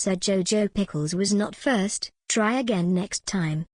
Sir Jojo Pickles was not first, try again next time.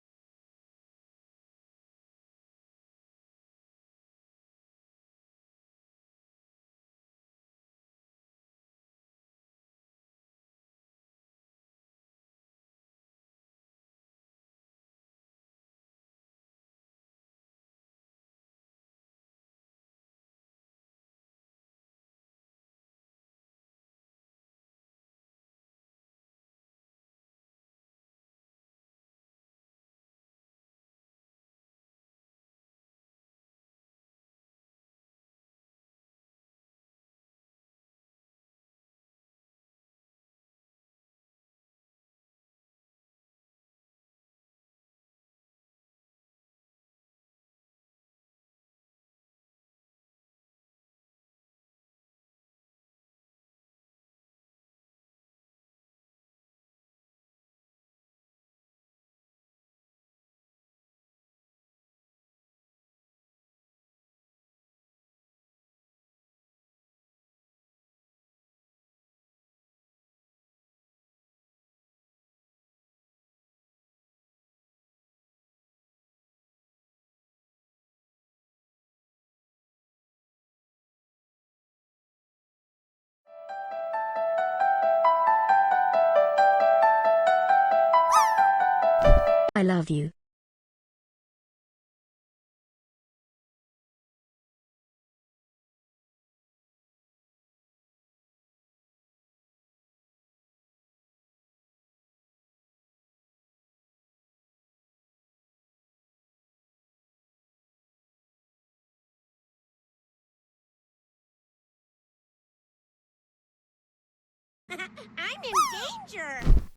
I love you. I'm in danger!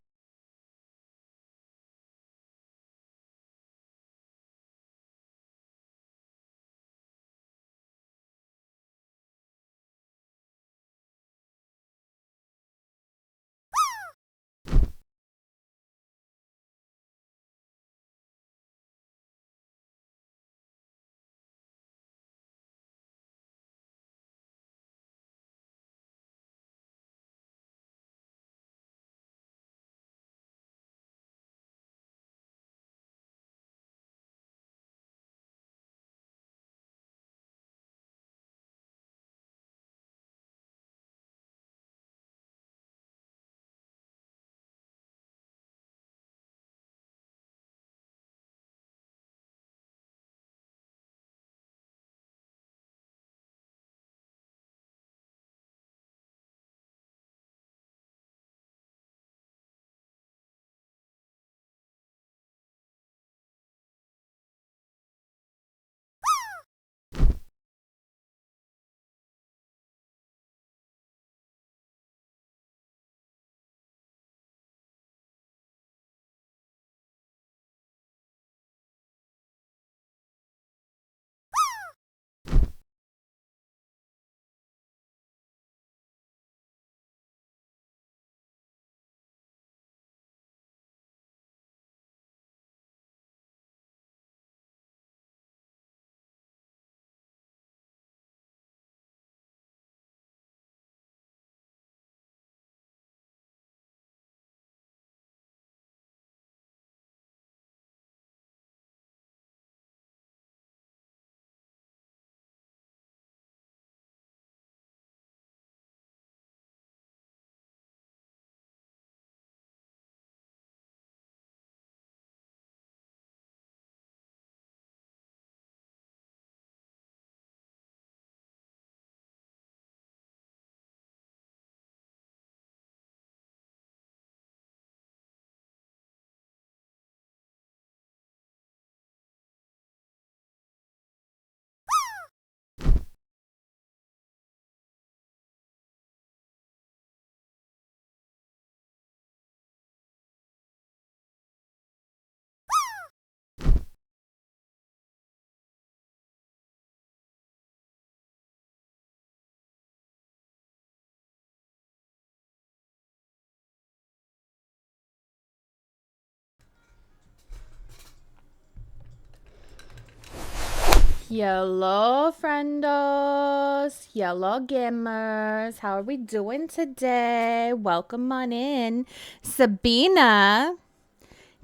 Hello, friendos. Hello, gamers. How are we doing today? Welcome on in. Sabina,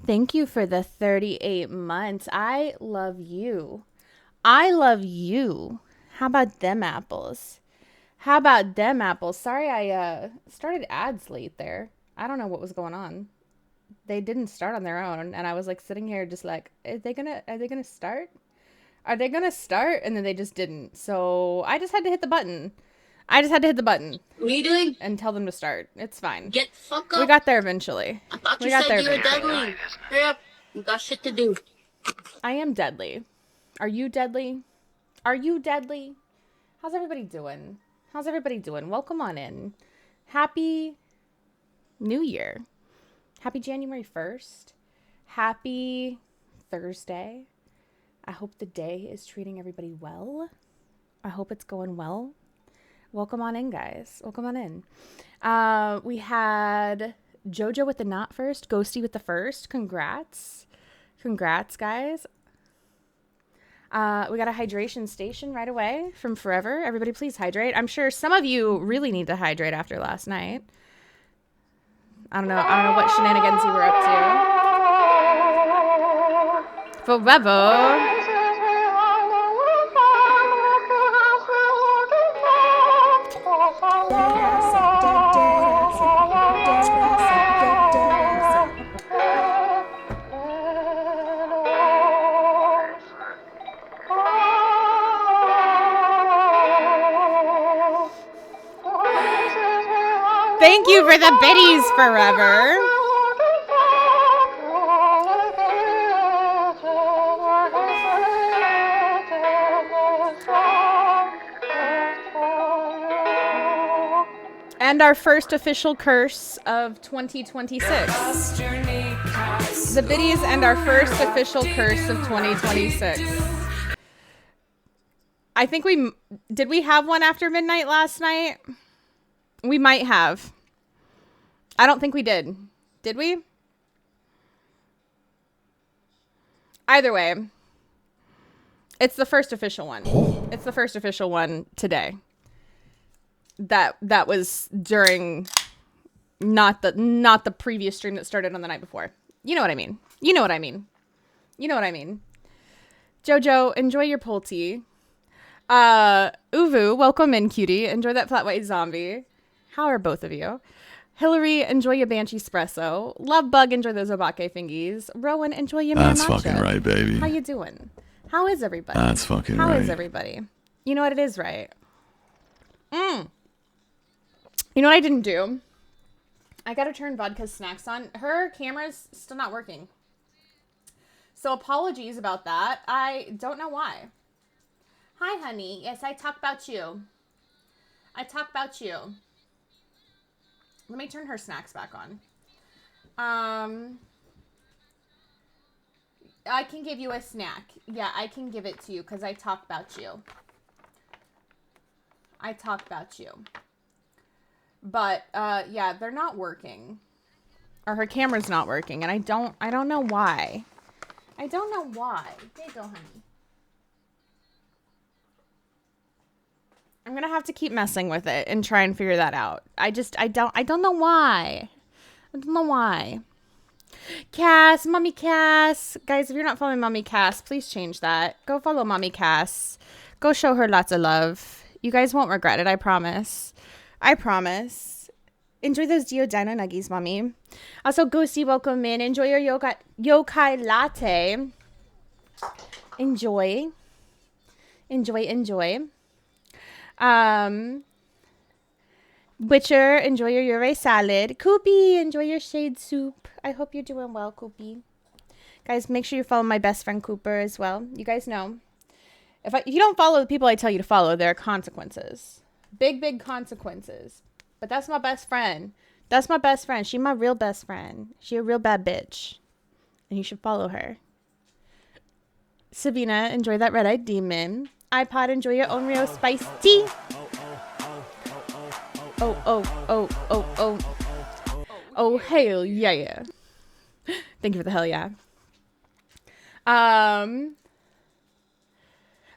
thank you for the 38 months. I love you. I love you. How about them apples? How about them apples? Sorry, I started ads late there. I don't know what was going on. They didn't start on their own, and I was like sitting here just like, are they gonna start? Are they gonna start? And then they just didn't. So I just had to hit the button. What are you doing? And tell them to start. It's fine. Get the fuck up. We got there eventually. I thought you said you were deadly. Hurry up. We got shit to do. I am deadly. Are you deadly? Are you deadly? How's everybody doing? Welcome on in. Happy New Year. Happy January 1st. Happy Thursday. I hope the day is treating everybody well. I hope it's going well. Welcome on in, guys. Welcome on in. We had JoJo with the not first, Ghosty with the first. Congrats, guys. We got a hydration station right away from Forever. Everybody please hydrate. I'm sure some of you really need to hydrate after last night. I don't know what shenanigans you were up to. Forever. Thank you for the biddies, Forever. And our first official curse of 2026. The biddies and our first official curse of 2026. I think did we have one after midnight last night? We might have. I don't think we did. Did we? Either way, it's the first official one. It's the first official one today. That was during not the previous stream that started on the night before. You know what I mean. Jojo, enjoy your Pulte. Uvu, welcome in, cutie. Enjoy that flat white zombie. How are both of you? Hillary, enjoy your Banshee espresso. Love Bug, enjoy those Obake fingies. Rowan, enjoy your That's matcha. fucking right, baby. How you doing? How is everybody? That's fucking right. How is everybody? You know what it is, right? You know what I didn't do? I gotta turn Vodka's snacks on. Her camera's still not working. So apologies about that. I don't know why. Hi, honey. Yes, I talk about you. Let me turn her snacks back on. I can give you a snack. Yeah, I can give it to you because I talk about you. But yeah, they're not working. Or her camera's not working, and I don't know why. There you go, honey. I'm gonna have to keep messing with it and try and figure that out. I don't know why. Cass, Mommy Cass. Guys, if you're not following Mommy Cass, please change that. Go follow Mommy Cass. Go show her lots of love. You guys won't regret it, I promise. Enjoy those Giordano nuggies, Mommy. Also, Ghosty, welcome in. Enjoy your yokai latte. Enjoy. Butcher, enjoy your Ure salad. Koopy, enjoy your shade soup. I hope you're doing well, Koopy. Guys, make sure you follow my best friend Cooper as well. You guys know, if you don't follow the people I tell you to follow, there are consequences. Big consequences. But that's my best friend. She's my real best friend. She a real bad bitch. And you should follow her. Sabina, enjoy that red-eyed demon. iPod, enjoy your own real spiced tea. Oh, hell yeah. Thank you for the hell yeah.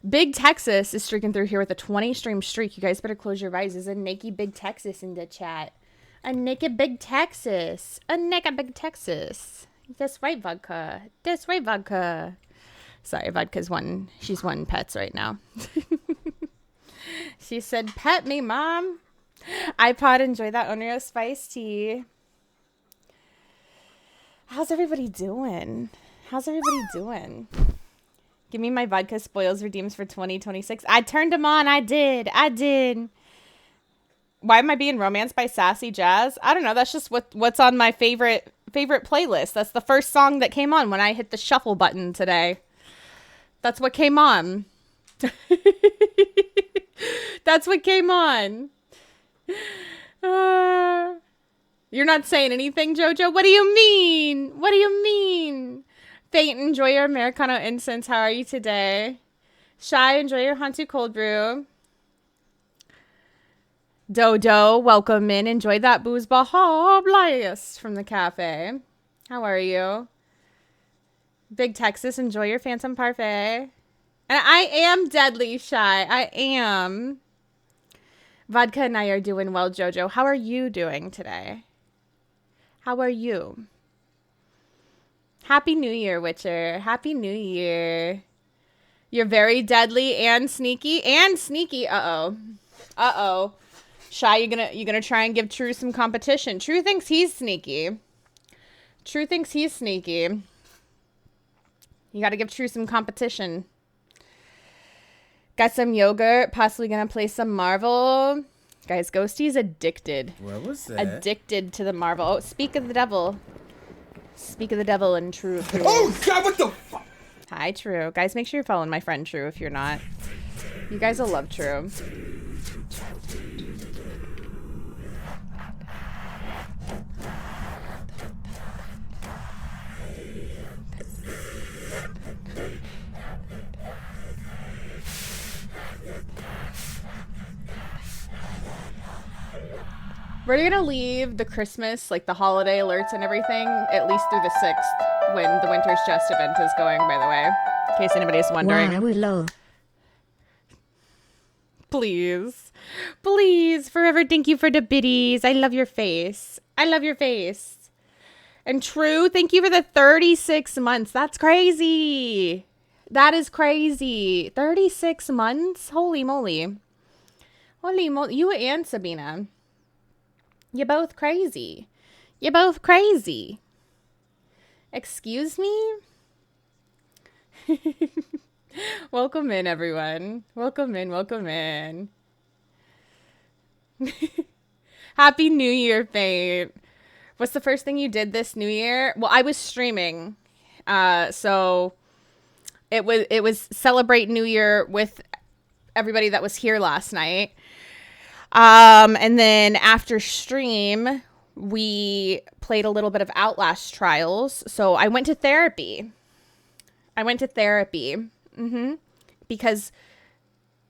Big Texas is streaking through here with a 20 stream streak. You guys better close your eyes. There's a naked Big Texas in the chat. A naked Big Texas. A naked Big Texas. That's right, Vodka. That's right, Vodka. Sorry, Vodka's she's won pets right now. She said, pet me, Mom. iPod, enjoy that Onryo Spice Tea. How's everybody doing? How's everybody doing? Give me my vodka spoils redeems for 2026. I turned them on. I did. Why am I being romanced by Sassy Jazz? I don't know. That's just what's on my favorite playlist. That's the first song that came on when I hit the shuffle button today. That's what came on. That's what came on. You're not saying anything, Jojo? What do you mean? What do you mean? Fate, enjoy your Americano incense. How are you today? Shy, enjoy your Hantu cold brew. Dodo, welcome in. Enjoy that booze Baja Blast from the cafe. How are you? Big Texas, enjoy your Phantom Parfait. And I am deadly shy. I am. Vodka and I are doing well, Jojo. How are you doing today? How are you? Happy New Year, Witcher. Happy New Year. You're very deadly and sneaky. Uh-oh. Shy, you gonna try and give True some competition. True thinks he's sneaky. You gotta give True some competition. Got some yogurt. Possibly gonna play some Marvel. Guys, Ghosty's addicted. What was that? Addicted to the Marvel. Oh, speak of the devil. Speak of the devil and True. Oh, God, what the fuck? Hi, True. Guys, make sure you're following my friend True if you're not. You guys will love True. We're going to leave the Christmas, like the holiday alerts and everything, at least through the 6th, when the Winter's Jest event is going, by the way. In case anybody's wondering. Why are we low? Please. Please, forever thank you for the biddies. I love your face. And True, thank you for the 36 months. That's crazy. That is crazy. 36 months? Holy moly. You and Sabina. You're both crazy. Excuse me? Welcome in, everyone. Welcome in. Happy New Year, Fate. What's the first thing you did this New Year? Well, I was streaming. So it was celebrate New Year with everybody that was here last night. And then after stream, we played a little bit of Outlast Trials. So I went to therapy. Because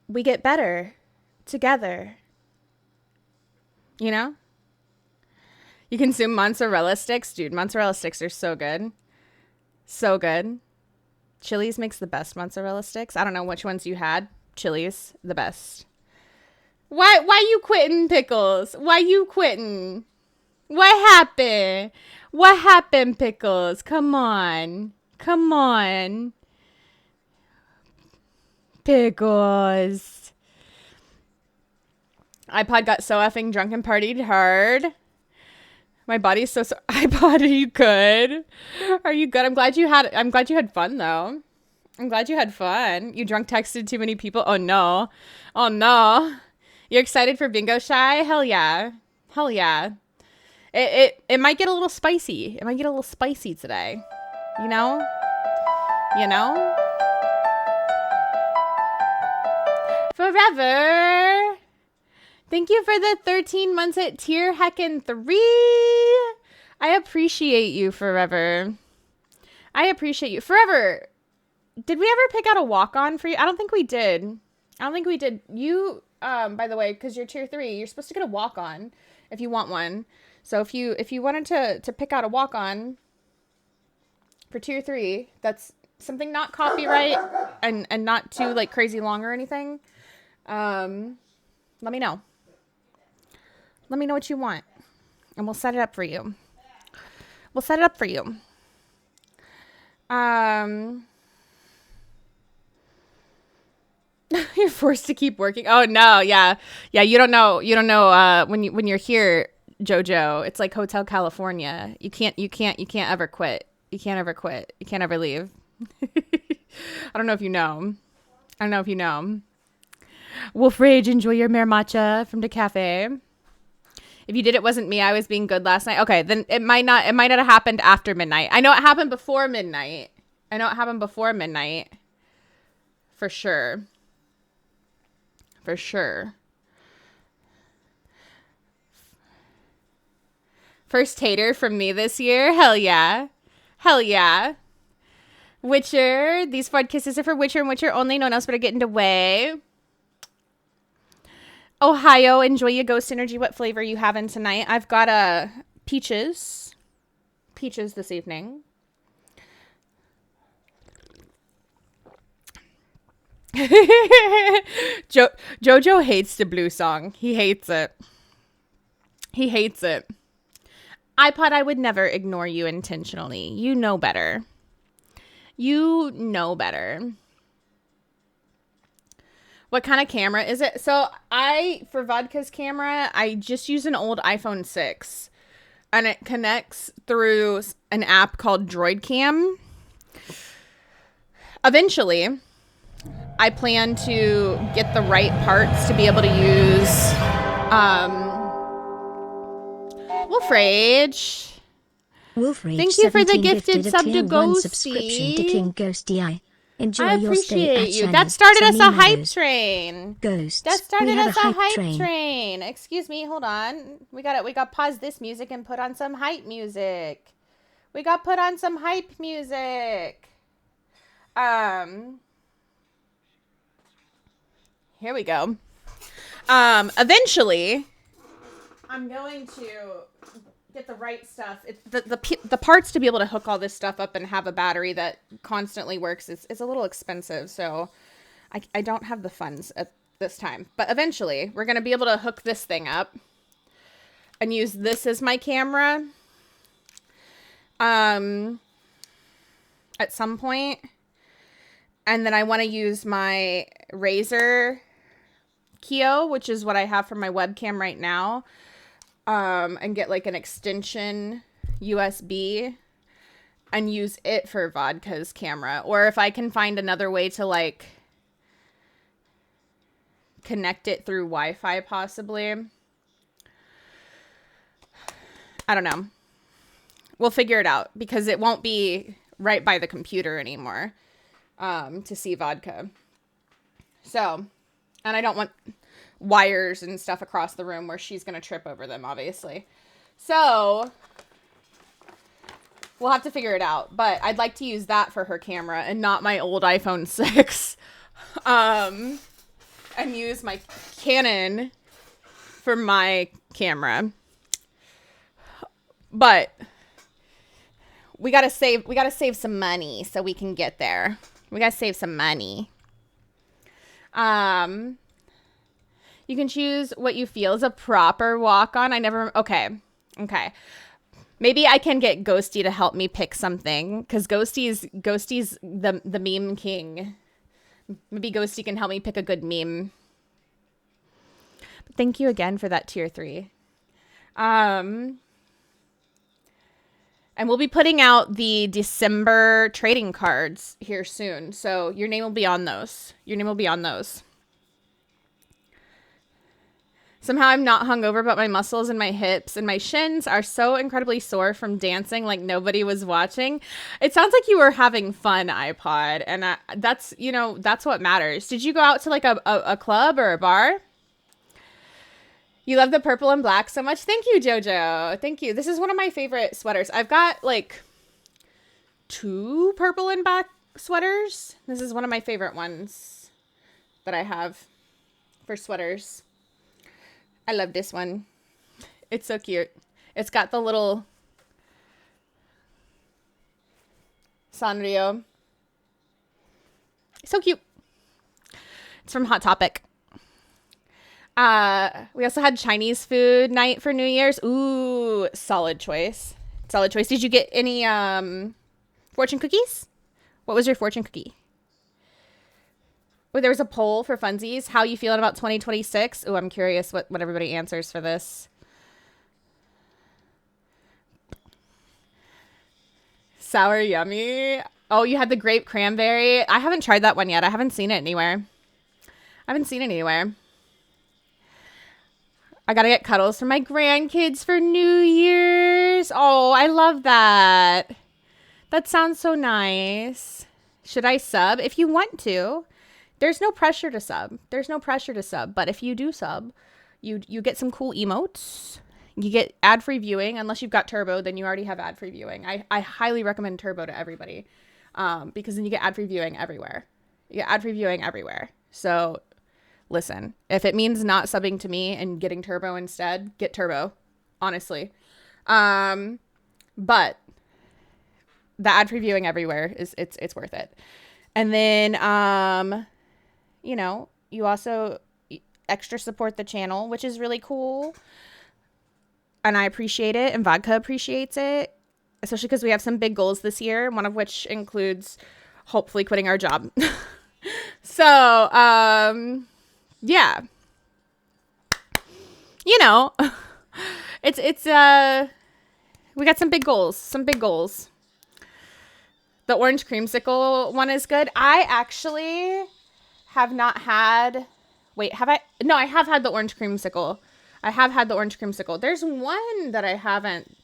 we get better together. You know? You consume mozzarella sticks. Dude, mozzarella sticks are so good. So good. Chili's makes the best mozzarella sticks. I don't know which ones you had. Chili's, the best. Why you quitting, Pickles? Why you quitting? What happened? What happened, Pickles? Come on. Pickles. iPod got so effing drunk and partied hard. My body's so iPod, are you good? Are you good? I'm glad you had fun though. I'm glad you had fun. You drunk texted too many people. Oh no. You're excited for bingo, Shy? Hell yeah. It might get a little spicy. It might get a little spicy today. You know? Forever. Thank you for the 13 months at tier heckin' 3. I appreciate you, Forever. Forever. Did we ever pick out a walk-on for you? I don't think we did. You, by the way, because you're tier 3, you're supposed to get a walk-on if you want one. So if you wanted to pick out a walk-on for tier 3, that's something not copyright and not too like crazy long or anything, let me know. Let me know what you want, and we'll set it up for you. We'll set it up for you. You're forced to keep working. Oh no, yeah. You don't know. When you're here, Jojo. It's like Hotel California. You can't ever quit. You can't ever quit. You can't ever leave. I don't know if you know. Wolf Rage, enjoy your mare matcha from the cafe. If you did, it wasn't me. I was being good last night. Okay, then it might not have happened after midnight. I know it happened before midnight. For sure. First hater from me this year. Hell yeah. Witcher. These FOD kisses are for Witcher and Witcher only. No one else better get in the way. Ohio, enjoy your ghost energy. What flavor are you having tonight? I've got peaches this evening. Jojo hates the blue song. He hates it. iPod, I would never ignore you intentionally. You know better. What kind of camera is it? So for Vodka's camera, I just use an old iPhone 6. And it connects through an app called Droid Cam. Eventually, I plan to get the right parts to be able to use Wolf Rage. Thank you for the gifted sub to Ghosty. Subscription to King Ghosty. Enjoy I your stay appreciate at you. Shana. That started us a Sunny hype Meadows. train. Ghosts. That started We have us a hype train. Excuse me, hold on. We got to pause this music and put on some hype music. Here we go. Eventually, I'm going to get the right stuff. The parts to be able to hook all this stuff up and have a battery that constantly works is a little expensive, so I don't have the funds at this time. But eventually, we're going to be able to hook this thing up and use this as my camera at some point. And then I want to use my Razer Kio, which is what I have for my webcam right now, and get like an extension USB and use it for Vodka's camera. Or if I can find another way to like connect it through Wi-Fi possibly. I don't know. We'll figure it out because it won't be right by the computer anymore to see Vodka. So, and I don't want wires and stuff across the room where she's going to trip over them, obviously. So, we'll have to figure it out. But I'd like to use that for her camera and not my old iPhone 6. And use my Canon for my camera. But we got to save some money so we can get there. We got to save some money. You can choose what you feel is a proper walk-on. Okay. Maybe I can get Ghosty to help me pick something, because Ghosty's the meme king. Maybe Ghosty can help me pick a good meme. But thank you again for that tier 3. And we'll be putting out the December trading cards here soon. So your name will be on those. Somehow I'm not hungover, but my muscles and my hips and my shins are so incredibly sore from dancing like nobody was watching. It sounds like you were having fun, iPod. And that's what matters. Did you go out to like a club or a bar? You love the purple and black so much. Thank you, Jojo. Thank you. This is one of my favorite sweaters. I've got like 2 purple and black sweaters. This is one of my favorite ones that I have for sweaters. I love this one. It's so cute. It's got the little Sanrio So cute. It's from Hot Topic. We also had Chinese food night for New Year's. Ooh, solid choice. Solid choice. Did you get any fortune cookies? What was your fortune cookie? Well, there was a poll for funsies. How you feeling about 2026? Ooh, I'm curious what everybody answers for this. Sour yummy. Oh, you had the grape cranberry. I haven't tried that one yet. I haven't seen it anywhere. I gotta get cuddles for my grandkids for New Year's. Oh, I love that. That sounds so nice. Should I sub? If you want to. There's no pressure to sub. But if you do sub, you get some cool emotes. You get ad-free viewing. Unless you've got Turbo, then you already have ad-free viewing. I highly recommend Turbo to everybody, because then you get ad-free viewing everywhere. So listen, if it means not subbing to me and getting Turbo instead, get Turbo, honestly. But the ad-free viewing everywhere it's worth it. And then, you also extra support the channel, which is really cool. And I appreciate it, and Vodka appreciates it, especially because we have some big goals this year, one of which includes hopefully quitting our job. So, yeah. We got some big goals. The orange creamsicle one is good. I actually have not had, have I? No, I have had the orange creamsicle. There's one that I haven't.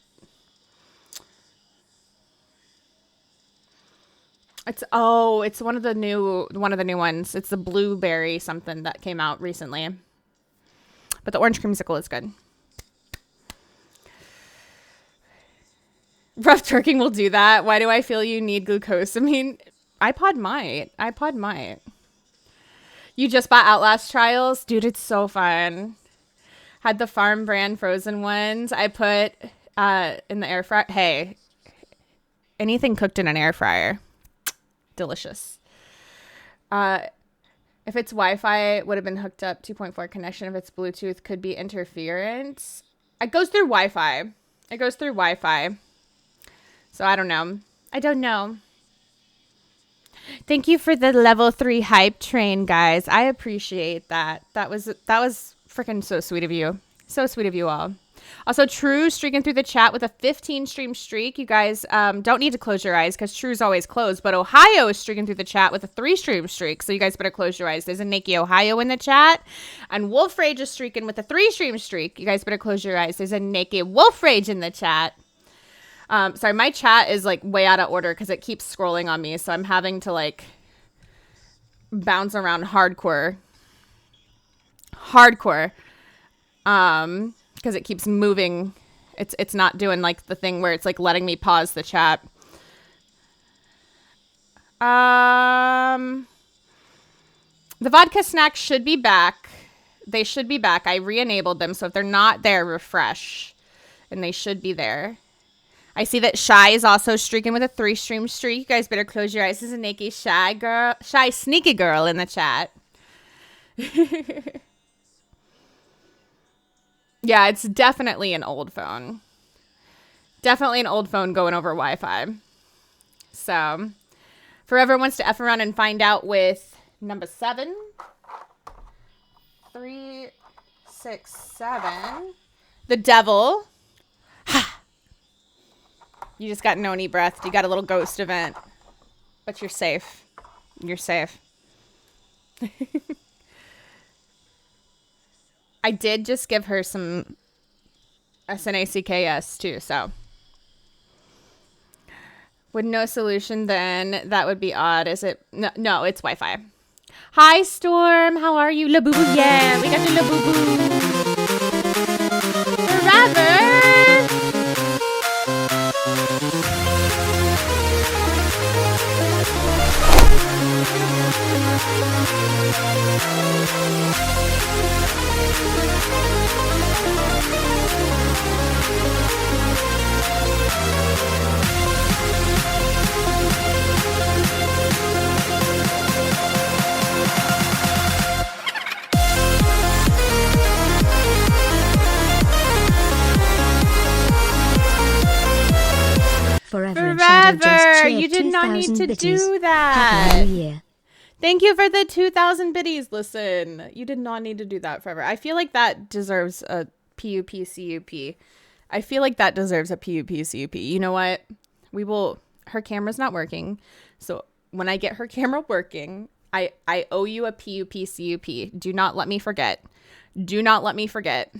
It's one of the new ones. It's the blueberry something that came out recently. But the orange creamsicle is good. Rough twerking will do that. Why do I feel you need glucosamine? iPod might. You just bought Outlast Trials? Dude, it's so fun. Had the farm brand frozen ones. I put in the air fryer. Hey, anything cooked in an air fryer. Delicious. If it's Wi-Fi, it would have been hooked up 2.4 connection. If it's Bluetooth, could be interference. It goes through Wi-Fi. So I don't know. Thank you for the level 3 hype train, guys. I appreciate that. That was freaking so sweet of you. So sweet of you all. Also, True streaking through the chat with a 15 stream streak. You guys don't need to close your eyes because True's always closed. But Ohio is streaking through the chat with a 3 stream streak. So you guys better close your eyes. There's a Nikki Ohio in the chat. And Wolf Rage is streaking with a 3 stream streak. You guys better close your eyes. There's a Naked Wolf Rage in the chat. Sorry, my chat is like way out of order because it keeps scrolling on me. So I'm having to like bounce around hardcore. Because it keeps moving. It's not doing like the thing where it's like letting me pause the chat. The vodka snacks should be back. They should be back. I re-enabled them. So if they're not there, refresh. And they should be there. I see that Shy is also streaking with a 3 stream streak. You guys better close your eyes. There's a naked Shy sneaky girl in the chat. Yeah, it's definitely an old phone. Definitely an old phone going over Wi-Fi. So, Forever wants to F around and find out with number 7. 3, 6, 7. The devil. You just got noni breath. You got a little ghost event. But you're safe. I did just give her some SNACKS too, so. With no solution, then that would be odd. Is it? No, it's Wi-Fi. Hi, Storm. How are you? Labubu. Yeah, we got the Labubu. Forever. did not need 2,000 to biddies. do Happy that. New Year. Thank you for the 2,000 biddies. Listen, you did not need to do that forever. I feel like that deserves a PUP-CUP. I feel like that deserves a PUP-CUP. You know what? Her camera's not working. So when I get her camera working, I owe you a PUP-CUP. Do not let me forget. Do not let me forget.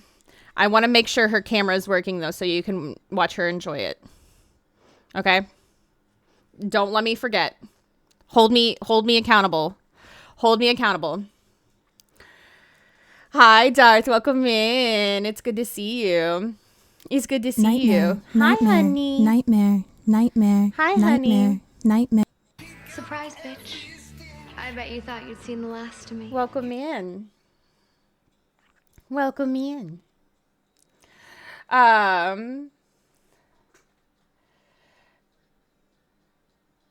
I want to make sure her camera is working, though, so you can watch her enjoy it. Okay? Don't let me forget. Hold me accountable. Hold me accountable. Hi, Darth. Welcome in. It's good to see you. It's good to see you. Hi, honey. Nightmare. Hi, honey. Nightmare. Surprise, bitch. I bet you thought you'd seen the last of me. Welcome in. Welcome in.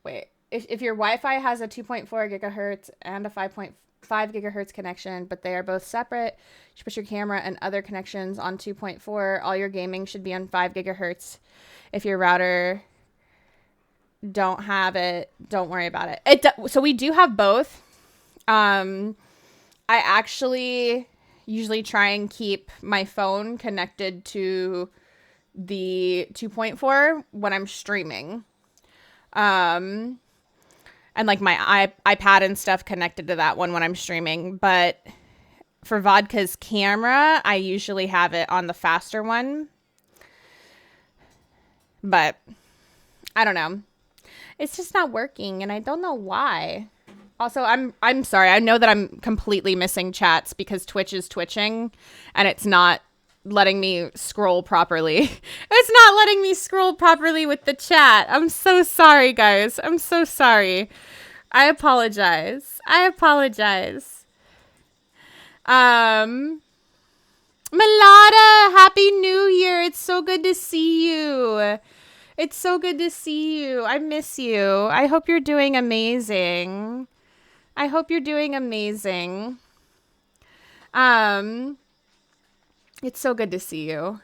Wait. If your Wi-Fi has a 2.4 gigahertz and a 5.5 gigahertz connection, but they are both separate, you should put your camera and other connections on 2.4. All your gaming should be on 5 gigahertz. If your router don't have it, don't worry about it. So we do have both. I actually usually try and keep my phone connected to the 2.4 when I'm streaming. And like my iPad and stuff connected to that one when I'm streaming. But for Vodka's camera, I usually have it on the faster one. But I don't know. It's just not working, and I don't know why. Also, I'm sorry. I know that I'm completely missing chats because Twitch is twitching, and it's not letting me scroll properly. It's not letting me scroll properly with the chat. I'm so sorry, guys. I'm so sorry. I apologize. Melada, Happy New Year. It's so good to see you. I miss you. I hope you're doing amazing. It's so good to see you.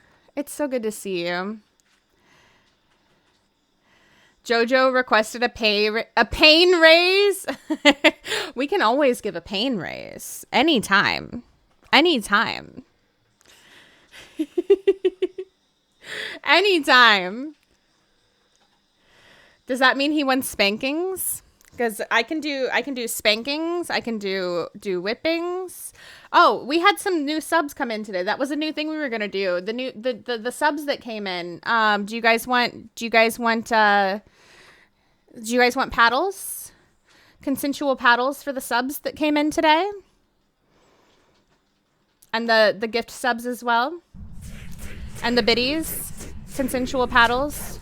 Jojo requested a pain raise. We can always give a pain raise. Anytime. Anytime. Does that mean he wants spankings? Because I can do spankings. I can do whippings. Oh, we had some new subs come in today. That was a new thing we were gonna do. The subs that came in. Do you guys want paddles? Consensual paddles for the subs that came in today? And the gift subs as well? And the biddies? Consensual paddles?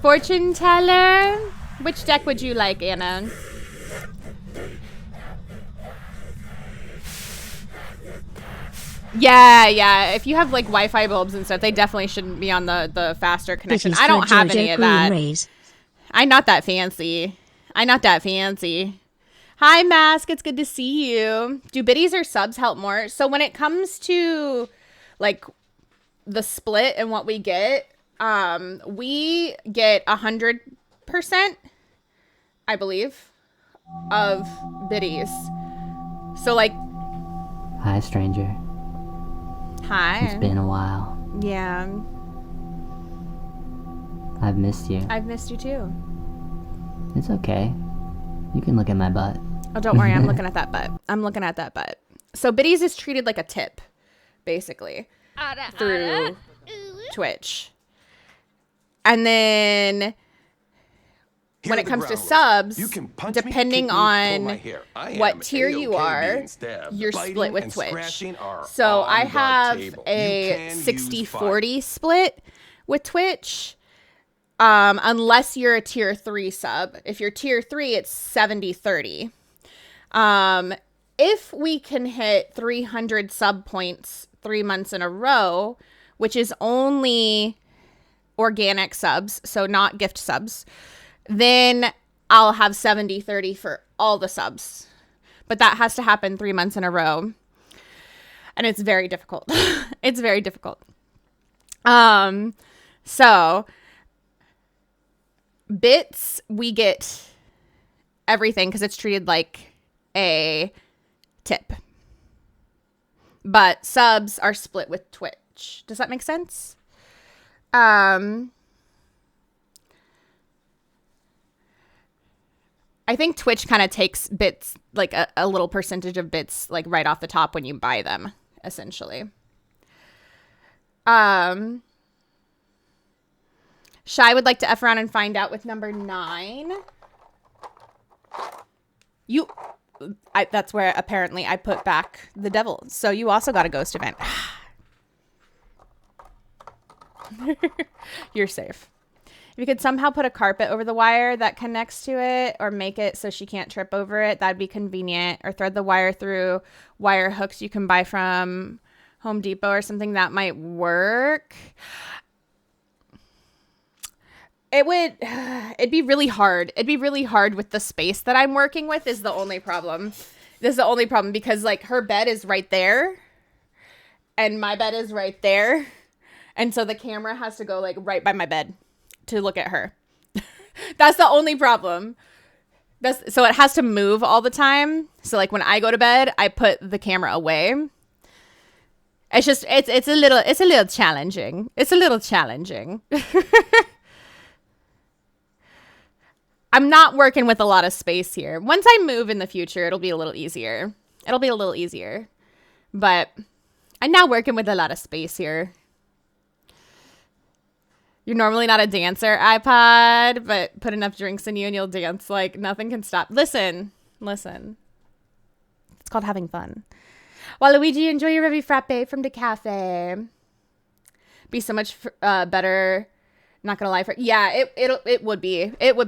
Fortune teller? Which deck would you like, Anna? Yeah. If you have like Wi-Fi bulbs and stuff, they definitely shouldn't be on the faster connection. I don't have any of that. I'm not that fancy. Hi, Mask. It's good to see you. Do biddies or subs help more? So when it comes to like the split and what we get, we get 100%, I believe, of biddies. So like, hi, stranger. Hi. It's been a while. Yeah. I've missed you. I've missed you too. It's okay. You can look at my butt. Oh, don't worry. I'm looking at that butt. So biddies is treated like a tip, basically, through Twitch. And then when it comes to subs, depending on what tier you are, you're split with Twitch. So I have a 60-40 split with Twitch, unless you're a tier 3 sub. If you're tier 3, it's 70-30. If we can hit 300 sub points 3 months in a row, which is only organic subs, so not gift subs, then I'll have 70-30 for all the subs. But that has to happen 3 months in a row. And it's very difficult. So bits, we get everything because it's treated like a tip. But subs are split with Twitch. Does that make sense? I think Twitch kind of takes bits, like a little percentage of bits, like right off the top when you buy them, essentially. Shy would like to F around and find out with number 9. That's where apparently I put back the devil. So you also got a ghost event. You're safe. If you could somehow put a carpet over the wire that connects to it or make it so she can't trip over it, that'd be convenient. Or thread the wire through wire hooks you can buy from Home Depot or something, that might work. It'd be really hard. It'd be really hard with the space that I'm working with is the only problem. This is the only problem because like her bed is right there and my bed is right there. And so the camera has to go like right by my bed to look at her. That's the only problem. So it has to move all the time. So like when I go to bed, I put the camera away. It's just, it's a little challenging. It's a little challenging. I'm not working with a lot of space here. Once I move in the future, it'll be a little easier. But I'm now working with a lot of space here. You're normally not a dancer, iPod, but put enough drinks in you and you'll dance like nothing can stop. Listen. It's called having fun. Waluigi, enjoy your Revi Frappe from the cafe. Be so much better. Not gonna lie, it would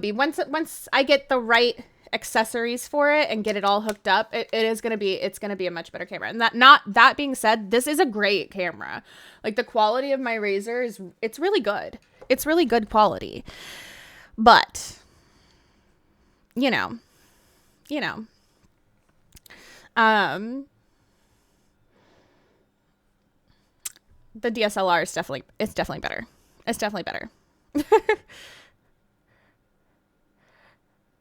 be once I get the right accessories for it and get it all hooked up, it's gonna be a much better camera. And that being said, this is a great camera. Like the quality of my Razor it's really good. It's really good quality. But you know. The DSLR is definitely better. It's definitely better.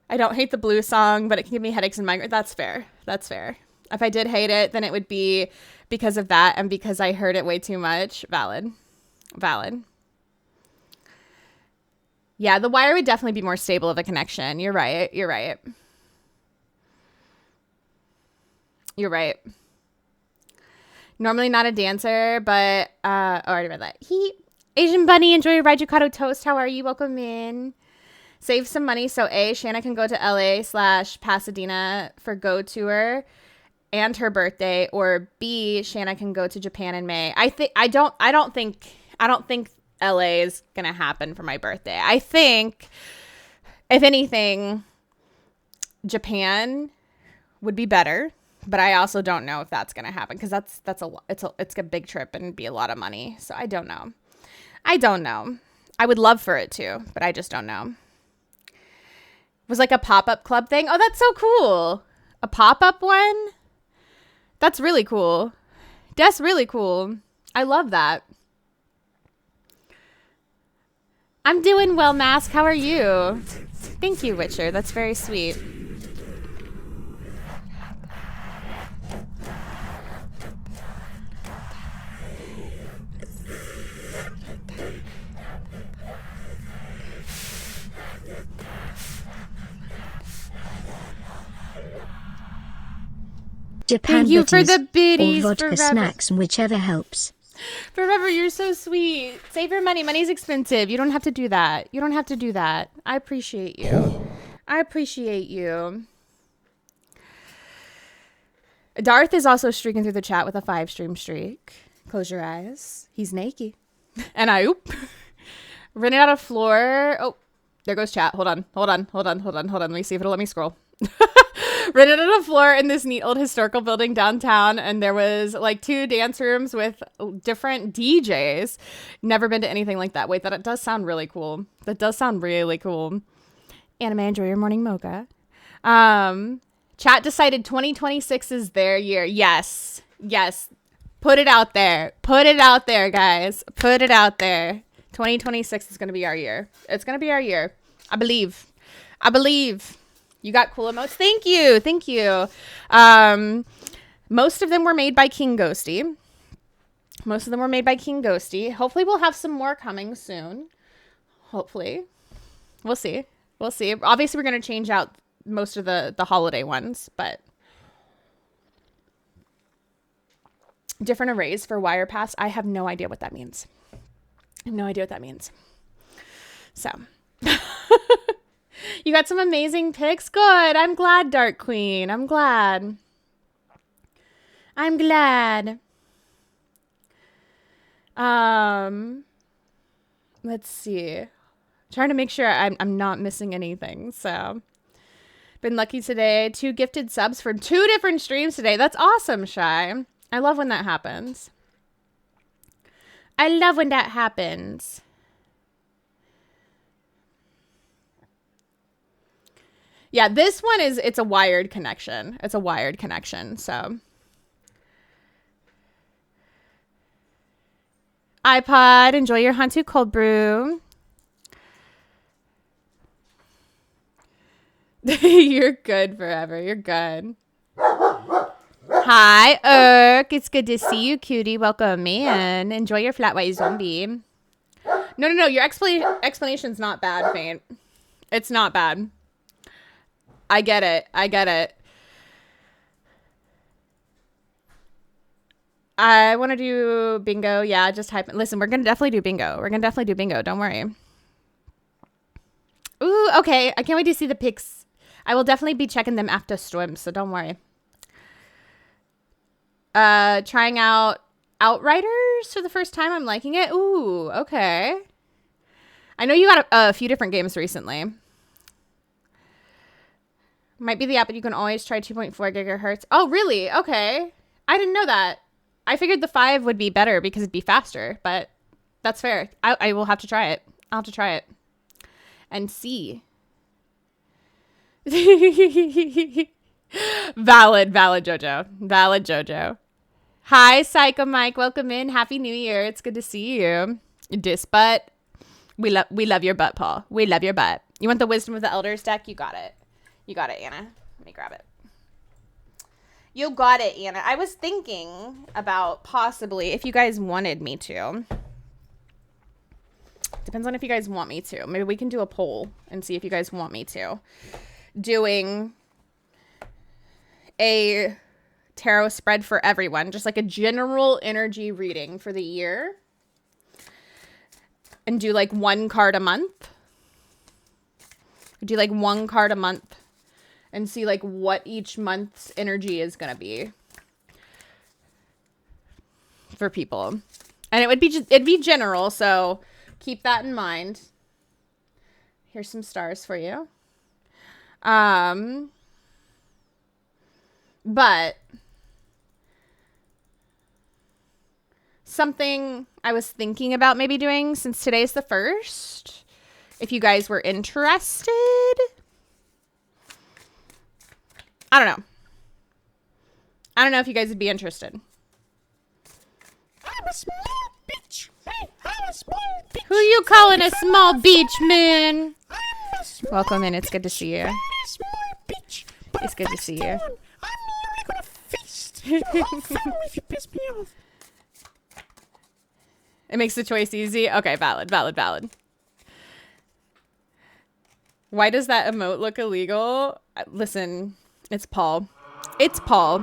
I don't hate the blue song, but it can give me headaches and migraines. That's fair. If I did hate it, then it would be because of that and because I heard it way too much. Valid. Yeah, the wire would definitely be more stable of a connection. You're right. Normally not a dancer, but I already read that. Asian Bunny, enjoy your Rajukato toast. How are you? Welcome in. Save some money so Shanna can go to LA/Pasadena for Go Tour and her birthday, or B, Shanna can go to Japan in May. I don't think LA is gonna happen for my birthday. I think if anything, Japan would be better, but I also don't know if that's gonna happen because it's a big trip and it'd be a lot of money. So I don't know. I would love for it to, but I just don't know. It was like a pop-up club thing. Oh, that's so cool. A pop-up one? That's really cool. That's really cool. I love that. I'm doing well, Mask. How are you? Thank you, Witcher. That's very sweet. Japan Thank you for bitties, the biddies. or vodka snacks, whichever helps. Forever, you're so sweet. Save your money. Money's expensive. You don't have to do that. I appreciate you. Darth is also streaking through the chat with a 5-stream streak. Close your eyes. He's naked. And I rented out a floor. Oh, there goes chat. Hold on. Let me see if it'll let me scroll. Rented out a floor in this neat old historical building downtown, and there was like 2 dance rooms with different DJs. Never been to anything like that. Wait, that does sound really cool. Anime, enjoy your morning mocha. Chat decided 2026 is their year. Yes. Put it out there, guys. Put it out there. 2026 is going to be our year. It's going to be our year. I believe. I believe. You got cool emotes. Thank you. Thank you. Most of them were made by King Ghosty. Most of them were made by King Ghosty. Hopefully we'll have some more coming soon. Hopefully. We'll see. We'll see. Obviously, we're going to change out most of the holiday ones, but different arrays for Wirepass. I have no idea what that means. I have no idea what that means. So, you got some amazing picks. Good. I'm glad, Dark Queen. I'm glad. I'm glad. Let's see. Trying to make sure I'm not missing anything. So, been lucky today. 2 gifted subs for 2 different streams today. That's awesome, Shy. I love when that happens. I love when that happens. Yeah, this one it's a wired connection. It's a wired connection, so. iPod, enjoy your Hantu cold brew. You're good forever. You're good. Hi, Irk. It's good to see you, cutie. Welcome in. Enjoy your flat white zombie. No. Your explanation's not bad, Faint. It's not bad. I get it. I want to do bingo. Yeah, just type. Listen, we're going to definitely do bingo. Don't worry. Ooh, okay. I can't wait to see the pics. I will definitely be checking them after stream, so don't worry. Trying out Outriders for the first time. I'm liking it. Ooh, okay. I know you got a few different games recently. Might be the app, but you can always try 2.4 gigahertz. Oh, really? Okay. I didn't know that. I figured the 5 would be better because it'd be faster, but that's fair. I will have to try it. I'll have to try it and see. Valid, Jojo. Valid, Jojo. Hi, Psycho Mike. Welcome in. Happy New Year. It's good to see you. Dis butt. We love your butt, Paul. We love your butt. You want the Wisdom of the Elders deck? You got it. You got it, Anna. Let me grab it. You got it, Anna. I was thinking about possibly, if you guys wanted me to. Depends on if you guys want me to. Maybe we can do a poll and see if you guys want me to. Doing a tarot spread for everyone. Just like a general energy reading for the year. And do like 1 card a month. Do like 1 card a month. And see like what each month's energy is going to be. For people. And it'd be general, so keep that in mind. Here's some stars for you. But something I was thinking about maybe doing since today's the 1st, if you guys were interested. I don't know if you guys would be interested. I'm a small bitch. Hey, I'm a small bitch. Who you calling a small beach, man? I'm a small Welcome in. It's good to see you. small bitch. It's good to see you. I'm literally gonna feast you on food if you piss me off. It makes the choice easy. Okay, valid. Why does that emote look illegal? Listen, it's Paul. It's Paul.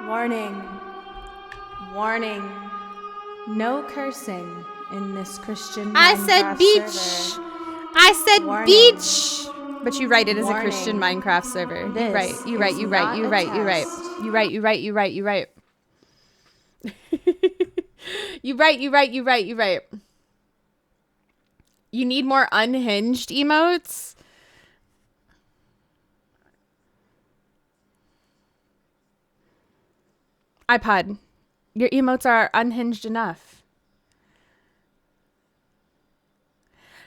Warning. Warning. No cursing in this Christian I said Minecraft beach. server. I said Warning. beach. But you write it as a Warning. Christian Minecraft server. This You right. is You right. not a test. You right. You right. You need more unhinged emotes. iPod, your emotes are unhinged enough.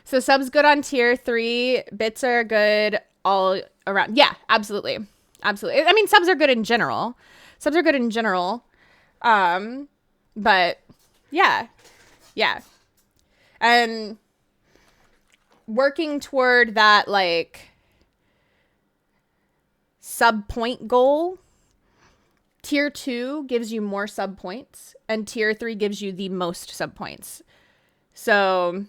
So subs good on tier 3, bits are good all around. Yeah, absolutely. I mean, subs are good in general. But yeah, Yeah. And working toward that, like, sub-point goal, tier 2 gives you more sub-points, and tier 3 gives you the most sub-points. So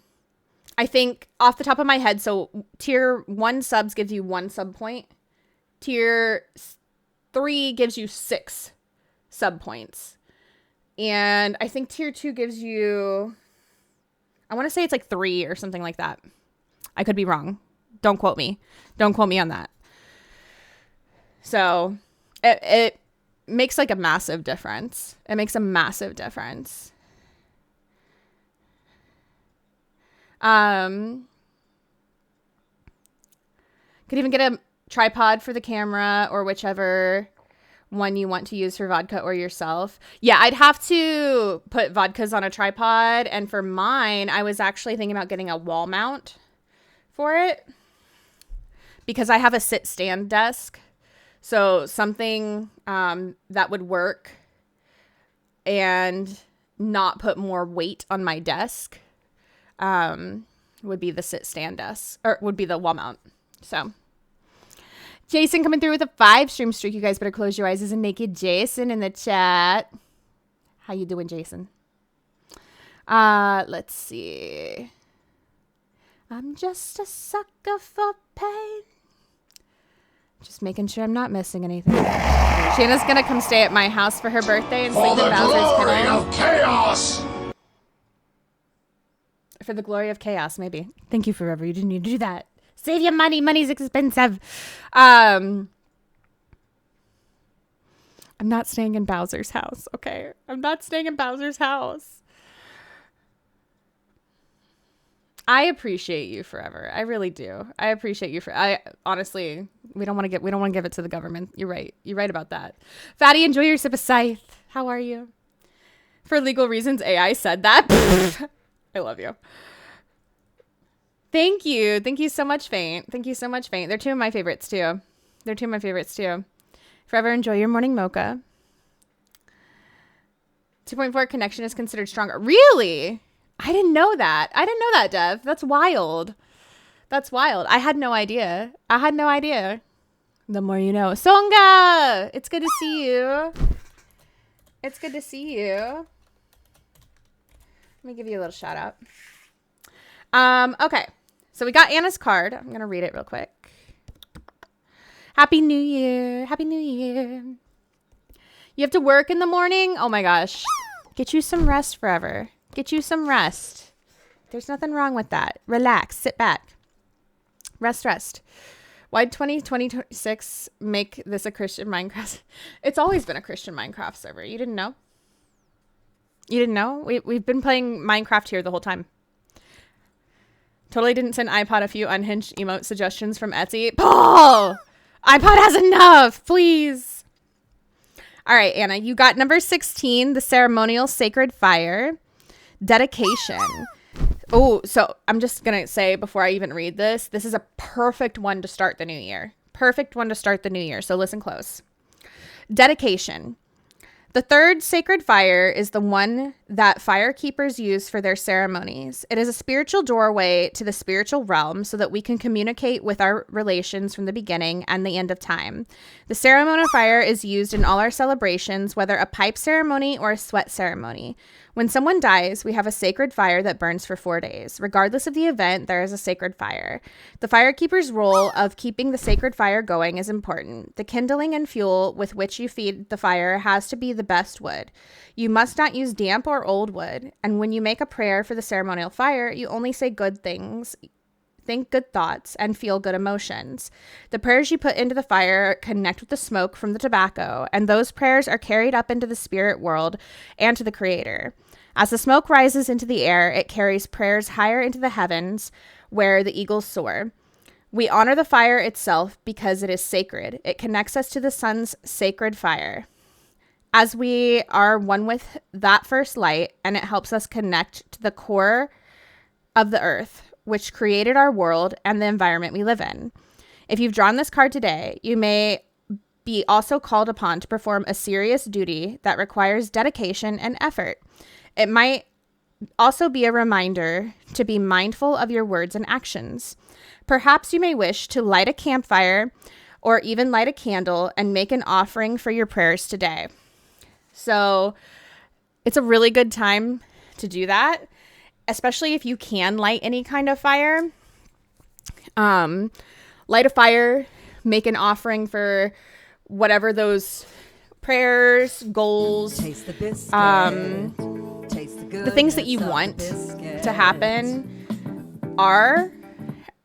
I think off the top of my head, so tier 1 subs gives you 1 sub-point. Tier 3 gives you 6 sub-points. And I think tier 2 gives you, I want to say it's like 3 or something like that. I could be wrong. Don't quote me. Don't quote me on that. So it makes like a massive difference. It makes a massive difference. Could even get a tripod for the camera or whichever one you want to use for vodka or yourself. Yeah, I'd have to put vodkas on a tripod. And for mine, I was actually thinking about getting a wall mount for it because I have a sit-stand desk. So something that would work and not put more weight on my desk would be the sit-stand desk, or would be the wall mount. So Jason coming through with a 5 stream streak. You guys better close your eyes. There's a naked Jason in the chat. How you doing, Jason? Let's see. I'm just a sucker for pain. Just making sure I'm not missing anything. Shana's gonna come stay at my house for her birthday and sleep in Bowser's kennel. Of chaos! For the glory of chaos, maybe. Thank you, Forever. You didn't need to do that. Save your money. Money's expensive. I'm not staying in Bowser's house, okay? I'm not staying in Bowser's house. I appreciate you, Forever. I really do. I appreciate you I honestly, we don't want to give it to the government. You're right. You're right about that. Fatty, enjoy your sip of scythe. How are you? For legal reasons, AI said that. I love you. Thank you. Thank you so much, Faint. Thank you so much, Faint. They're 2 of my favorites, too. Forever, enjoy your morning mocha. 2.4 connection is considered stronger. Really? I didn't know that. Dev. That's wild. I had no idea. The more you know. Songa! It's good to see you. Let me give you a little shout out. Okay. So we got Anna's card. I'm going to read it real quick. Happy New Year. You have to work in the morning? Oh my gosh. Get you some rest, Forever. There's nothing wrong with that. Relax. Sit back. Rest. Why'd 2026 make this a Christian Minecraft? It's always been a Christian Minecraft server. You didn't know? We've been playing Minecraft here the whole time. Totally didn't send iPod a few unhinged emote suggestions from Etsy. Paul! iPod has enough, please. All right, Anna, you got number 16, the ceremonial sacred fire. Dedication. Oh, so I'm just going to say before I even read this is a perfect one to start the new year. So listen close. Dedication. The third sacred fire is the one that fire keepers use for their ceremonies. It is a spiritual doorway to the spiritual realm so that we can communicate with our relations from the beginning and the end of time. The ceremonial fire is used in all our celebrations, whether a pipe ceremony or a sweat ceremony. When someone dies, we have a sacred fire that burns for 4 days. Regardless of the event, there is a sacred fire. The firekeeper's role of keeping the sacred fire going is important. The kindling and fuel with which you feed the fire has to be the best wood. You must not use damp or old wood. And when you make a prayer for the ceremonial fire, you only say good things, think good thoughts, and feel good emotions. The prayers you put into the fire connect with the smoke from the tobacco, and those prayers are carried up into the spirit world and to the Creator. As the smoke rises into the air, it carries prayers higher into the heavens, where the eagles soar. We honor the fire itself because it is sacred. It connects us to the sun's sacred fire, as we are one with that first light, and it helps us connect to the core of the earth, which created our world and the environment we live in. If you've drawn this card today, you may be also called upon to perform a serious duty that requires dedication and effort. It might also be a reminder to be mindful of your words and actions. Perhaps you may wish to light a campfire or even light a candle and make an offering for your prayers today. So it's a really good time to do that, especially if you can light any kind of fire. Light a fire, make an offering for whatever those prayers, goals, the things that you want to happen are,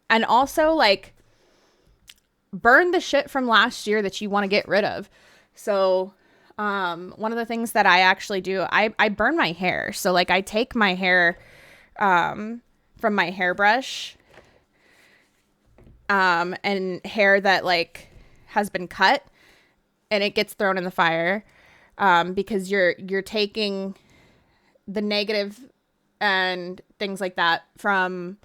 and also like burn the shit from last year that you want to get rid of. So one of the things that I actually do, I burn my hair. So like I take my hair from my hairbrush and hair that like has been cut, and it gets thrown in the fire because you're taking the negative and things like that from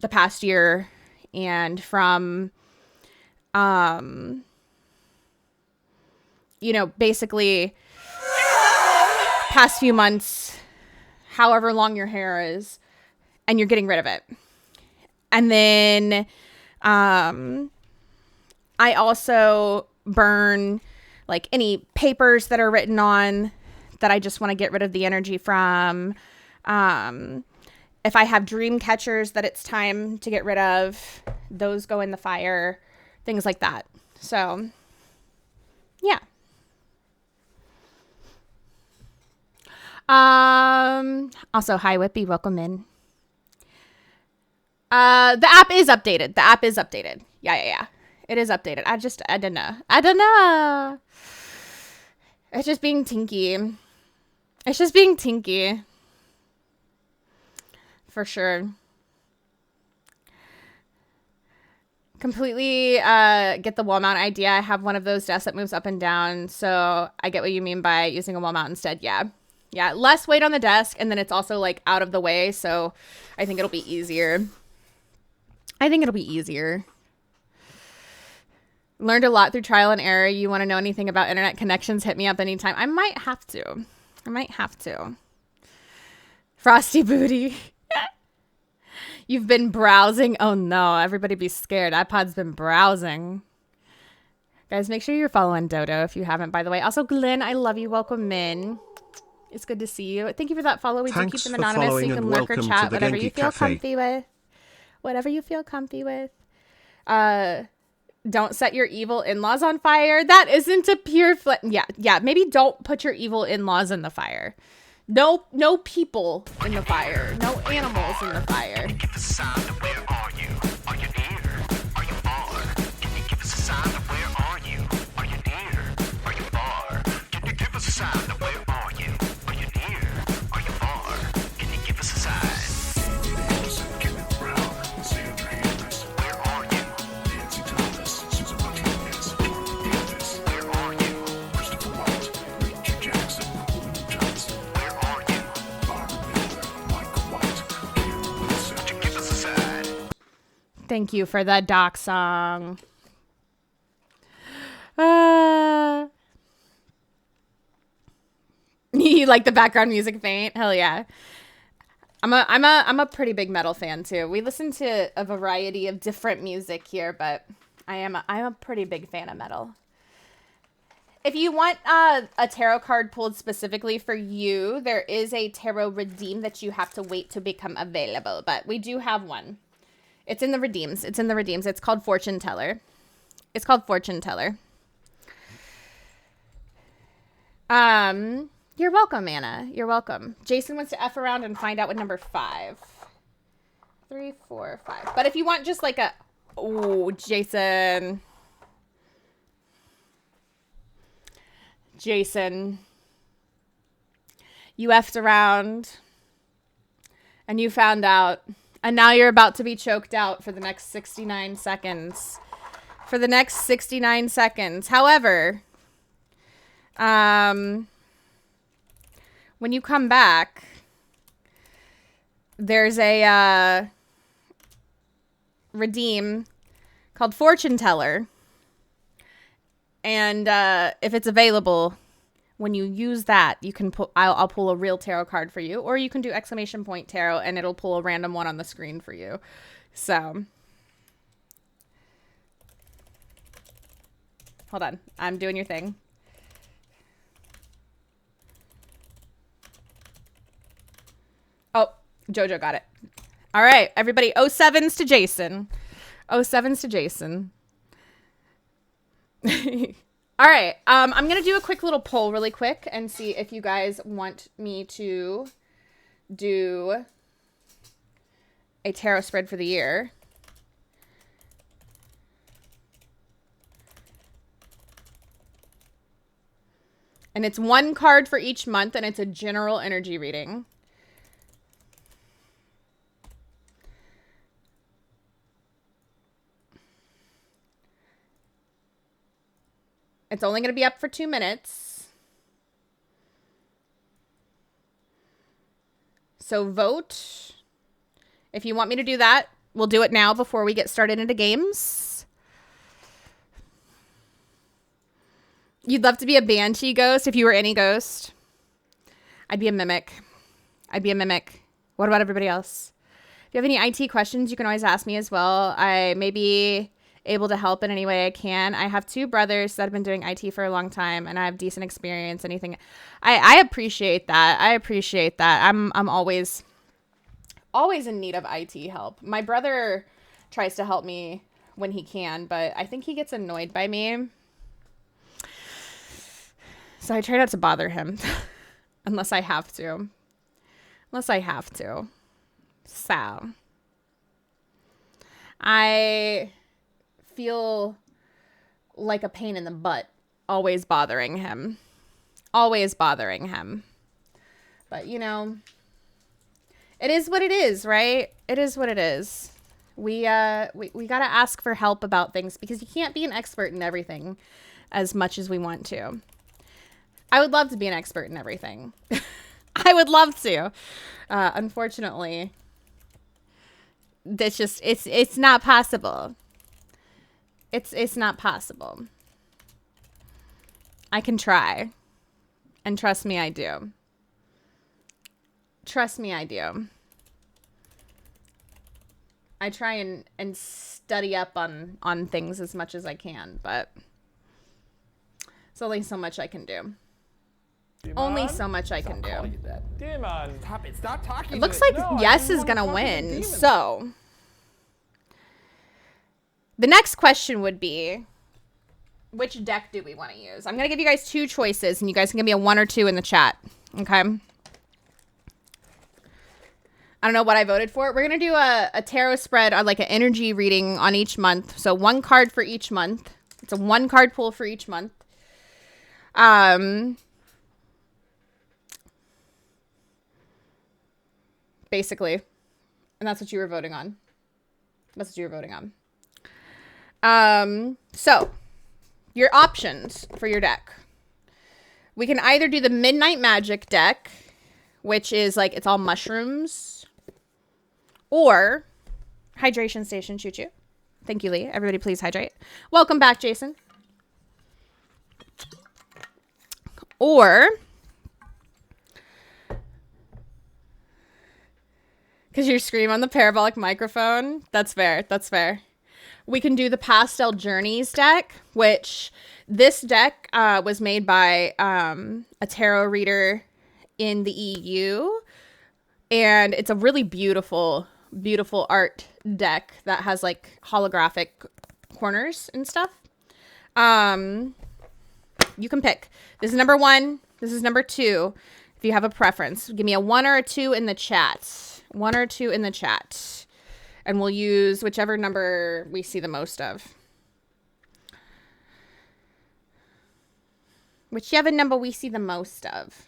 the past year and from basically past few months, however long your hair is, and you're getting rid of it. And then I also burn like any papers that are written on that I just want to get rid of the energy from. If I have dream catchers that it's time to get rid of, those go in the fire, things like that. So, yeah. Also, hi, Whippy. Welcome in. The app is updated. Yeah. It is updated. I don't know. It's just being tinky. For sure. Completely get the wall mount idea. I have one of those desks that moves up and down, so I get what you mean by using a wall mount instead. Yeah, less weight on the desk, and then it's also like out of the way, so I think it'll be easier. Learned a lot through trial and error. You want to know anything about internet connections, hit me up anytime. I might have to. Frosty Booty. You've been browsing? Oh no, everybody be scared. iPod's been browsing. Guys, make sure you're following Dodo if you haven't, by the way. Also, Glenn, I love you. Welcome in. It's good to see you. Thank you for that follow. We do keep them anonymous so you can lurk or chat, whatever you feel comfy with. Don't set your evil in-laws on fire. That isn't a pure yeah. Maybe don't put your evil in-laws in the fire. No people in the fire. No animals in the fire. Give us a sign of where are you? Are you near? Are you far? Can you give us a sign of where are you? Are you near? Are you far? Can you give us a sign of where are you? Are you near? Are you far? Can you give us a sign? Thank you for the doc song. You like the background music faint? Hell yeah. I'm a pretty big metal fan too. We listen to a variety of different music here, but I'm a pretty big fan of metal. If you want a tarot card pulled specifically for you, there is a tarot redeem that you have to wait to become available, but we do have one. It's in the redeems. It's called Fortune Teller. You're welcome, Anna. You're welcome. Jason wants to F around and find out what number 5. 3, 4, 5. But if you want just like a... Oh, Jason. You F'd around. And you found out. And now you're about to be choked out for the next 69 seconds. However, when you come back, there's a redeem called Fortune Teller. And if it's available, when you use that, you can pull, I'll pull a real tarot card for you, or you can do exclamation point tarot and it'll pull a random one on the screen for you. So hold on, I'm doing your thing. Oh, Jojo got it. All right, everybody, 07s to Jason. 07s to Jason. All right, I'm going to do a quick little poll really quick and see if you guys want me to do a tarot spread for the year. And it's one card for each month, and it's a general energy reading. It's only going to be up for 2 minutes. So vote. If you want me to do that, we'll do it now before we get started into games. You'd love to be a banshee ghost if you were any ghost. I'd be a mimic. I'd be a mimic. What about everybody else? If you have any IT questions, you can always ask me as well. I may be able to help in any way I can. I have 2 brothers that have been doing IT for a long time, and I have decent experience. Anything, I appreciate that. I appreciate that. I'm always in need of IT help. My brother tries to help me when he can, but I think he gets annoyed by me. So I try not to bother him unless I have to. So I feel like a pain in the butt, always bothering him. But you know, it is what it is, right? It is what it is. We got to ask for help about things because you can't be an expert in everything as much as we want to. I would love to be an expert in everything. I would love to. Unfortunately, that's just, it's not possible. It's not possible. I can try. And trust me, I do. Trust me, I do. I try and study up on things as much as I can, but it's only so much I can do. Only so much I can do. Demon, stop talking. It looks like Yes is gonna win. So the next question would be, which deck do we want to use? I'm gonna give you guys 2 choices, and you guys can give me a 1 or 2 in the chat. Okay. I don't know what I voted for. We're gonna do a tarot spread on like an energy reading on each month. So 1 card for each month. It's a 1 card pull for each month. Basically. And that's what you were voting on. So your options for your deck. We can either do the Midnight Magic deck, which is like, it's all mushrooms, or Hydration Station Choo Choo. Thank you, Leigh. Everybody please hydrate. Welcome back, Jason. Or, because you scream on the parabolic microphone. That's fair. That's fair. We can do the Pastel Journeys deck, which this deck was made by a tarot reader in the EU. And it's a really beautiful, beautiful art deck that has like holographic corners and stuff. You can pick. This is number 1. This is number 2. If you have a preference, give me a 1 or a 2 in the chat. 1 or 2 in the chat. And we'll use whichever number we see the most of. Whichever number we see the most of.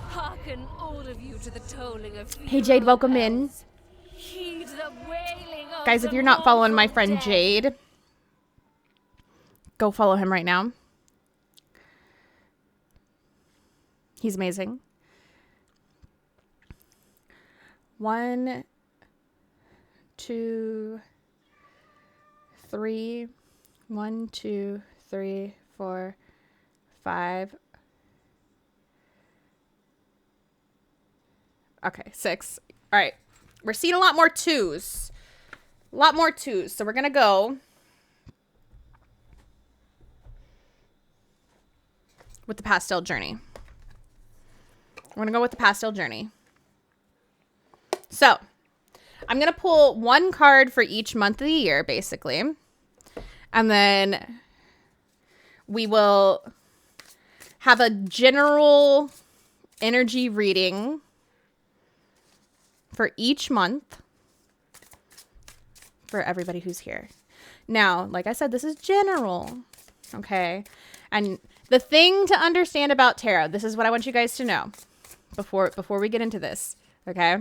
Hearken all of you to the tolling of Hey Jade, welcome in. Heed the wailing of Guys, if you're not following my friend Jade, go follow him right now. He's amazing. 1, 2, 3. 1, 2, 3, 4, 5. Okay, 6. All right. We're seeing a lot more 2s. A lot more 2s. So we're going to go with the pastel journey. We're going to go with the pastel journey. So I'm going to pull one card for each month of the year, basically. And then we will have a general energy reading for each month for everybody who's here. Now, like I said, this is general, okay? And the thing to understand about tarot, this is what I want you guys to know before we get into this, okay?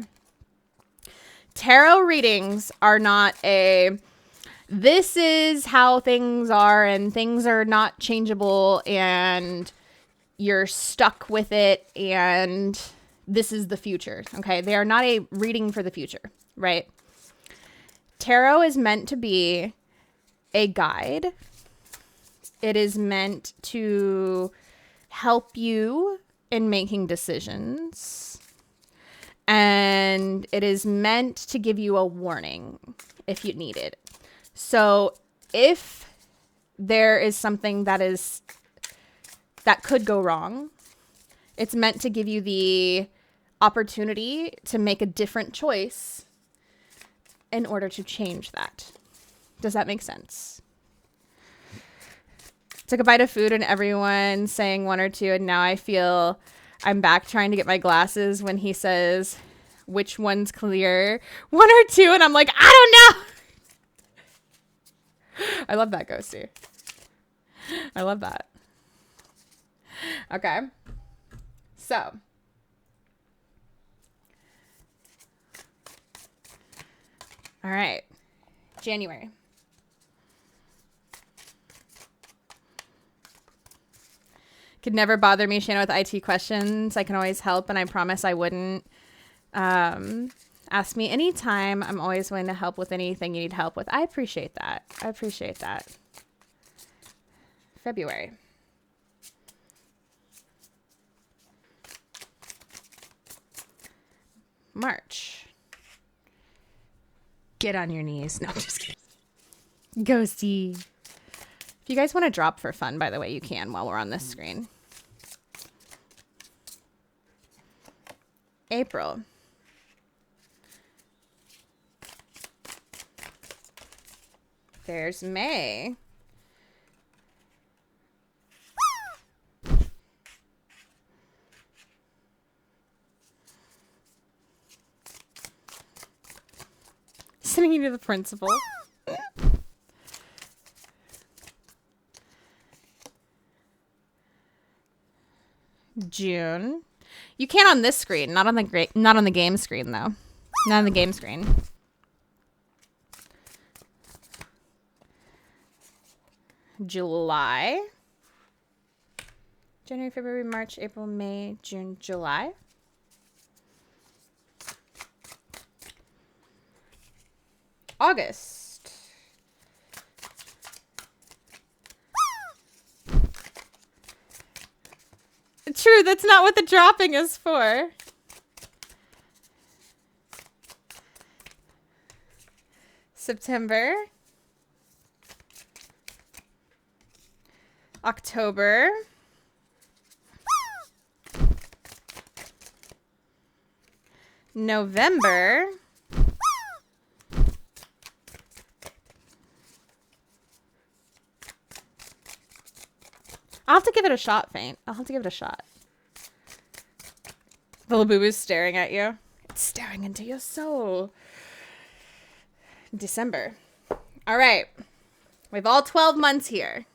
Tarot readings are not this is how things are and things are not changeable and you're stuck with it and this is the future, okay? They are not a reading for the future, right? Tarot is meant to be a guide. It is meant to help you in making decisions. And it is meant to give you a warning if you need it. So if there is something that could go wrong, it's meant to give you the opportunity to make a different choice in order to change that. Does that make sense? Took a bite of food and everyone saying 1 or 2, and now I feel I'm back trying to get my glasses when he says which one's clear, 1 or 2, and I'm like, I don't know. I love that, Ghosty. I love that. Okay. So. All right. January. Could never bother me, Shana, with IT questions. I can always help, and I promise I wouldn't. Ask me anytime. I'm always willing to help with anything you need help with. I appreciate that. I appreciate that. February. March. Get on your knees. No, I'm just kidding. Ghosty. If you guys want to drop for fun, by the way, you can while we're on this screen. April. There's May. Sending you to the principal. June. You can on this screen, not on the game screen though. Not on the game screen. July. January, February, March, April, May, June, July. August. True, that's not what the dropping is for. September. October. November. I'll have to give it a shot, Faint. I'll have to give it a shot. The Labubu's staring at you. It's staring into your soul. December. All right. We have all 12 months here.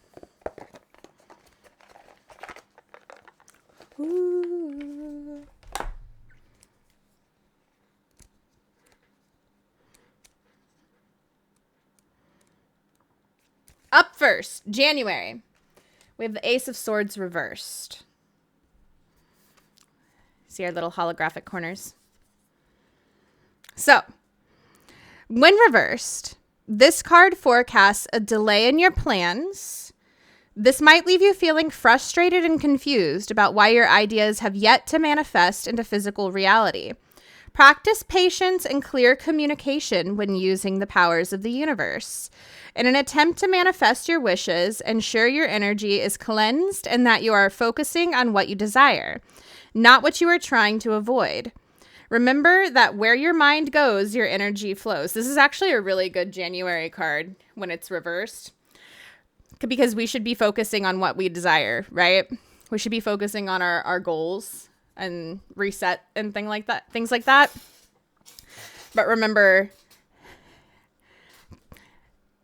Ooh. Up first, January. We have the Ace of Swords reversed. See our little holographic corners? So, when reversed, this card forecasts a delay in your plans This might leave you feeling frustrated and confused about why your ideas have yet to manifest into physical reality. Practice patience and clear communication when using the powers of the universe. In an attempt to manifest your wishes, ensure your energy is cleansed and that you are focusing on what you desire, not what you are trying to avoid. Remember that where your mind goes, your energy flows. This is actually a really good January card when it's reversed, because we should be focusing on what we desire, right? We should be focusing on our goals and reset and things like that. But remember,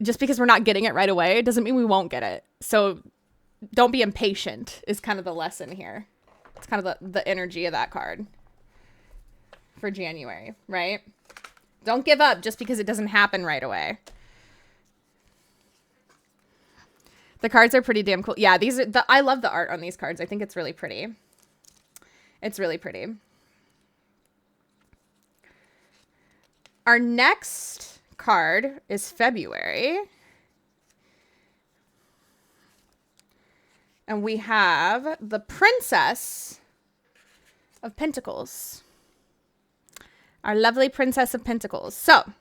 just because we're not getting it right away doesn't mean we won't get it. So don't be impatient is kind of the lesson here. It's kind of the energy of that card for January, right? Don't give up just because it doesn't happen right away. The cards are pretty damn cool. Yeah, these are I love the art on these cards. I think it's really pretty. It's really pretty. Our next card is February. And we have the Princess of Pentacles. Our lovely Princess of Pentacles. So,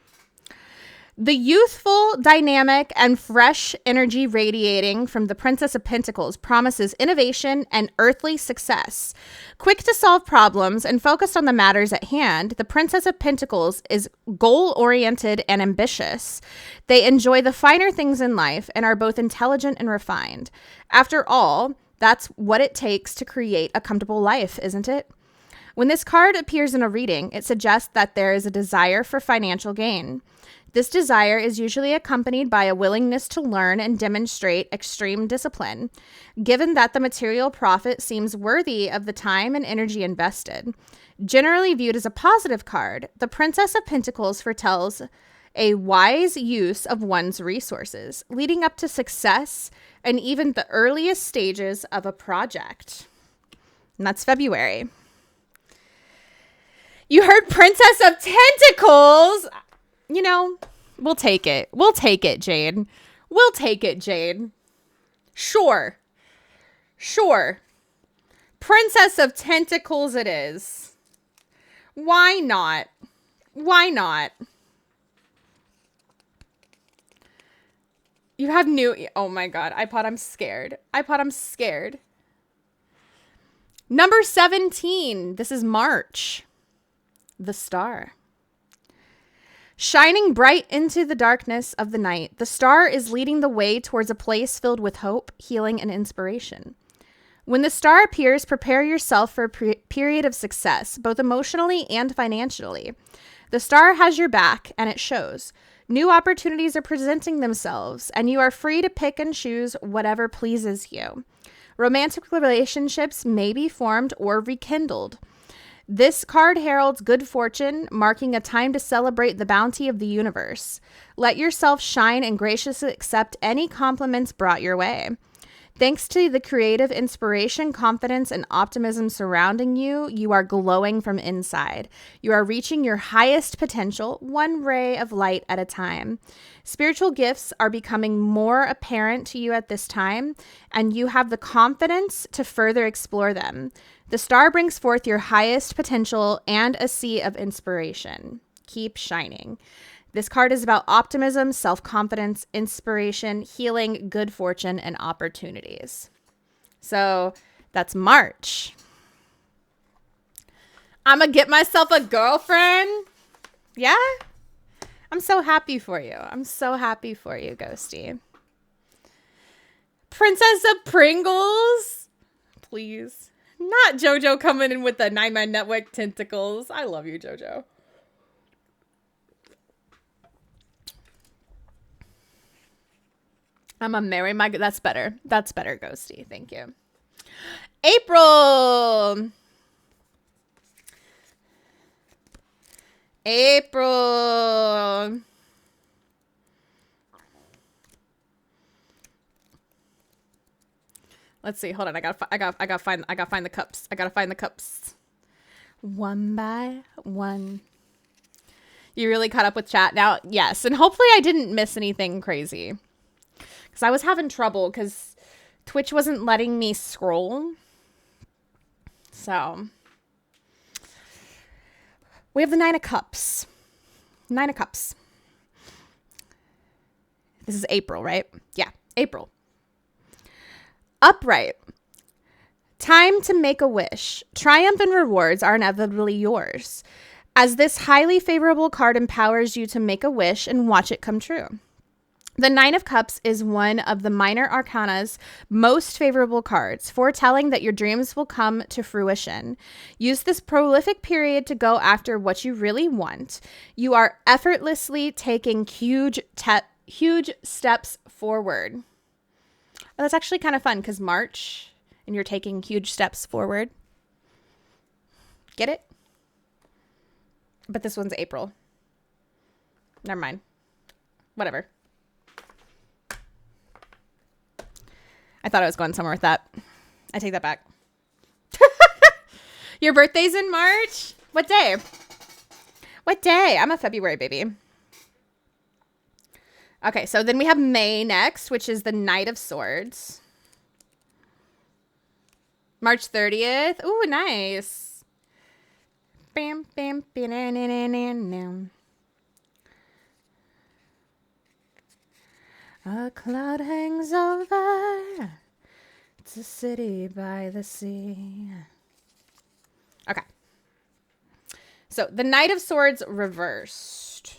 the youthful, dynamic, and fresh energy radiating from the Princess of Pentacles promises innovation and earthly success. Quick to solve problems and focused on the matters at hand, the Princess of Pentacles is goal-oriented and ambitious. They enjoy the finer things in life and are both intelligent and refined. After all, that's what it takes to create a comfortable life, isn't it? When this card appears in a reading, it suggests that there is a desire for financial gain. This desire is usually accompanied by a willingness to learn and demonstrate extreme discipline. Given that the material profit seems worthy of the time and energy invested, generally viewed as a positive card, the Princess of Pentacles foretells a wise use of one's resources, leading up to success and even the earliest stages of a project. And that's February. You heard Princess of Tentacles. You know, we'll take it. We'll take it, Jade. We'll take it, Jade. Sure. Sure. Princess of Tentacles it is. Why not? Why not? You have new... Oh my god. iPod, I'm scared. iPod, I'm scared. Number 17. This is March. The Star. Shining bright into the darkness of the night, the star is leading the way towards a place filled with hope, healing, and inspiration. When the star appears, prepare yourself for a period of success, both emotionally and financially. The star has your back, and it shows. New opportunities are presenting themselves, and you are free to pick and choose whatever pleases you. Romantic relationships may be formed or rekindled. This card heralds good fortune, marking a time to celebrate the bounty of the universe. Let yourself shine and graciously accept any compliments brought your way. Thanks to the creative inspiration, confidence, and optimism surrounding you, you are glowing from inside. You are reaching your highest potential, one ray of light at a time. Spiritual gifts are becoming more apparent to you at this time, and you have the confidence to further explore them. The star brings forth your highest potential and a sea of inspiration. Keep shining. This card is about optimism, self-confidence, inspiration, healing, good fortune, and opportunities. So that's March. I'm going to get myself a girlfriend. Yeah? I'm so happy for you. I'm so happy for you, Ghosty. Princess of Pringles. Please. Not JoJo coming in with the Nightmare Network tentacles. I love you, JoJo. I'm a marry my... That's better. That's better, Ghosty. Thank you. April. April. Let's see. Hold on. I gotta find the cups. I gotta find the cups. One by one. You really caught up with chat now? Yes. And hopefully I didn't miss anything crazy. Because I was having trouble because Twitch wasn't letting me scroll. So we have the Nine of Cups. Nine of Cups. This is April, right? Yeah, April. Upright. Time to make a wish. Triumph and rewards are inevitably yours, as this highly favorable card empowers you to make a wish and watch it come true. The Nine of Cups is one of the minor arcana's most favorable cards, foretelling that your dreams will come to fruition. Use this prolific period to go after what you really want. You are effortlessly taking huge steps forward. Oh, that's actually kind of fun because March, and you're taking huge steps forward. Get it? But this one's April. Never mind. Whatever. I thought I was going somewhere with that. I take that back. Your birthday's in March? What day? What day? I'm a February baby. Okay, so then we have May next, which is the Knight of Swords. March 30th. Ooh, nice. Bam, bam, bam. A cloud hangs over. It's a city by the sea. Okay. So the Knight of Swords reversed.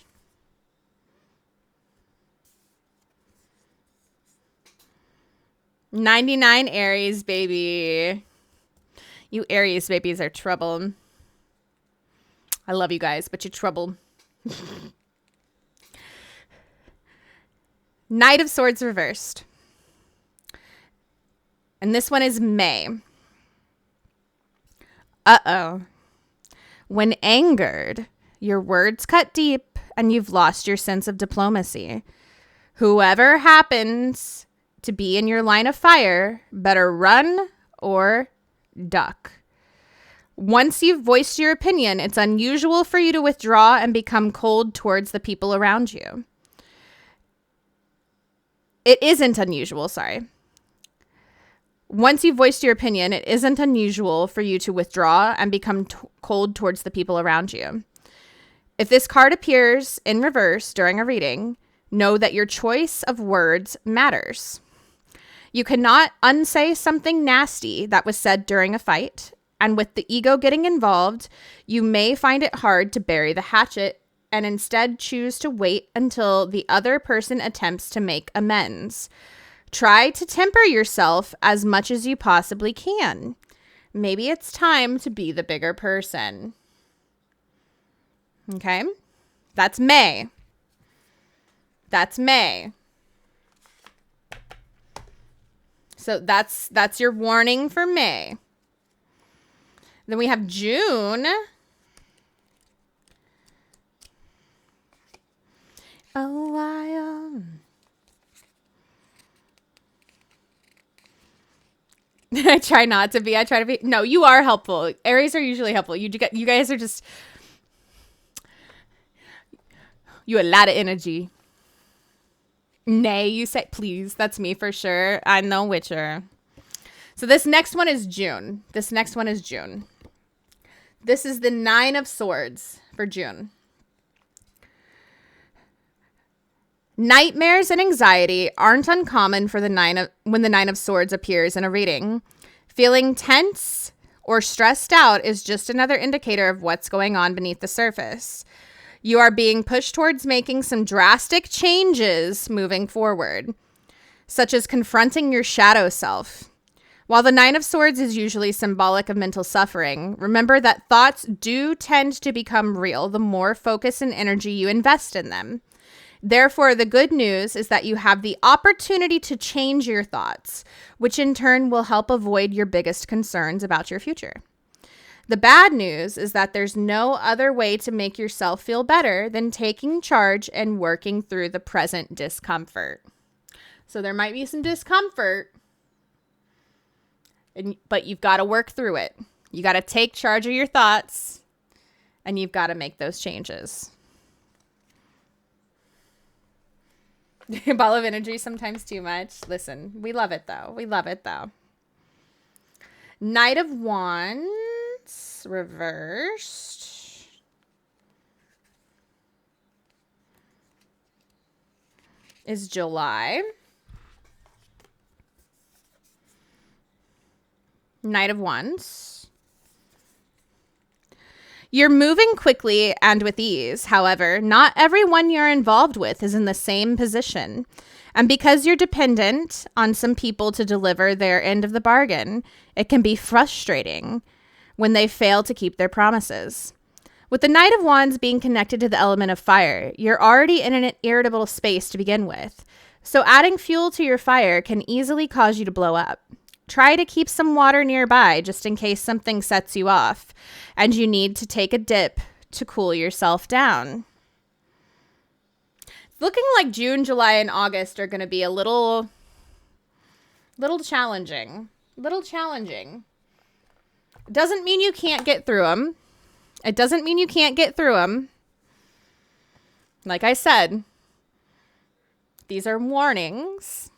$99 Aries, baby. You Aries babies are trouble. I love you guys, but you're trouble. Knight of Swords reversed. And this one is May. Uh-oh. When angered, your words cut deep and you've lost your sense of diplomacy. Whoever happens to be in your line of fire better run or duck. Once you've voiced your opinion, it's unusual for you to withdraw and become cold towards the people around you. It isn't unusual, sorry. Once you've voiced your opinion, it isn't unusual for you to withdraw and become cold towards the people around you. If this card appears in reverse during a reading, know that your choice of words matters. You cannot unsay something nasty that was said during a fight, and with the ego getting involved, you may find it hard to bury the hatchet and instead choose to wait until the other person attempts to make amends. Try to temper yourself as much as you possibly can. Maybe it's time to be the bigger person. Okay? That's May. That's May. So that's your warning for May. Then we have June. Oh, I try not to be. I try to be. No, you are helpful. Aries are usually helpful. You guys are just. You a lot of energy. Nay, you say, please. That's me for sure. I'm no witcher. So this next one is June. This is the Nine of Swords for June. Nightmares and anxiety aren't uncommon for when the Nine of Swords appears in a reading. Feeling tense or stressed out is just another indicator of what's going on beneath the surface. You are being pushed towards making some drastic changes moving forward, such as confronting your shadow self. While the Nine of Swords is usually symbolic of mental suffering, remember that thoughts do tend to become real the more focus and energy you invest in them. Therefore, the good news is that you have the opportunity to change your thoughts, which in turn will help avoid your biggest concerns about your future. The bad news is that there's no other way to make yourself feel better than taking charge and working through the present discomfort. So there might be some discomfort, but you've got to work through it. You got to take charge of your thoughts, and you've got to make those changes. Ball of energy, sometimes too much. Listen, we love it though. We love it though. Knight of Wands reversed. Is July. Knight of Wands. You're moving quickly and with ease. However, not everyone you're involved with is in the same position. And because you're dependent on some people to deliver their end of the bargain, it can be frustrating when they fail to keep their promises. With the Knight of Wands being connected to the element of fire, you're already in an irritable space to begin with. So adding fuel to your fire can easily cause you to blow up. Try to keep some water nearby just in case something sets you off and you need to take a dip to cool yourself down. It's looking like June, July, and August are going to be a little challenging. Little challenging. Doesn't mean you can't get through them. It doesn't mean you can't get through them. Like I said, these are warnings.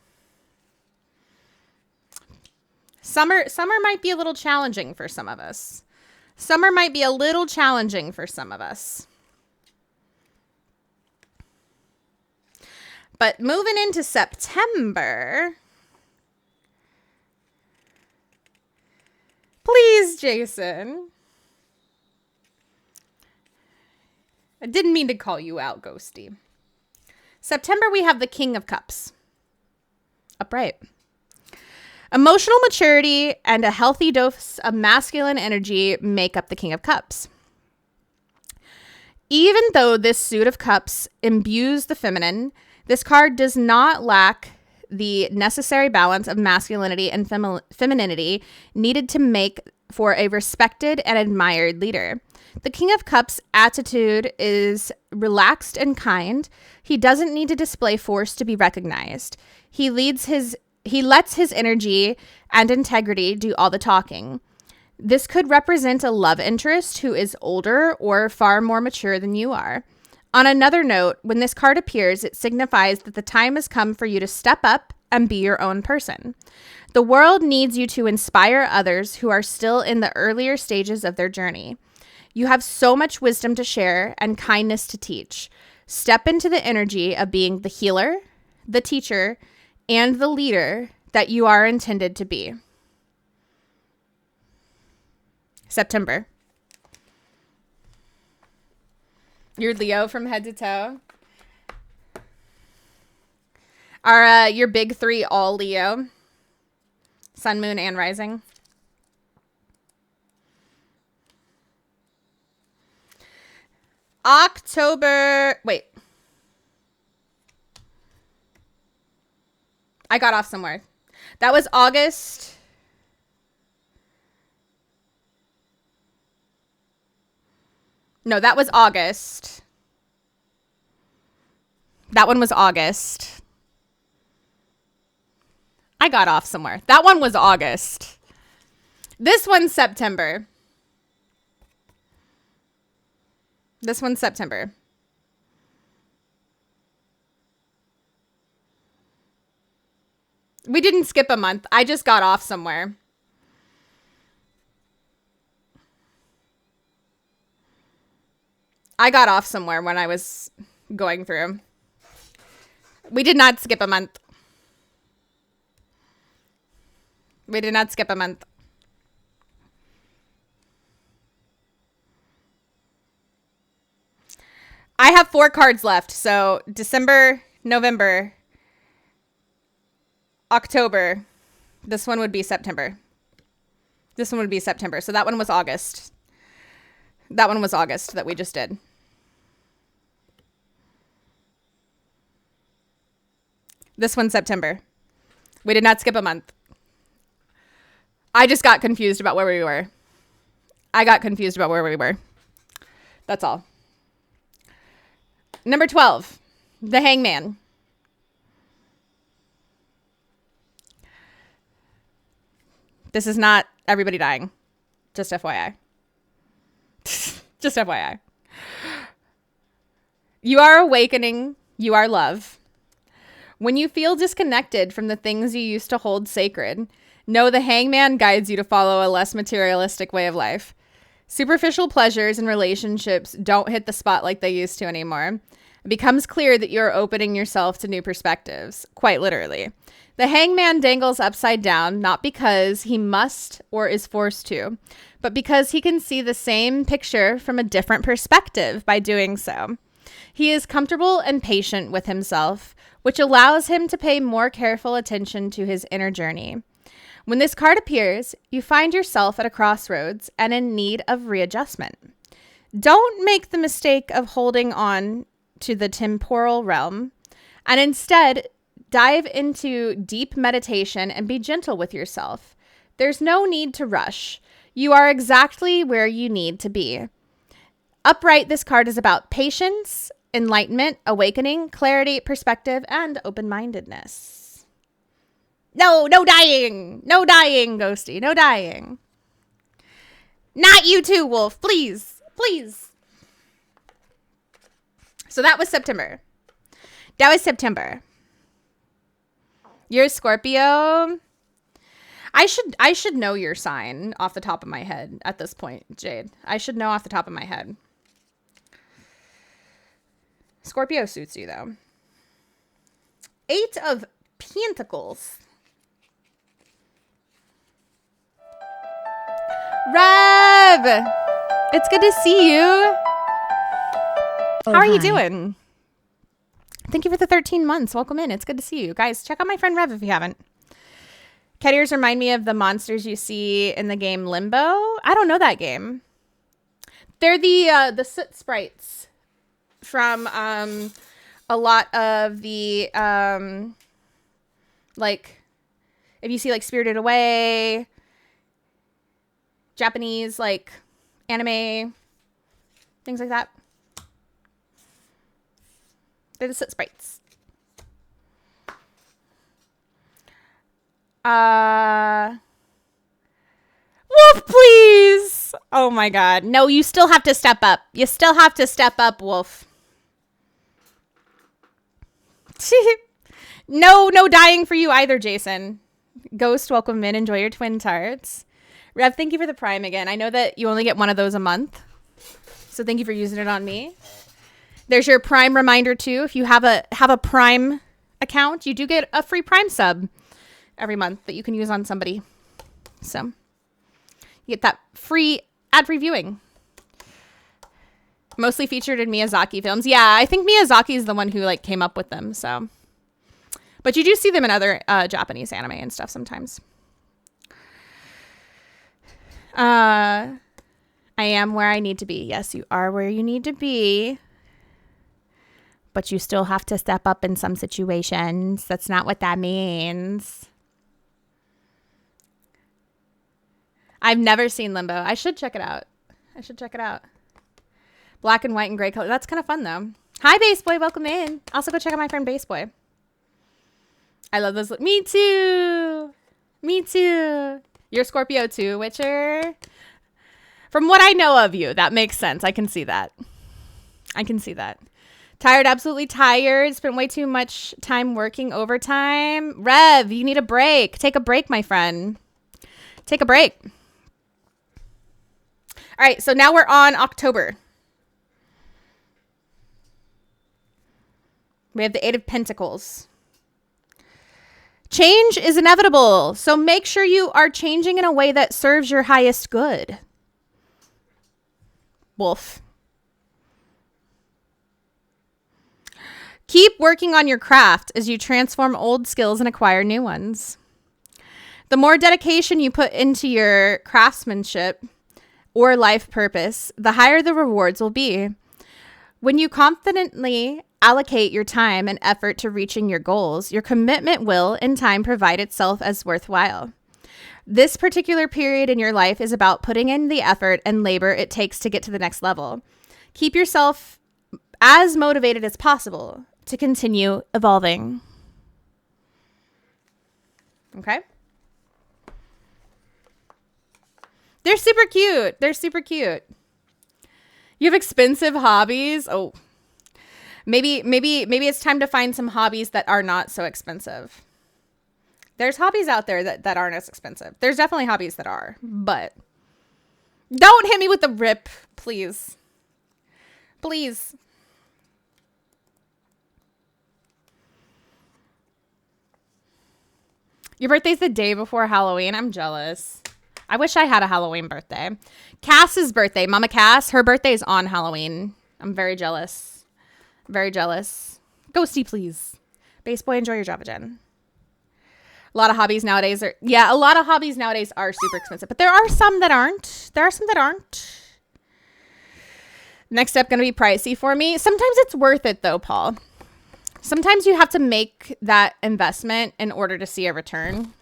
Summer might be a little challenging for some of us. Summer might be a little challenging for some of us. But moving into September, please, Jason. I didn't mean to call you out, Ghosty. September, we have the King of Cups. Upright. Emotional maturity and a healthy dose of masculine energy make up the King of Cups. Even though this suit of cups imbues the feminine, this card does not lack the necessary balance of masculinity and femininity needed to make for a respected and admired leader. The King of Cups' attitude is relaxed and kind. He doesn't need to display force to be recognized. He lets his energy and integrity do all the talking. This could represent a love interest who is older or far more mature than you are. On another note, when this card appears, it signifies that the time has come for you to step up and be your own person. The world needs you to inspire others who are still in the earlier stages of their journey. You have so much wisdom to share and kindness to teach. Step into the energy of being the healer, the teacher, and the leader that you are intended to be. September. You're Leo from head to toe. Are your big three all Leo? Sun, moon, and rising? October. Wait. I got off somewhere. That was August. No, that was August. That one was August. I got off somewhere. That one was August. This one's September. This one's September. We didn't skip a month. I just got off somewhere. I got off somewhere when I was going through. We did not skip a month. We did not skip a month. I have 4 cards left. So December, November, October. This one would be September. This one would be September. So that one was August. That one was August that we just did. This one's September. We did not skip a month. I just got confused about where we were. I got confused about where we were. That's all. Number 12, the Hangman. This is not everybody dying. Just FYI. Just FYI. You are awakening. You are love. When you feel disconnected from the things you used to hold sacred, know the hangman guides you to follow a less materialistic way of life. Superficial pleasures and relationships don't hit the spot like they used to anymore. It becomes clear that you're opening yourself to new perspectives, quite literally. The hangman dangles upside down, not because he must or is forced to, but because he can see the same picture from a different perspective by doing so. He is comfortable and patient with himself, which allows him to pay more careful attention to his inner journey. When this card appears, you find yourself at a crossroads and in need of readjustment. Don't make the mistake of holding on to the temporal realm, and instead dive into deep meditation and be gentle with yourself. There's no need to rush. You are exactly where you need to be. Upright, this card is about patience, enlightenment, awakening, clarity, perspective, and open-mindedness. No dying. No dying, Ghosty. No dying. Not you too, Wolf. Please. Please. So that was September. You're a Scorpio. I should know your sign off the top of my head at this point, Jade. I should know off the top of my head. Scorpio suits you, though. 8 of Pentacles. Rev! It's good to see you. How are you doing? Thank you for the 13 months. Welcome in. It's good to see you. Guys, check out my friend Rev if you haven't. Cat ears remind me of the monsters you see in the game Limbo. I don't know that game. They're the soot sprites from a lot of the like, if you see like Spirited Away, Japanese like anime, things like that. They're the soot sprites. Wolf, please. Oh my God. No, you still have to step up. You still have to step up, Wolf. No dying for you either, Jason. Ghost, welcome in. Enjoy your twin tarts. Rev, thank you for the Prime again. I know that you only get one of those a month, so thank you for using it on me. There's your Prime reminder too. If you have a Prime account, you do get a free Prime sub every month that you can use on somebody. So you get that free ad-free viewing. Mostly featured in Miyazaki films. Yeah, I think Miyazaki is the one who like came up with them. So, but you do see them in other Japanese anime and stuff sometimes. I am where I need to be. Yes, you are where you need to be. But you still have to step up in some situations. That's not what that means. I've never seen Limbo. I should check it out. Black and white and gray color. That's kind of fun, though. Hi, Bass Boy. Welcome in. Also, go check out my friend Bass Boy. I love those. Me too. You're Scorpio too, Witcher. From what I know of you, that makes sense. I can see that. Tired, absolutely tired. Spent way too much time working overtime. Rev, you need a break. Take a break, my friend. Take a break. All right, so now we're on October. We have the 8 of Pentacles. Change is inevitable, so make sure you are changing in a way that serves your highest good. Wolf. Keep working on your craft as you transform old skills and acquire new ones. The more dedication you put into your craftsmanship or life purpose, the higher the rewards will be. When you confidently allocate your time and effort to reaching your goals, your commitment will, in time, provide itself as worthwhile. This particular period in your life is about putting in the effort and labor it takes to get to the next level. Keep yourself as motivated as possible to continue evolving. Okay? They're super cute. You have expensive hobbies. Oh. Maybe it's time to find some hobbies that are not so expensive. There's hobbies out there that aren't as expensive. There's definitely hobbies that are, but don't hit me with the rip, please. Please. Your birthday's the day before Halloween. I'm jealous. I wish I had a Halloween birthday. Cass's birthday, Mama Cass, her birthday is on Halloween. I'm very jealous. Very jealous. Ghosty, please. Base boy, enjoy your Java Gen. A lot of hobbies nowadays are super expensive, but there are some that aren't. Next step gonna be pricey for me. Sometimes it's worth it though, Paul. Sometimes you have to make that investment in order to see a return.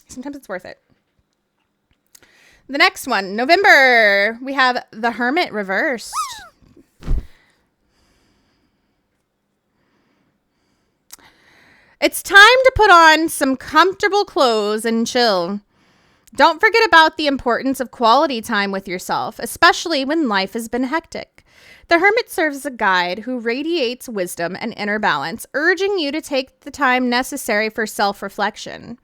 Sometimes it's worth it. The next one, November, we have the Hermit reversed. It's time to put on some comfortable clothes and chill. Don't forget about the importance of quality time with yourself, especially when life has been hectic. The Hermit serves as a guide who radiates wisdom and inner balance, urging you to take the time necessary for self-reflection.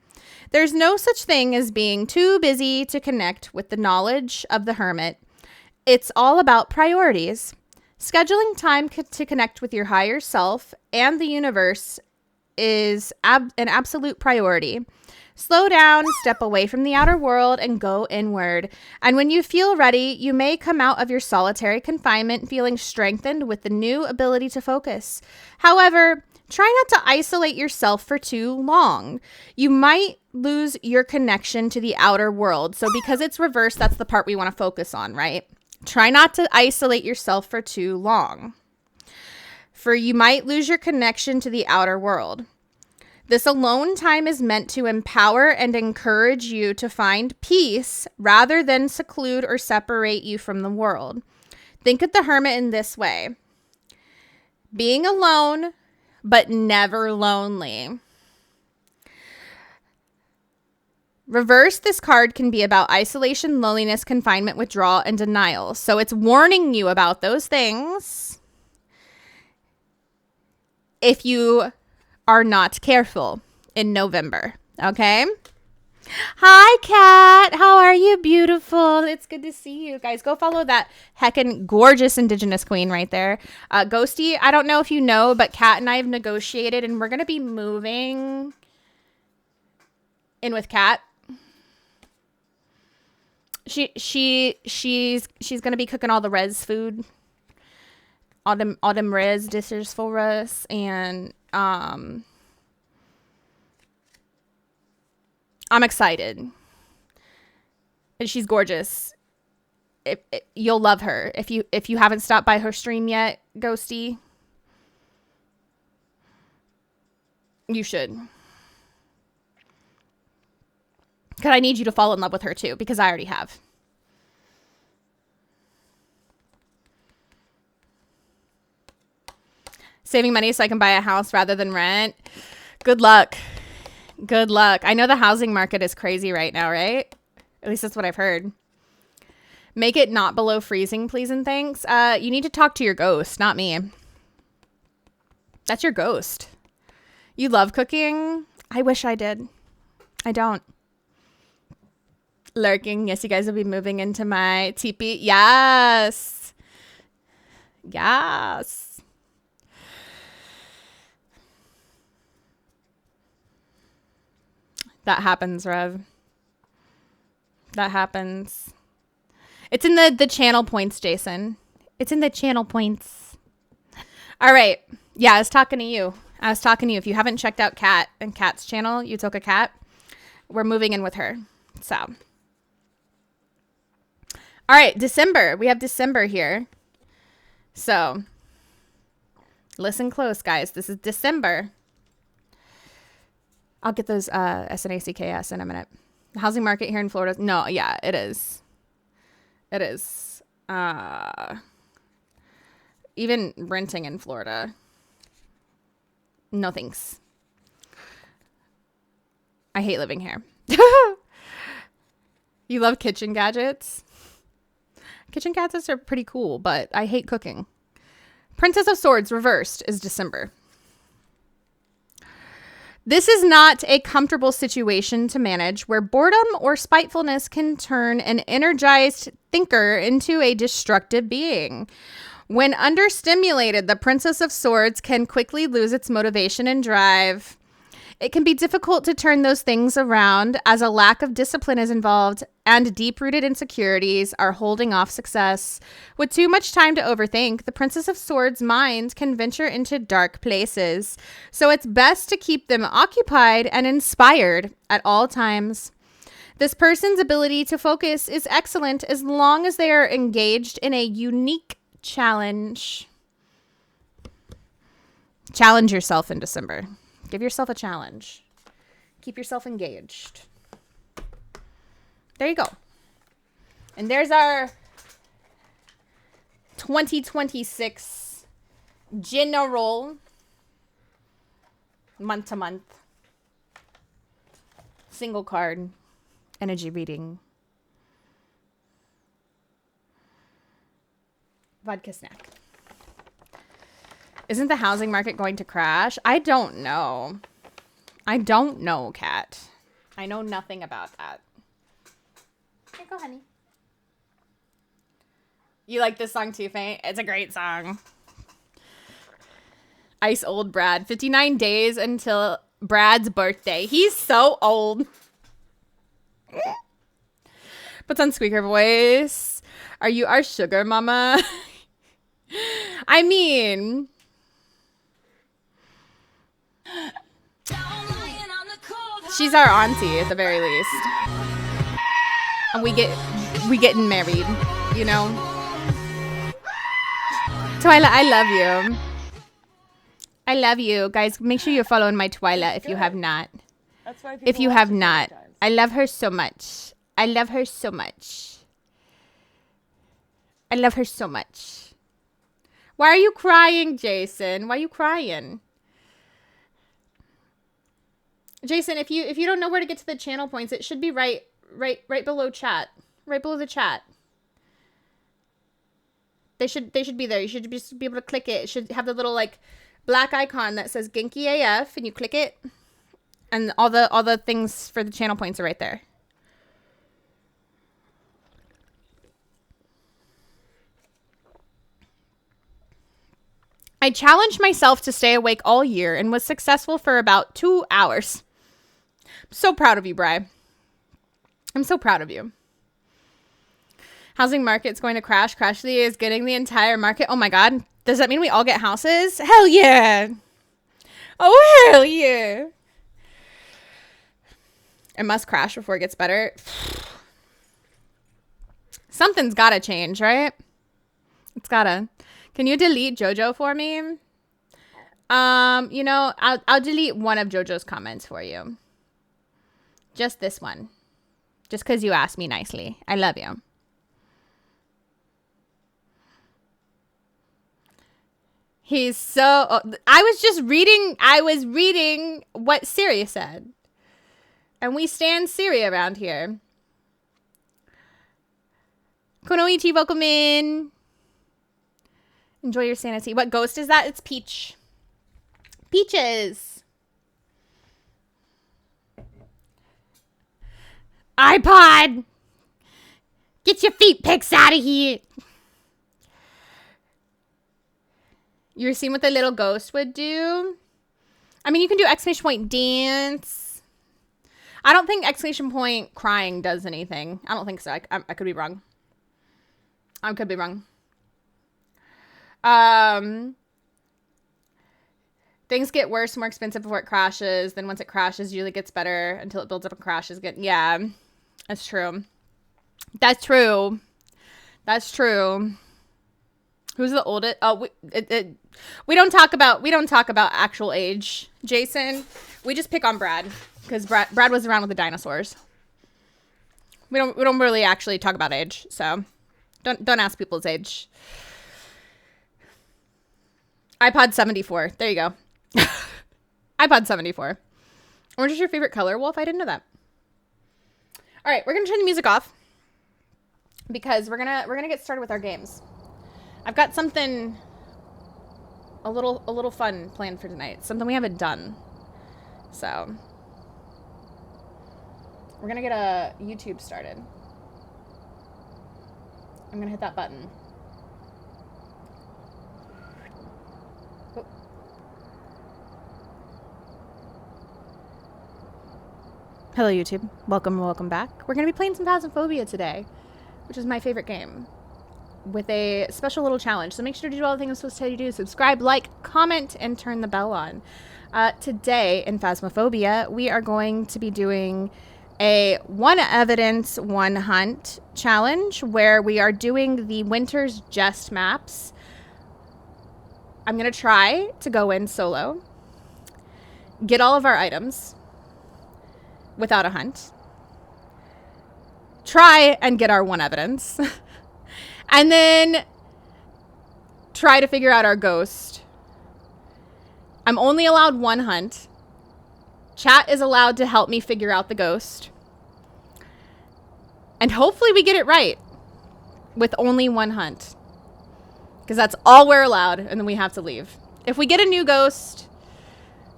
There's no such thing as being too busy to connect with the knowledge of the Hermit. It's all about priorities. Scheduling time to connect with your higher self and the universe is an absolute priority. Slow down, step away from the outer world, and go inward. And when you feel ready, you may come out of your solitary confinement feeling strengthened with the new ability to focus. However, try not to isolate yourself for too long. You might lose your connection to the outer world. So because it's reversed, that's the part we want to focus on, right? Try not to isolate yourself for too long, for you might lose your connection to the outer world. This alone time is meant to empower and encourage you to find peace rather than seclude or separate you from the world. Think of the Hermit in this way: being alone, but never lonely. Reverse, this card can be about isolation, loneliness, confinement, withdrawal, and denial. So it's warning you about those things if you are not careful in November. Okay? Hi, Kat. How are you? Beautiful. It's good to see you guys. Go follow that heckin' gorgeous Indigenous queen right there. Ghosty, I don't know if you know, but Kat and I have negotiated and we're going to be moving in with Kat. She's going to be cooking all the res food. All them res dishes for us, and I'm excited. And she's gorgeous. You'll love her. If you haven't stopped by her stream yet, Ghosty, you should. Because I need you to fall in love with her too, because I already have. Saving money so I can buy a house rather than rent. Good luck. Good luck. I know the housing market is crazy right now, right? At least that's what I've heard. Make it not below freezing, please and thanks. You need to talk to your ghost, not me. That's your ghost. You love cooking? I wish I did. I don't. Lurking. Yes, you guys will be moving into my teepee. Yes. Yes. That happens, Rev. That happens. It's in the channel points, Jason. It's in the channel points. All right. Yeah, I was talking to you. If you haven't checked out Kat and Kat's channel, You Took a Cat, we're moving in with her. So. All right, December. We have December here. So, listen close, guys. This is December. I'll get those SNACKS in a minute. The housing market here in Florida. No, yeah, it is. It is. Even renting in Florida. No thanks. I hate living here. You love kitchen gadgets? Kitchen gadgets are pretty cool, but I hate cooking. Princess of Swords reversed is December. This is not a comfortable situation to manage where boredom or spitefulness can turn an energized thinker into a destructive being. When understimulated, the Princess of Swords can quickly lose its motivation and drive. It can be difficult to turn those things around as a lack of discipline is involved and deep-rooted insecurities are holding off success. With too much time to overthink, the Princess of Swords' mind can venture into dark places. So it's best to keep them occupied and inspired at all times. This person's ability to focus is excellent as long as they are engaged in a unique challenge. Challenge yourself in December. Give yourself a challenge. Keep yourself engaged. There you go. And there's our 2026 general month to month single card energy reading. Vodka snack. Isn't the housing market going to crash? I don't know. I don't know, Kat. I know nothing about that. Here, go, honey. You like this song too, Faint? It's a great song. Ice old Brad. 59 days until Brad's birthday. He's so old. Puts on squeaker voice. Are you our sugar mama? I mean... she's our auntie at the very least. And we getting married, you know? Twyla, I love you. I love you. Guys, make sure you're following my Twyla if you have not. That's why If you have not. I love her so much. I love her so much. I love her so much. Why are you crying, Jason? Why are you crying? Jason, if you don't know where to get to the channel points, it should be right below chat. Right below the chat. They should be there. You should just be able to click it. It should have the little like black icon that says Genki AF, and you click it, and all the things for the channel points are right there. I challenged myself to stay awake all year and was successful for about 2 hours. I'm so proud of you, Bri. I'm so proud of you. Housing market's going to crash. Crashly is getting the entire market. Oh my God. Does that mean we all get houses? Hell yeah. Oh, hell yeah. It must crash before it gets better. Something's got to change, right? It's got to. Can you delete JoJo for me? You know, I'll delete one of JoJo's comments for you. Just this one. Just because you asked me nicely. I love you. He's so... I was reading what Siri said. And we stand Siri around here. Konoichi, welcome in. Enjoy your sanity. What ghost is that? It's Peach. Peaches. iPod. Get your feet pics out of here. You ever seen what the little ghost would do? I mean, you can do exclamation point dance. I don't think exclamation point crying does anything. I don't think so. I could be wrong. I could be wrong. Things get worse, more expensive before it crashes. Then once it crashes, usually gets better until it builds up and crashes again. Yeah, that's true. That's true. That's true. Who's the oldest? Oh, we don't talk about actual age, Jason. We just pick on Brad because Brad was around with the dinosaurs. We don't really actually talk about age, so don't ask people's age. iPod 74. There you go. iPod 74. Orange is your favorite color, Wolf? I didn't know that. All right, we're gonna turn the music off because we're gonna get started with our games. I've got something a little fun planned for tonight. Something we haven't done. So we're gonna get a YouTube started. I'm gonna hit that button. Oh. Hello YouTube. Welcome back. We're gonna be playing some Phasmophobia today, which is my favorite game, with a special little challenge. So make sure to do all the things I'm supposed to tell you to do. Subscribe, like, comment, and turn the bell on. Today in Phasmophobia, we are going to be doing a one evidence, one hunt challenge where we are doing the Winter's Jest maps. I'm going to try to go in solo, get all of our items without a hunt, try and get our one evidence, and then try to figure out our ghost. I'm only allowed one hunt. Chat is allowed to help me figure out the ghost. And hopefully we get it right with only one hunt. Because that's all we're allowed, and then we have to leave. If we get a new ghost,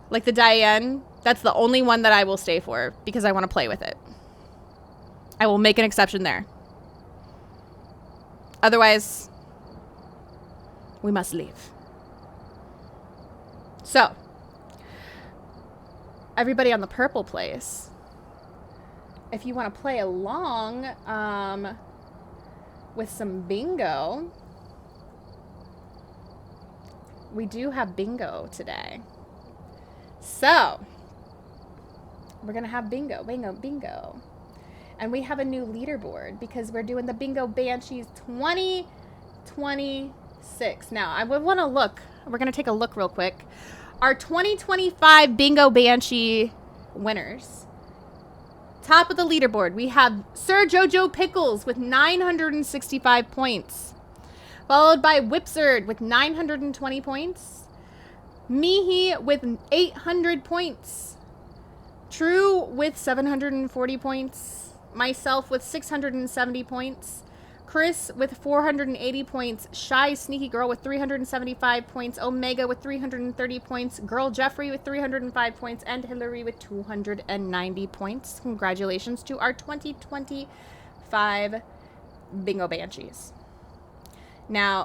like the Diane, that's the only one that I will stay for because I want to play with it. I will make an exception there. Otherwise, we must leave. So, everybody on the purple place, if you want to play along with some bingo, we do have bingo today. So, we're going to have bingo. And we have a new leaderboard because we're doing the Bingo Banshees 2026. Now, I would want to look. We're going to take a look real quick. Our 2025 Bingo Banshee winners. Top of the leaderboard, we have Sir Jojo Pickles with 965 points. Followed by Whipsard with 920 points. Mihi with 800 points. True with 740 points. Myself with 670 points. Chris with 480 points. Shy Sneaky Girl with 375 points. Omega with 330 points. Girl Jeffrey with 305 points. And Hillary with 290 points. Congratulations to our 2025 Bingo Banshees. Now,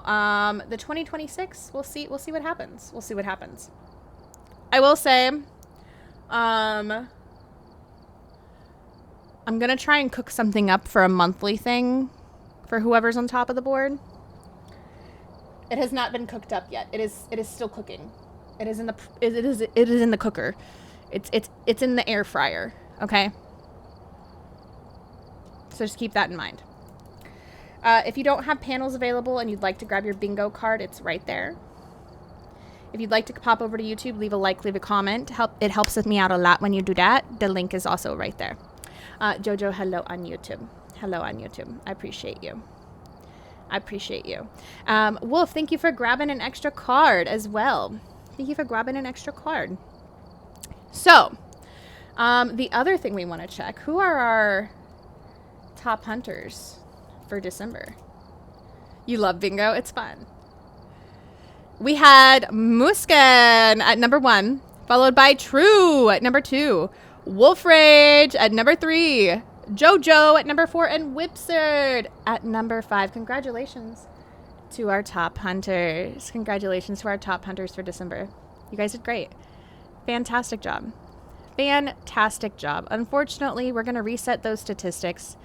the 2026, we'll see what happens. We'll see what happens. I will say, I'm going to try and cook something up for a monthly thing for whoever's on top of the board. It has not been cooked up yet. It is still cooking. It is in the cooker. It's in the air fryer, okay? So just keep that in mind. If you don't have panels available and you'd like to grab your bingo card, it's right there. If you'd like to pop over to YouTube, leave a like, leave a comment. It helps me out a lot when you do that. The link is also right there. Jojo, hello on YouTube. Hello on YouTube. I appreciate you. Wolf, thank you for grabbing an extra card as well. Thank you for grabbing an extra card. So, the other thing we want to check, who are our top hunters for December? You love bingo? It's fun. We had Muskan at number 1, followed by True at number 2, Wolf Rage at number 3, Jojo at number 4, and Whipsard at number 5. Congratulations to our top hunters. Congratulations to our top hunters for December. You guys did great. Fantastic job. Fantastic job. Unfortunately, we're going to reset those statistics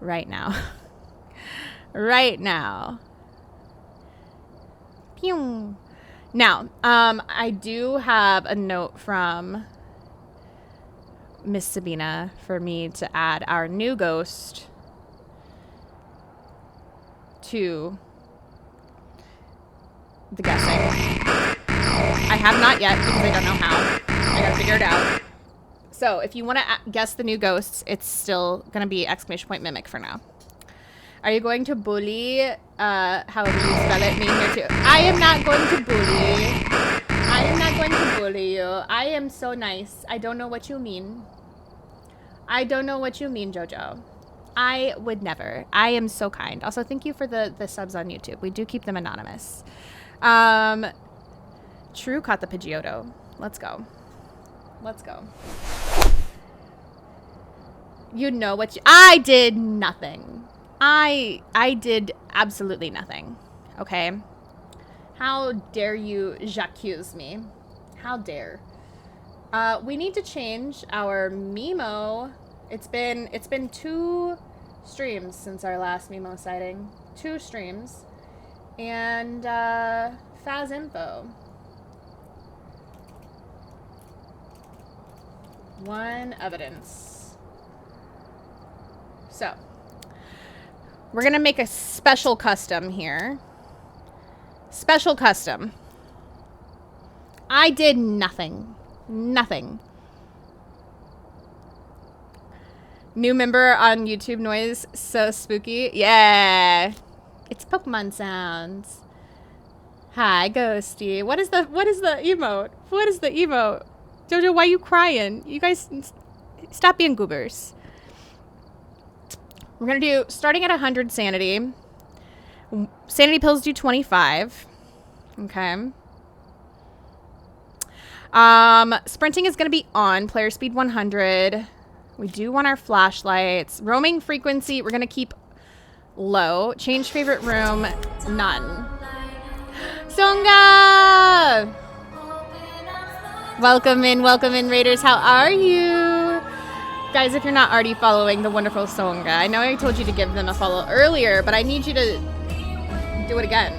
right now. Right now. Pew. Now, I do have a note from Miss Sabina for me to add our new ghost to the guessing. I have not yet because I don't know how. I gotta figure it out. So if you want to guess the new ghosts, it's still gonna be ! Mimic for now. Are you going to bully, however you spell it, me here too? I am not going to bully. I am not going to bully you. I am so nice. I don't know what you mean. I don't know what you mean, Jojo. I would never. I am so kind. Also, thank you for the subs on YouTube. We do keep them anonymous. True caught the Pidgeotto. Let's go. Let's go. You know what you... I did nothing. I did absolutely nothing. Okay? How dare you j'accuse me? How dare. We need to change our Mimo. It's been 2 streams since our last Mimo sighting. 2 streams. And, Phas info. 1 evidence. So, we're gonna make a special custom here. Special custom. I did nothing. Nothing. New member on YouTube noise. So spooky. Yeah. It's Pokemon sounds. Hi, Ghosty. What is the emote? What is the emote? Jojo, why are you crying? You guys stop being goobers. We're gonna do starting at 100 sanity. Sanity pills do 25. Okay. Sprinting is gonna be on. Player speed 100. We do want our flashlights. Roaming frequency, we're gonna keep low. Change favorite room, none. Songa! Welcome in, Raiders. How are you? Guys, if you're not already following the wonderful Songa, I know I told you to give them a follow earlier, but I need you to do it again.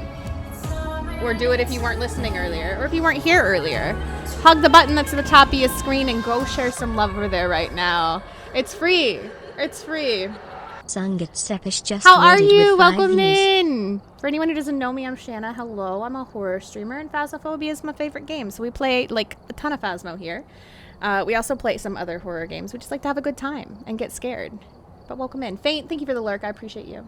Or do it if you weren't listening earlier, or if you weren't here earlier. Hug the button that's at the top of your screen and go share some love over there right now. It's free. It's free. Sangat Sepish just How are raided you? with 5 Welcome views. in. For anyone who doesn't know me, I'm Shana. Hello, I'm a horror streamer, and Phasmophobia is my favorite game. So we play like a ton of Phasmo here. We also play some other horror games. We just like to have a good time and get scared. But welcome in. Faint, thank you for the lurk. I appreciate you.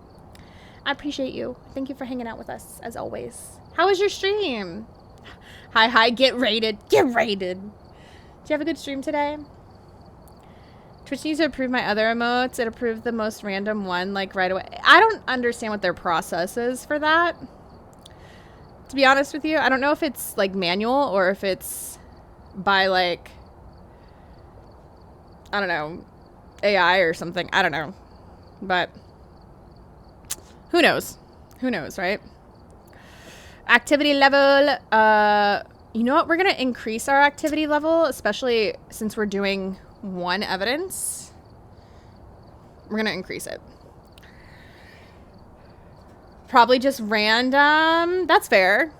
I appreciate you. Thank you for hanging out with us, as always. How was your stream? Hi, get raided. Get raided. Did you have a good stream today? Twitch needs to approve my other emotes. It approved the most random one, like, right away. I don't understand what their process is for that. To be honest with you, I don't know if it's, like, manual or if it's by, like, I don't know, AI or something. I don't know. But who knows? Who knows, right? Activity level. You know what? We're going to increase our activity level, especially since we're doing 1 evidence. We're going to increase it. Probably just random. That's fair.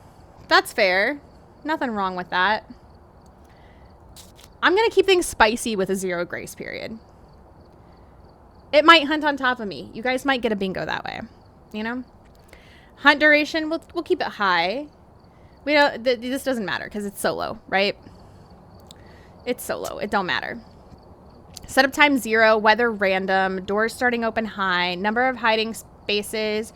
That's fair. Nothing wrong with that. I'm going to keep things spicy with a 0 grace period. It might hunt on top of me. You guys might get a bingo that way. You know? Hunt duration, we'll keep it high. We don't, this doesn't matter because it's solo, right? It's solo. It don't matter. Setup time 0, weather random, doors starting open high, number of hiding spaces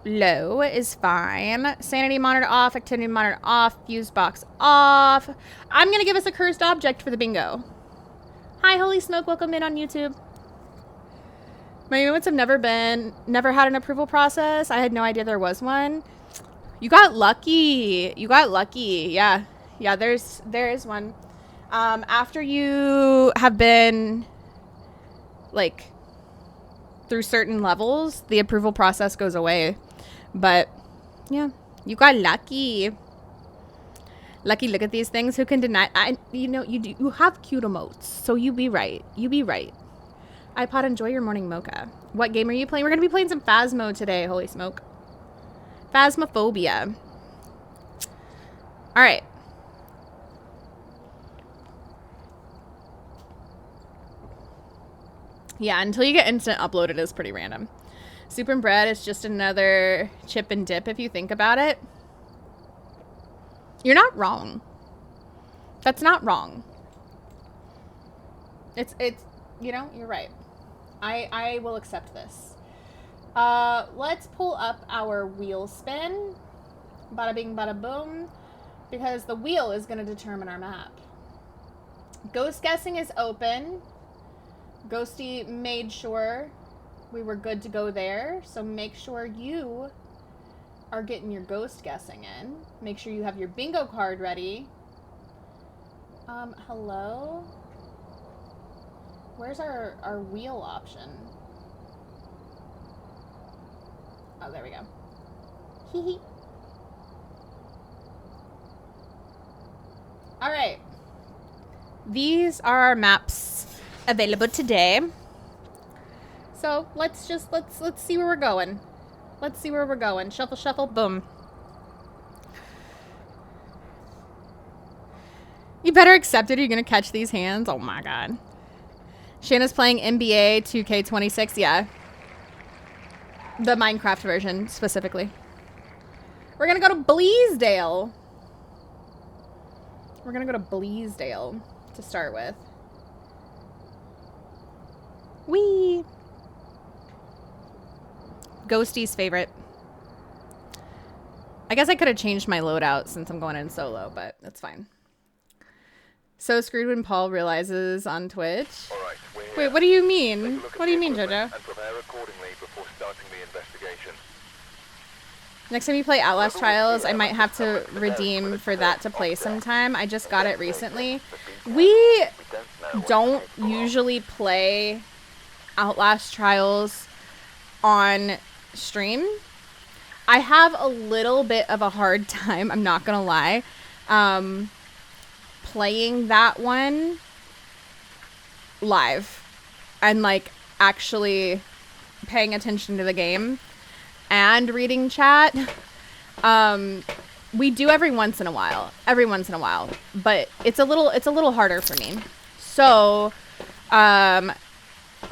low is fine. Sanity monitor off, activity monitor off, fuse box off. I'm going to give us a cursed object for the bingo. Hi, Holy Smoke. Welcome in on YouTube. My emotes have never had an approval process. I had no idea there was one. You got lucky. You got lucky. Yeah. Yeah, there is one. After you have been, like, through certain levels, the approval process goes away. But, yeah, you got lucky. Lucky, look at these things. Who can deny? You have cute emotes, so you be right. You be right. iPod, enjoy your morning mocha. What game are you playing? We're going to be playing some Phasmo today. Holy smoke. Phasmophobia. All right. Yeah, until you get instant upload, it is pretty random. Soup and bread is just another chip and dip if you think about it. You're not wrong. That's not wrong. It's you know, you're right. I will accept this. Let's pull up our wheel spin. Bada bing, bada boom. Because the wheel is going to determine our map. Ghost guessing is open. Ghosty made sure we were good to go there. So make sure you are getting your ghost guessing in. Make sure you have your bingo card ready. Hello? Where's our wheel option? Oh, there we go. Hee hee. All right. These are our maps available today. So let's see where we're going. Let's see where we're going. Shuffle, shuffle, boom. You better accept it or you're gonna catch these hands. Oh my god. Shana's playing NBA 2K26. Yeah. The Minecraft version, specifically. We're gonna go to Bleasdale. We're gonna go to Bleasdale to start with. Whee! Ghosty's favorite. I guess I could have changed my loadout since I'm going in solo, but that's fine. So screwed when Paul realizes on Twitch. Alright, wait, what do you mean? What do you mean, Jojo? and prepare accordingly before starting the investigation. Next time you play Outlast Trials, I might have to redeem for that to play sometime. I just got it recently. We don't usually play Outlast Trials on stream. I have a little bit of a hard time, I'm not gonna lie, playing that one live and like actually paying attention to the game and reading chat. We do every once in a while, but it's a little harder for me. So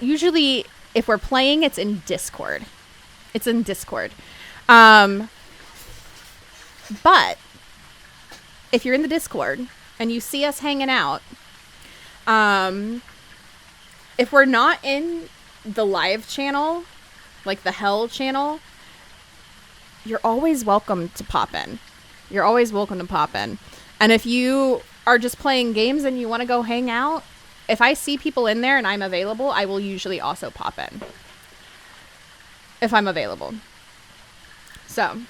usually if we're playing, it's in Discord. But if you're in the Discord and you see us hanging out, if we're not in the live channel, like the Hell channel, you're always welcome to pop in. And if you are just playing games and you want to go hang out, if I see people in there and I'm available, I will usually also pop in. If I'm available. So.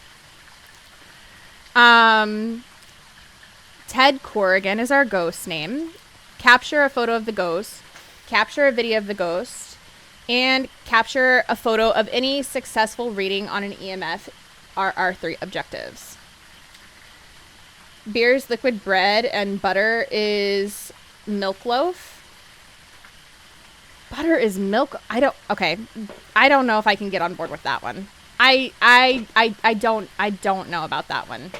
Ted Corrigan is our ghost name. Capture a photo of the ghost. Capture a video of the ghost. And capture a photo of any successful reading on an EMF are our 3 objectives. Beer's liquid bread and butter is milk loaf. Butter is milk. I don't know if I can get on board with that one. I don't know about that one.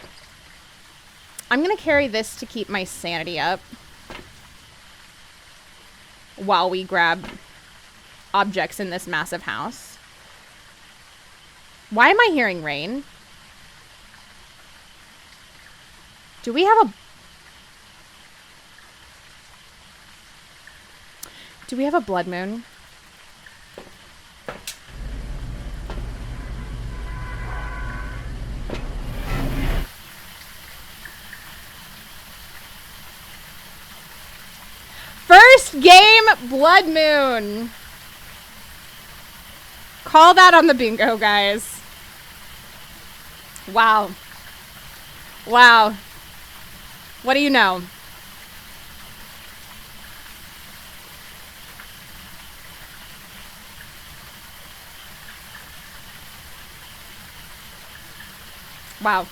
I'm gonna carry this to keep my sanity up while we grab objects in this massive house. Why am I hearing rain? Do we have a blood moon? First game blood moon. Call that on the bingo, guys. Wow. Wow. What do you know? Wow.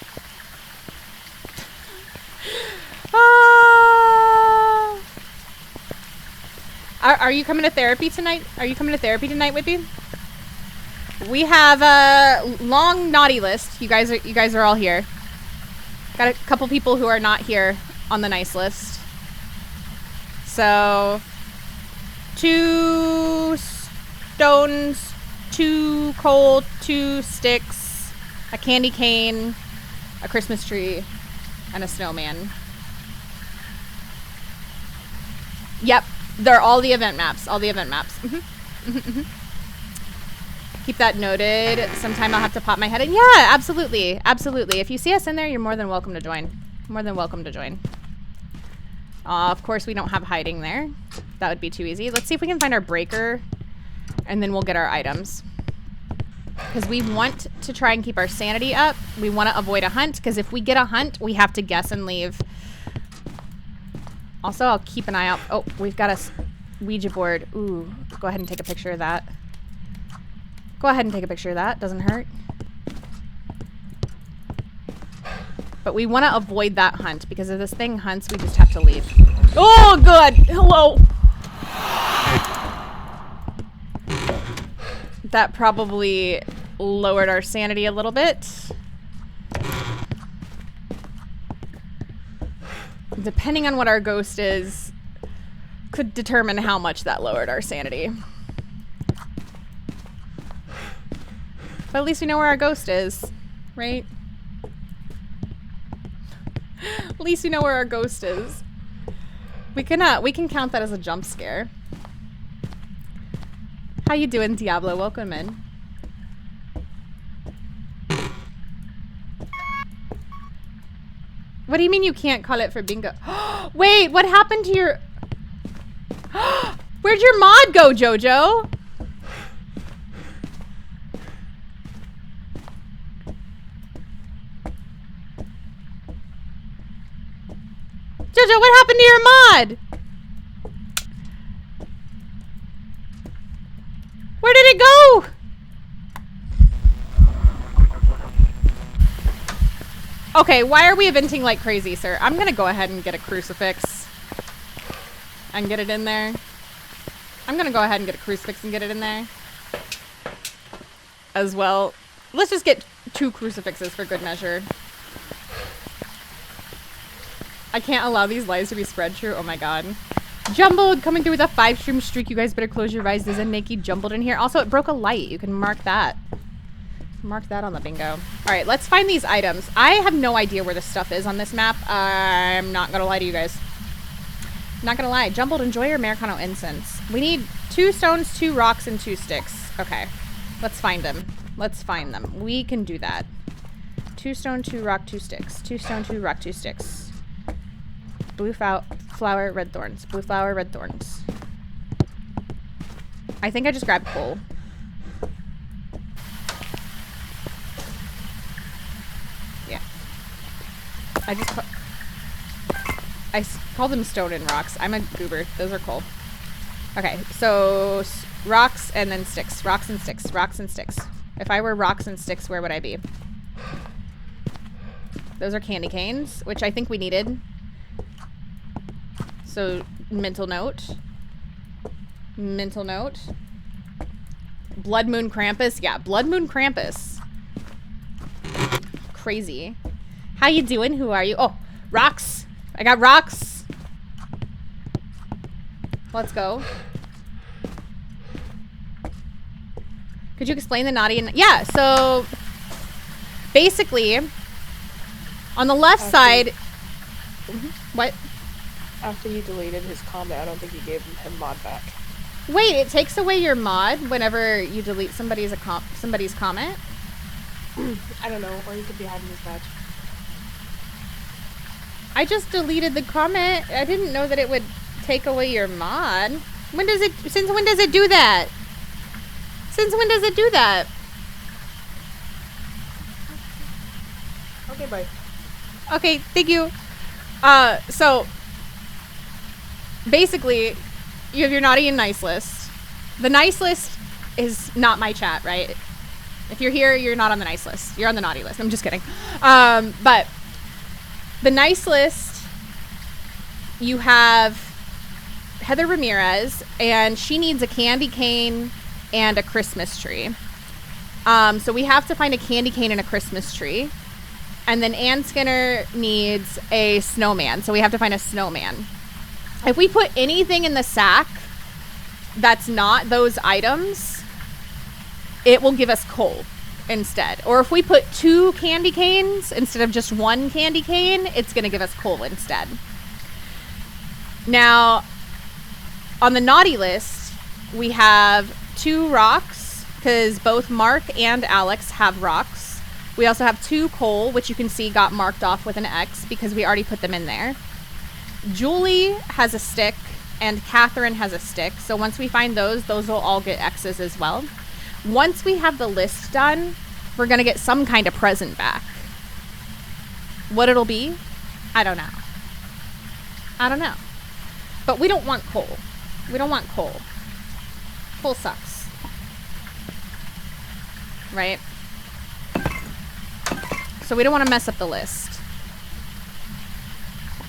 Are you coming to therapy tonight? Are you coming to therapy tonight with me? We have a long naughty list. You guys are all here. Got a couple people who are not here on the nice list. So 2 stones, 2 coal, 2 sticks, a candy cane, a Christmas tree, and a snowman. Yep, they're all the event maps. Keep that noted. Sometime I'll have to pop my head in. Yeah, absolutely. If you see us in there, you're more than welcome to join. Of course, we don't have hiding there. That would be too easy. Let's see if we can find our breaker, and then we'll get our items. because we want to try and keep our sanity up. We want to avoid a hunt, because if we get a hunt, we have to guess and leave. Also, I'll keep an eye out. Oh, we've got a Ouija board. Ooh, go ahead and take a picture of that. Go ahead and take a picture of that. Doesn't hurt. But we want to avoid that hunt, because if this thing hunts, we just have to leave. Oh, good. Hello. That probably lowered our sanity a little bit. Depending on what our ghost is, could determine how much that lowered our sanity. But at least we know where our ghost is, right? At least we know where our ghost is. We can count that as a jump scare. How you doing, Diablo? Welcome in. What do you mean you can't call it for bingo? Wait, what happened to your... Where'd your mod go, Jojo? Jojo, what happened to your mod? Where did it go? Okay, why are we eventing like crazy, sir? I'm gonna go ahead and get a crucifix and get it in there. I'm gonna go ahead and get a crucifix and get it in there as well. Let's just get 2 crucifixes for good measure. I can't allow these lies to be spread true. Oh my god. Jumbled coming through with a 5-stream streak. You guys better close your eyes. There's a naked jumbled in here. Also, it broke a light. You can mark that. Mark that on the bingo. All right, let's find these items. I have no idea where this stuff is on this map. I'm not gonna lie to you guys. Not gonna lie. Jumbled, enjoy your Americano incense. We need 2 stones, 2 rocks, and 2 sticks. Okay, let's find them. Let's find them. We can do that. 2 stone, 2 rock, 2 sticks. 2 stone, 2 rock, 2 sticks. Blue flower, red thorns. Blue flower, red thorns. I think I just grabbed coal. Yeah. I call them stone and rocks. I'm a goober. Those are coal. Okay, so rocks and then sticks. Rocks and sticks. Rocks and sticks. If I were rocks and sticks, where would I be? Those are candy canes, which I think we needed. So, mental note. Mental note. Blood Moon Krampus. Yeah, Blood Moon Krampus. Crazy. How you doing? Who are you? Oh, rocks. I got rocks. Let's go. Could you explain the naughty and... Yeah, so... Basically, on the left side... What? After you deleted his comment, I don't think you gave him mod back. Wait, it takes away your mod whenever you delete somebody's comment? I don't know, or he could be hiding his badge. I just deleted the comment. I didn't know that it would take away your mod. When does it... Since when does it do that? Since when does it do that? Okay, bye. Okay, thank you. So... Basically, you have your naughty and nice list. The nice list is not my chat, right? If you're here, you're not on the nice list. You're on the naughty list. I'm just kidding. But the nice list, you have Heather Ramirez, and she needs a candy cane and a Christmas tree. So we have to find a candy cane and a Christmas tree. And then Ann Skinner needs a snowman. So we have to find a snowman. If we put anything in the sack that's not those items, it will give us coal instead. Or if we put 2 candy canes instead of just 1 candy cane, it's going to give us coal instead. Now, on the naughty list, we have 2 rocks, because both Mark and Alex have rocks. We also have 2 coal, which you can see got marked off with an X because we already put them in there. Julie has a stick, and Catherine has a stick. So once we find those will all get X's as well. once we have the list done, we're gonna get some kind of present back. What it'll be, I don't know. I don't know. But we don't want coal. We don't want coal. Coal sucks. Right? So we don't want to mess up the list.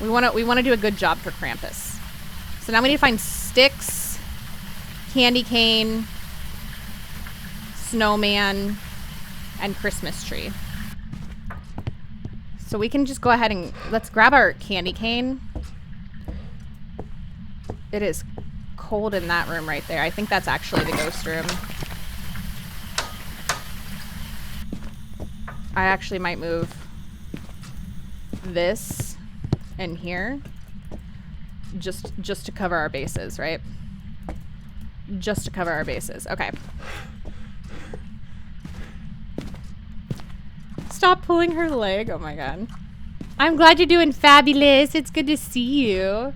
We want to do a good job for Krampus. So now we need to find sticks, candy cane, snowman, and Christmas tree. So we can just go ahead and let's grab our candy cane. It is cold in that room right there. I think that's actually the ghost room. I actually might move this in here just to cover our bases, right? Just to cover our bases. Okay. Stop pulling her leg. Oh my god. I'm glad you're doing fabulous. It's good to see you.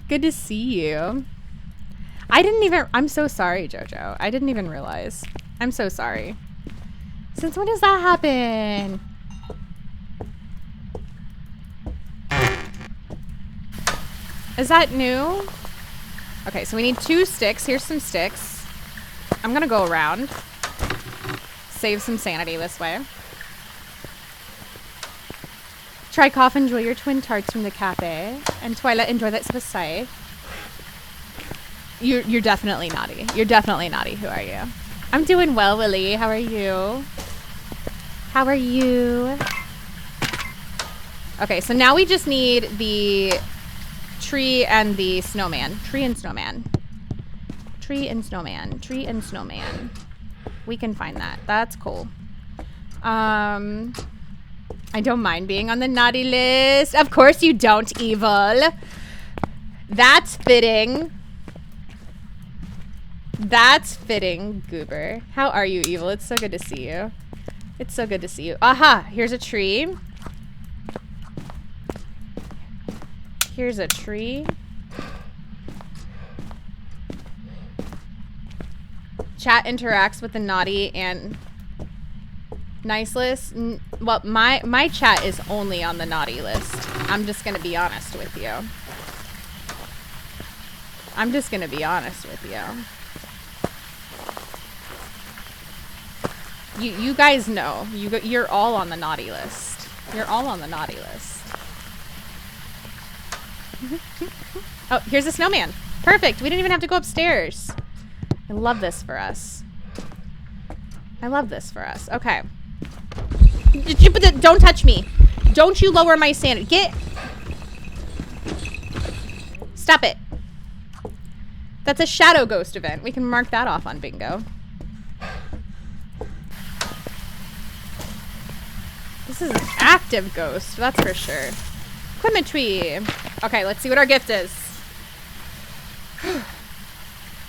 Good to see you. I'm so sorry, Jojo. I didn't even realize. I'm so sorry. Since when does that happen? Is that new? Okay, so we need 2 sticks. Here's some sticks. I'm gonna go around. Save some sanity this way. Try cough, enjoy your twin tarts from the cafe. And Twilight, enjoy that aside. You're definitely naughty. You're definitely naughty. Who are you? I'm doing well, Willie. How are you? How are you? Okay, so now we just need the tree and the snowman. Tree and snowman. Tree and snowman. Tree and snowman. We can find that. That's cool. I don't mind being on the naughty list. Of course you don't, Evil. That's fitting. That's fitting, Goober. How are you, Evil? It's so good to see you. It's so good to see you. Aha! Here's a tree. Here's a tree. Chat interacts with the naughty and nice list. Well, my chat is only on the naughty list. I'm just gonna be honest with you. I'm just gonna be honest with you. You guys know. You're all on the naughty list. You're all on the naughty list. Oh, here's a snowman. Perfect. We didn't even have to go upstairs. I love this for us. I love this for us. Okay. Don't touch me. Don't you lower my sanity. Get. Stop it. That's a shadow ghost event. We can mark that off on bingo. This is an active ghost, that's for sure. Equipment tree. Okay, let's see what our gift is.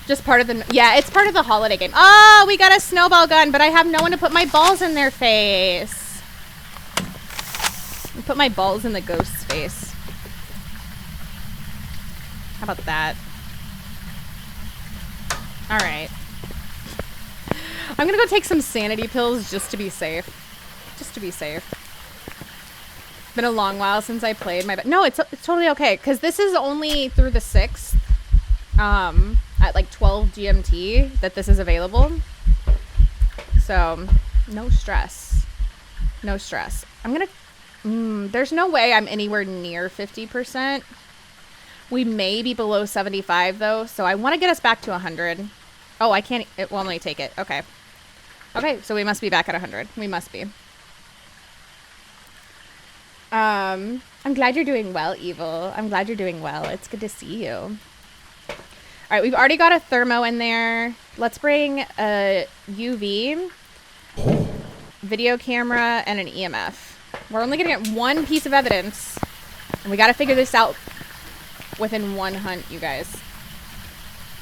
Just part of the... Yeah, it's part of the holiday game. Oh, we got a snowball gun, but I have no one to put my balls in their face. I put my balls in the ghost's face. How about that? Alright. I'm gonna go take some sanity pills just to be safe. Just to be safe. Been a long while since I played my... No, it's totally okay, because this is only through the 6th. At like 12 GMT that this is available. So, no stress. No stress. I'm gonna... there's no way I'm anywhere near 50%. We may be below 75 though, so I want to get us back to 100. Oh, I can't... It will only take it. Okay. Okay, so we must be back at 100. We must be. I'm glad you're doing well, Evil. I'm glad you're doing well. It's good to see you. All right, we've already got a thermo in there. Let's bring a UV, video camera, and an EMF. We're only gonna get one piece of evidence, and we gotta figure this out within one hunt, you guys.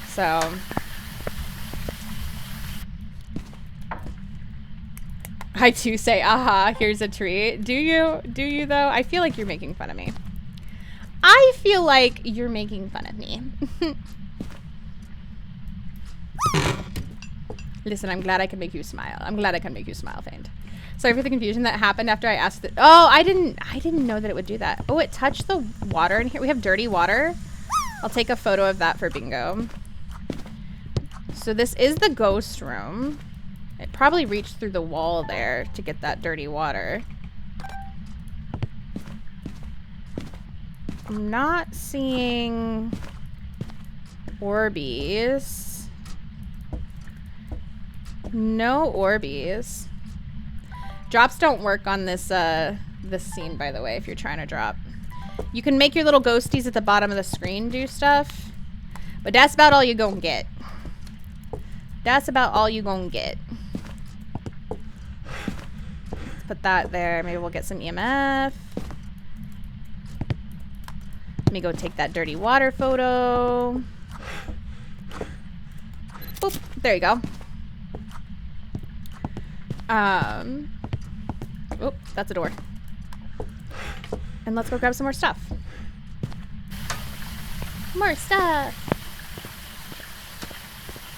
So... I too say, aha, here's a tree. Do you? Do you, though? I feel like you're making fun of me. I feel like you're making fun of me. Listen, I'm glad I can make you smile. I'm glad I can make you smile, Faint. Sorry for the confusion that happened after I asked it. Oh, I didn't know that it would do that. Oh, it touched the water in here. We have dirty water. I'll take a photo of that for bingo. So this is the ghost room. It probably reached through the wall there to get that dirty water. I'm not seeing Orbeez. No Orbeez. Drops don't work on this this scene, by the way, if you're trying to drop. You can make your little ghosties at the bottom of the screen do stuff, but that's about all you gonna get. That's about all you gonna get. Let's put that there. Maybe we'll get some EMF. Let me go take that dirty water photo. Boop. There you go. Oh, that's a door. And let's go grab some more stuff. More stuff.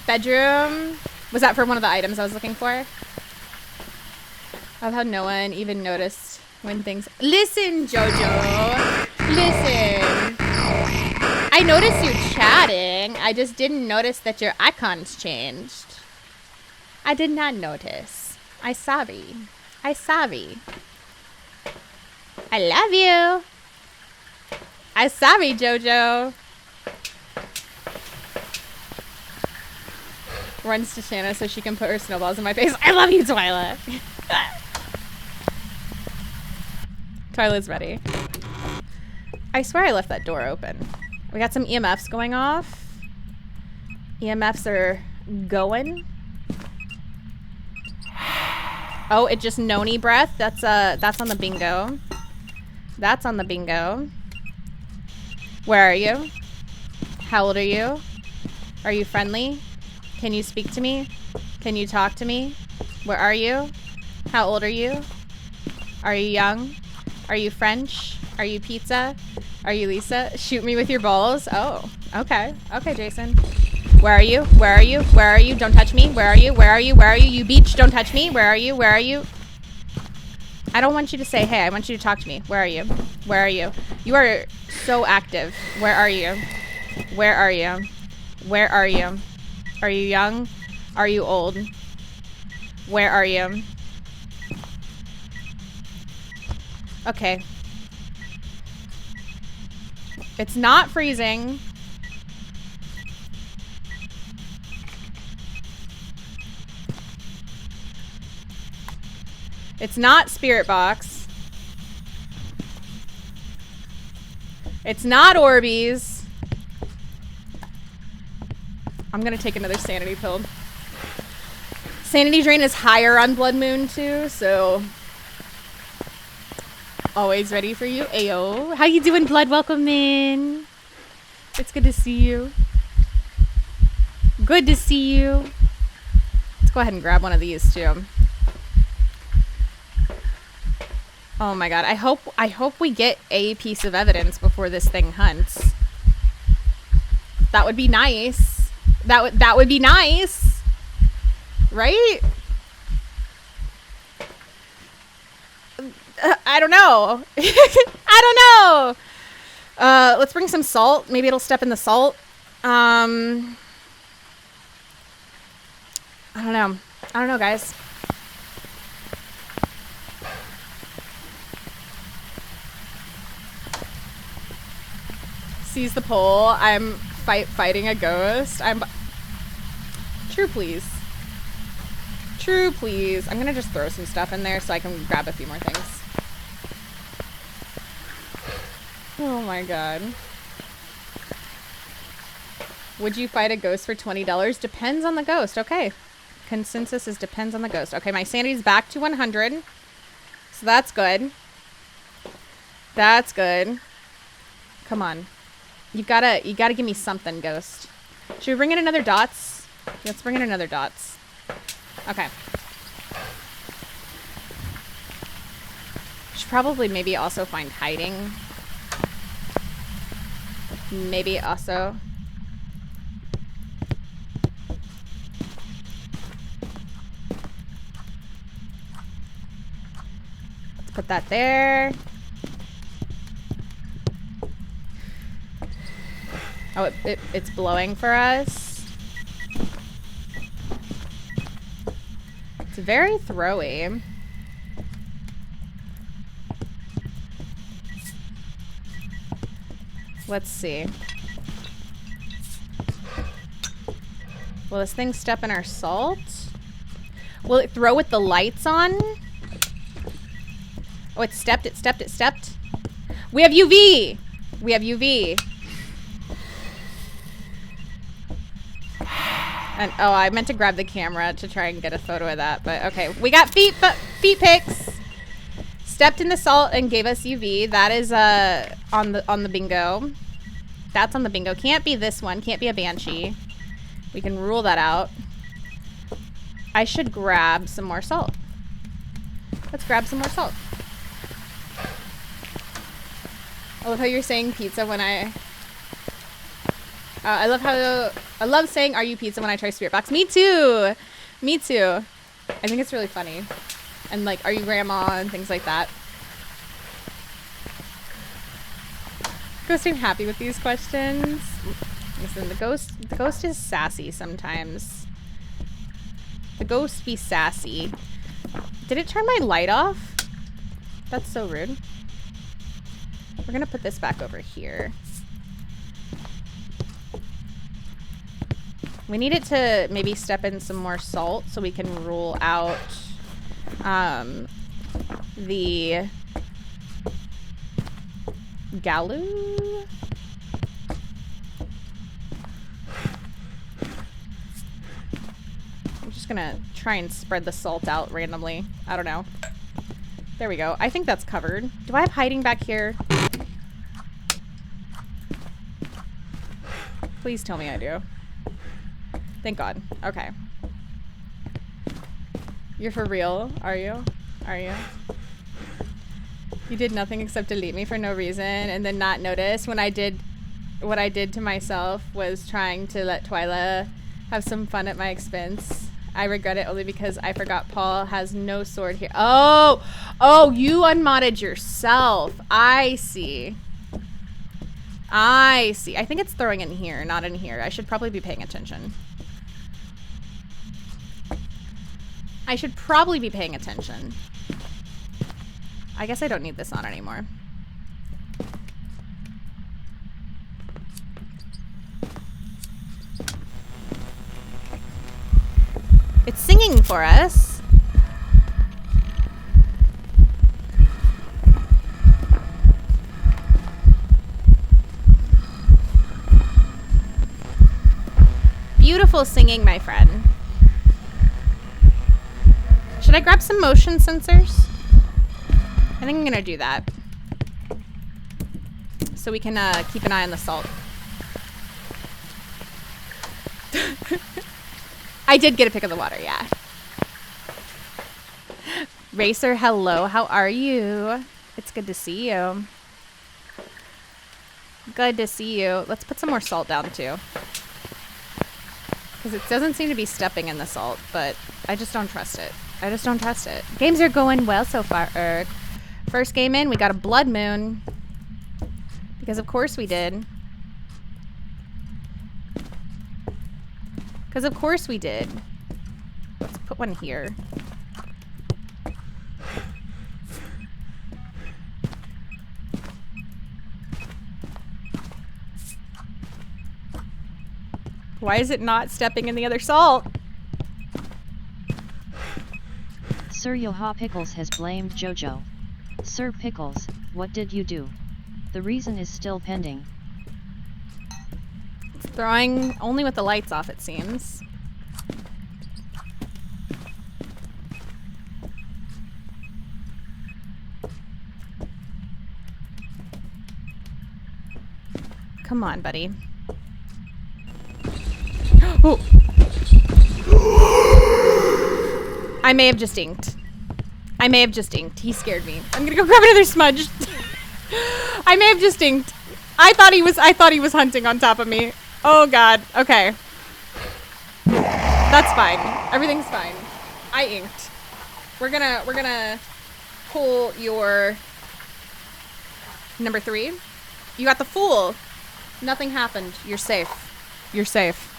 Bedroom. Was that for one of the items I was looking for? I love how no one even noticed when things... Listen, Jojo. Listen. I noticed you chatting. I just didn't notice that your icons changed. I did not notice. I sorry. I sorry. I love you. I sorry, Jojo. Runs to Shana so she can put her snowballs in my face. I love you, Twyla. Twyla's ready. I swear I left that door open. We got some EMFs going off. EMFs are going. Oh, it just noni breath. That's on the bingo. That's on the bingo. Where are you? How old are you? Are you friendly? Can you speak to me? Can you talk to me? Where are you? How old are you? Are you young? Are you French? Are you pizza? Are you Lisa? Shoot me with your balls. Oh, okay. Okay, Jason. Where are you? Where are you? Where are you? Don't touch me. Where are you? Where are you? Where are you? You beach, don't touch me. Where are you? Where are you? I don't want you to say, hey, I want you to talk to me. Where are you? Where are you? You are so active. Where are you? Where are you? Where are you? Are you young? Are you old? Where are you? Okay. It's not freezing. It's not Spirit Box. It's not Orbeez. I'm gonna take another sanity pill. Sanity drain is higher on Blood Moon too, so always ready for you. Ayo. How you doing, Blood? Welcome in. It's good to see you. Good to see you. Let's go ahead and grab one of these too. Oh my god. I hope we get a piece of evidence before this thing hunts. That would be nice. That would be nice. Right? I don't know. I don't know. Let's bring some salt. Maybe it'll step in the salt. I don't know. I don't know, guys. Seize the pole. I'm fighting a ghost. True, please. True, please. I'm gonna just throw some stuff in there so I can grab a few more things. Oh my god. Would you fight a ghost for $20? Depends on the ghost. Okay. Consensus is depends on the ghost. Okay, my sanity's back to 100. So that's good. That's good. Come on. You gotta give me something, ghost. Should we bring in another dots? Let's bring in another dots. Okay. Should probably maybe also find hiding. Maybe also. Put that there. Oh, it's blowing for us. It's very throwy. Let's see. Will this thing step in our salt? Will it throw with the lights on? Oh, it stepped, it stepped, it stepped. We have UV! We have UV. And oh, I meant to grab the camera to try and get a photo of that, but okay. We got feet pics. Stepped in the salt and gave us UV. That is on the bingo. That's on the bingo. Can't be this one. Can't be a banshee. We can rule that out. I should grab some more salt. Let's grab some more salt. I love how you're saying pizza when I love saying "Are you pizza?" when I try Spirit Box. Me too. Me too. I think it's really funny. And like, "Are you grandma?" and things like that. Ghost, I'm happy with these questions. Listen, the ghost is sassy sometimes. The ghost be sassy. Did it turn my light off? That's so rude. We're gonna put this back over here. We need it to maybe step in some more salt so we can rule out the Galoo. I'm just gonna try and spread the salt out randomly. I don't know. There we go. I think that's covered. Do I have hiding back here? Please tell me I do. Thank God. Okay. You're for real? Are you? Are you? You did nothing except delete me for no reason and then not notice when I did what I did to myself was trying to let Twyla have some fun at my expense. I regret it only because I forgot Paul has no sword here. Oh! Oh, you unmodded yourself. I see. I see. I think it's throwing in here, not in here. I should probably be paying attention. I should probably be paying attention. I guess I don't need this on anymore. It's singing for us. Beautiful singing, my friend. Should I grab some motion sensors? I think I'm gonna do that. So we can keep an eye on the salt. I did get a pick of the water, yeah. Racer, hello, how are you? It's good to see you. Good to see you. Let's put some more salt down too. Because it doesn't seem to be stepping in the salt, but I just don't trust it. I just don't trust it. Games are going well so far, Erg. First game in, we got a blood moon. Because of course we did. Because of course we did. Let's put one here. Why is it not stepping in the other salt? Sir Yoha Pickles has blamed Jojo. Sir Pickles, what did you do? The reason is still pending. It's throwing only with the lights off, it seems. Come on, buddy. Oh. I may have just inked. I may have just inked. He scared me. I'm gonna go grab another smudge. I may have just inked. I thought he was hunting on top of me. Oh God. Okay. That's fine. Everything's fine. I inked. We're gonna pull your number 3. You got the Fool. Nothing happened. You're safe. You're safe.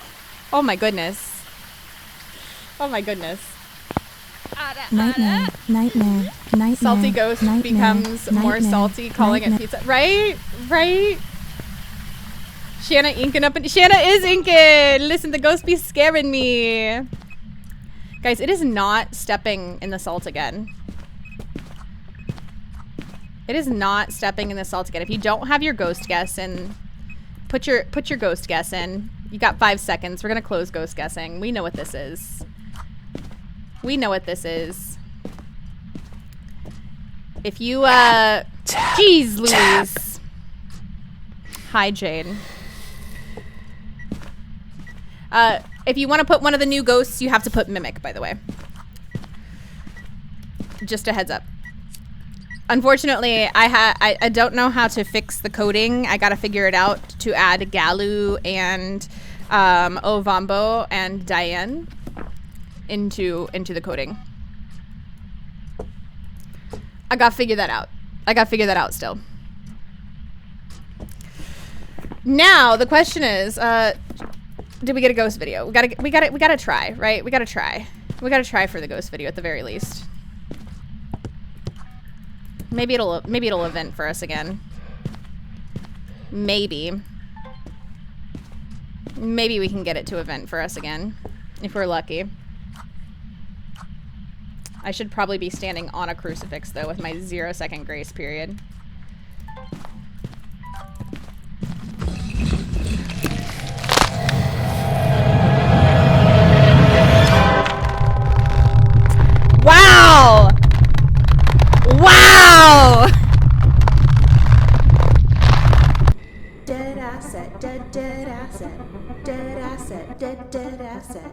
Oh my goodness. Oh my goodness. Nightmare, nightmare, nightmare. Salty ghost becomes more salty, calling it pizza. Right? Right? Shana inking up. Shana is inking. Listen, the ghost be scaring me. Guys, it is not stepping in the salt again. It is not stepping in the salt again. If you don't have your ghost guess in, put your ghost guess in. You got 5 seconds. We're gonna close ghost guessing. We know what this is. We know what this is. If you jeez Louise. Hi Jane. If you want to put one of the new ghosts, you have to put Mimic, by the way. Just a heads up. Unfortunately, I don't know how to fix the coding. I gotta figure it out to add Galu and Ovambo and Diane into the coding. I gotta figure that out. I gotta figure that out still. Now the question is, did we get a ghost video? We gotta try, right? We gotta try for the ghost video at the very least. Maybe it'll event for us again. Maybe we can get it to event for us again if we're lucky. I should probably be standing on a crucifix though with my 0-second grace period. Wow! Wow! Dead asset, dead asset, dead asset, dead asset.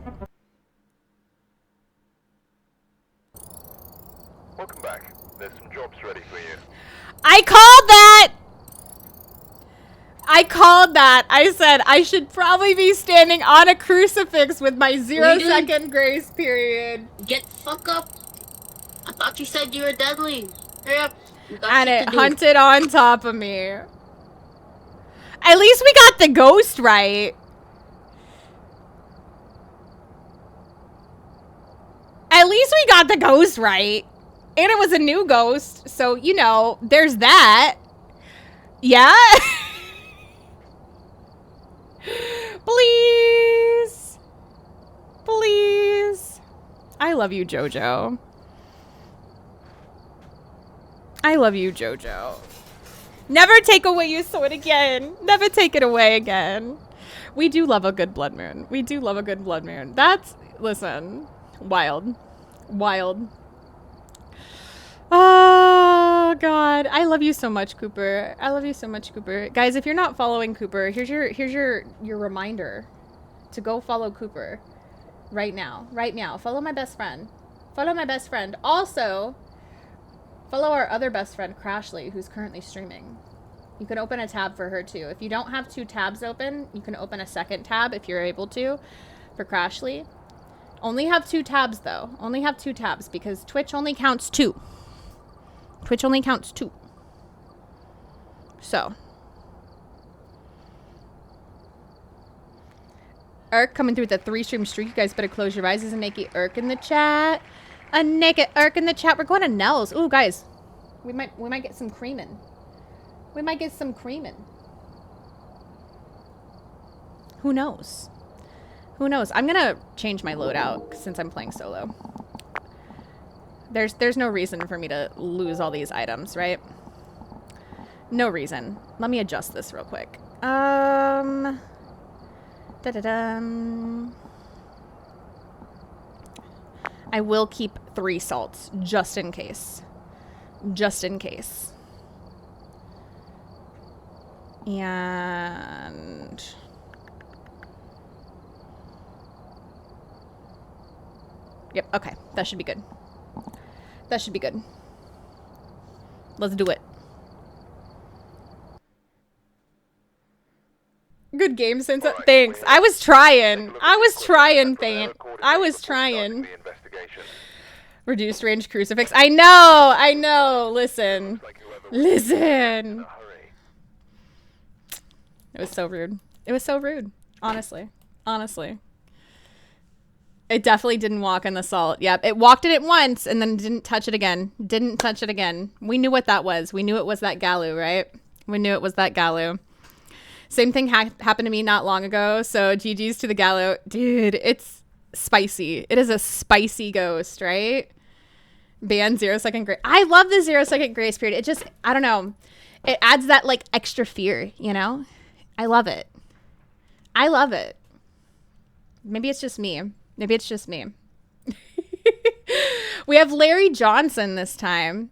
Welcome back. There's some jobs ready for you. I called that! I called that. I said I should probably be standing on a crucifix with my 0-second grace period. Get the fuck up. I thought you said you were deadly. Hurry up. And it hunted on top of me. At least we got the ghost right. At least we got the ghost right. And it was a new ghost. So, you know, there's that. Yeah? Please. Please. I love you, Jojo. I love you, Jojo. Never take away your sword again. Never take it away again. We do love a good blood moon. We do love a good blood moon. That's, listen, wild. Wild. Oh, God. I love you so much, Cooper. I love you so much, Cooper. Guys, if you're not following Cooper, here's your reminder to go follow Cooper right now. Right now. Follow my best friend. Follow my best friend. Also, follow our other best friend, Crashly, who's currently streaming. You can open a tab for her, too. If you don't have 2 tabs open, you can open a second tab if you're able to for Crashly. Only have 2 tabs, though. Only have 2 tabs because Twitch only counts 2. Twitch only counts 2. So. Urk coming through with a 3-stream streak. You guys better close your eyes. There's a naked Urk in the chat. A naked Urk in the chat. We're going to Nell's. Ooh, guys. We might get some creamin'. We might get some creamin'. Who knows? Who knows? I'm gonna change my loadout since I'm playing solo. There's no reason for me to lose all these items, right? No reason. Let me adjust this real quick. Da-da-dum. I will keep 3 salts just in case. Just in case. And yep, okay. That should be good. That should be good. Let's do it. Good game since thanks. I was trying. I was trying, Faint. I was trying. Reduced range crucifix. I know. Listen. Listen. It was so rude. It was so rude. Honestly. It definitely didn't walk in the salt. Yep. It walked in it once and then didn't touch it again. Didn't touch it again. We knew what that was. We knew it was that Galu, right? We knew it was that Galu. Same thing happened to me not long ago. So GG's to the Galu. Dude, it's spicy. It is a spicy ghost, right? Ban 0 second grace. I love the 0 second grace period. It just, I don't know. It adds that like extra fear, you know? I love it. Maybe it's just me. We have Larry Johnson this time.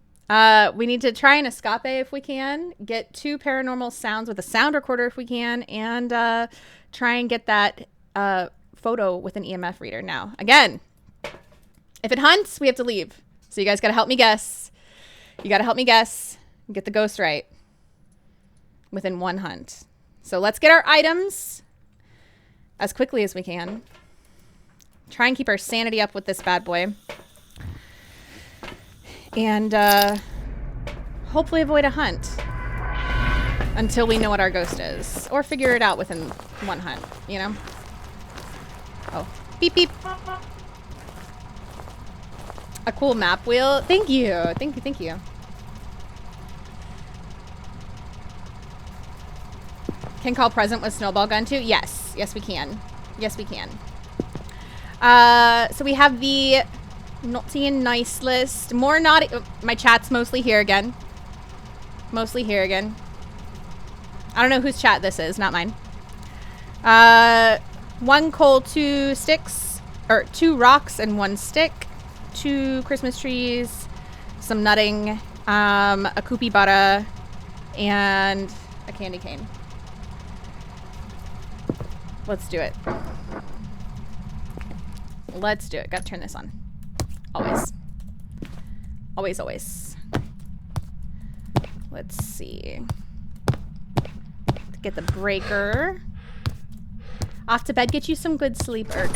We need to try and escape if we can. Get 2 paranormal sounds with a sound recorder if we can. And try and get that photo with an EMF reader now. Again, if it hunts, we have to leave. So you guys got to help me guess. You got to help me guess and get the ghost right within 1 hunt. So let's get our items as quickly as we can. Try and keep our sanity up with this bad boy. And hopefully avoid a hunt until we know what our ghost is. Or figure it out within 1 hunt, you know? Oh, beep, beep. A cool map wheel. Thank you. Can call present with snowball gun too? Yes we can. So we have the naughty and nice list. More naughty. Oh, my chat's mostly here again. I don't know whose chat this is, not mine. 1 coal, 2 sticks, or 2 rocks and 1 stick, 2 Christmas trees, some nutting, a koopy butter, and a candy cane. Let's do it. Gotta turn this on. Always. Let's see. Get the breaker. Off to bed. Get you some good sleep, Erk.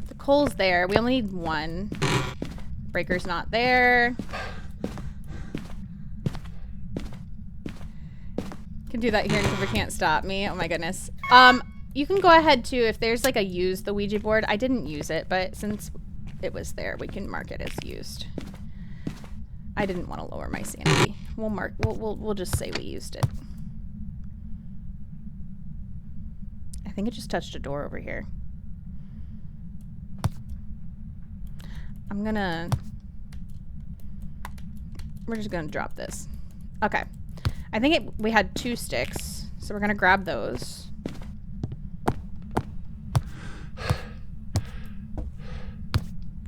The coal's there. We only need 1. Breaker's not there. Can do that here in Cooper Can't Stop Me. Oh my goodness. You can go ahead too if there's like a use the Ouija board. I didn't use it, but since it was there, we can mark it as used. I didn't want to lower my sanity. We'll just say we used it. I think it just touched a door over here. We're just gonna drop this. Okay. I think we had 2 sticks, so we're gonna grab those.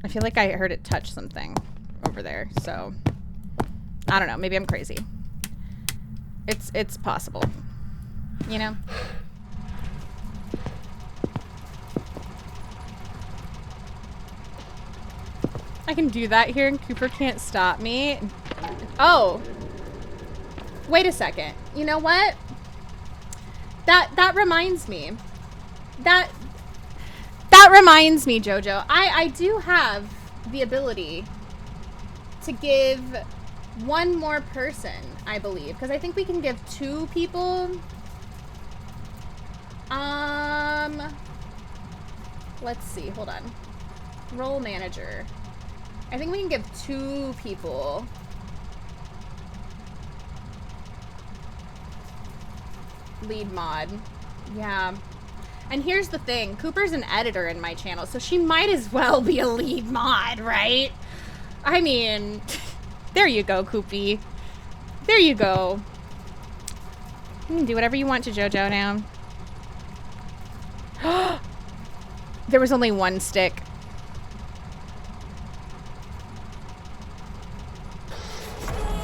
I feel like I heard it touch something over there, so I don't know. Maybe I'm crazy. It's possible, you know? I can do that here and Cooper Can't Stop Me. Oh. Wait a second. You know what? That reminds me. That reminds me, Jojo. I do have the ability to give 1 more person, I believe. Because I think we can give 2 people. Let's see. Hold on. Role manager. I think we can give 2 people. Lead mod. Yeah. And here's the thing. Cooper's an editor in my channel, so she might as well be a lead mod, right? I mean, there you go, Koopy. There you go. You can do whatever you want to JoJo now. There was only 1 stick.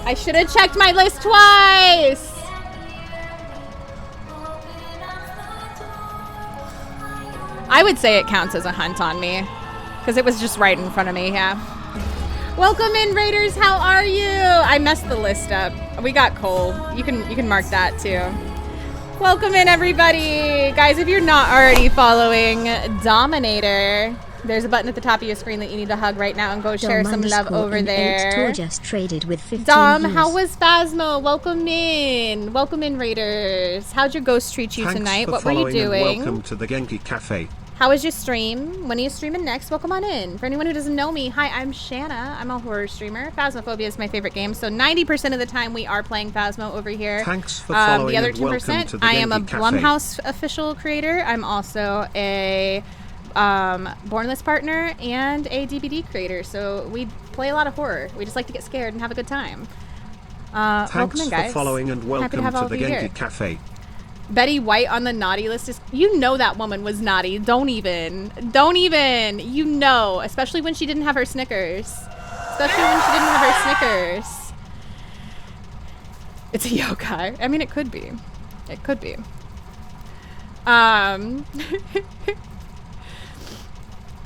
I should have checked my list twice! I would say it counts as a hunt on me. Because it was just right in front of me, yeah. Welcome in, Raiders. How are you? I messed the list up. We got coal. You can mark that too. Welcome in, everybody. Guys, if you're not already following Dominator, There's a button at the top of your screen that you need to hug right now and go share some love over there. Just traded with 15 Dom, views. how was Phasmo? Welcome in. Welcome in, Raiders. How'd your ghost treat you tonight? What were you doing? Welcome to the Genki Cafe. How was your stream? When are you streaming next? Welcome on in. For anyone who doesn't know me, hi, I'm Shana. I'm a horror streamer. Phasmophobia is my favorite game, so 90% of the time we are playing Phasmo over here. Thanks for following the other and welcome 10%, to the I am a Genki Cafe. Blumhouse official creator. I'm also a Bornless partner and a DVD creator, so we play a lot of horror. We just like to get scared and have a good time. Welcome in, guys. Thanks for following and welcome to the here. Genki Cafe. Betty White on the naughty list is, you know, that woman was naughty. Don't even, you know, especially when she didn't have her Snickers. It's a yokai. I mean, it could be.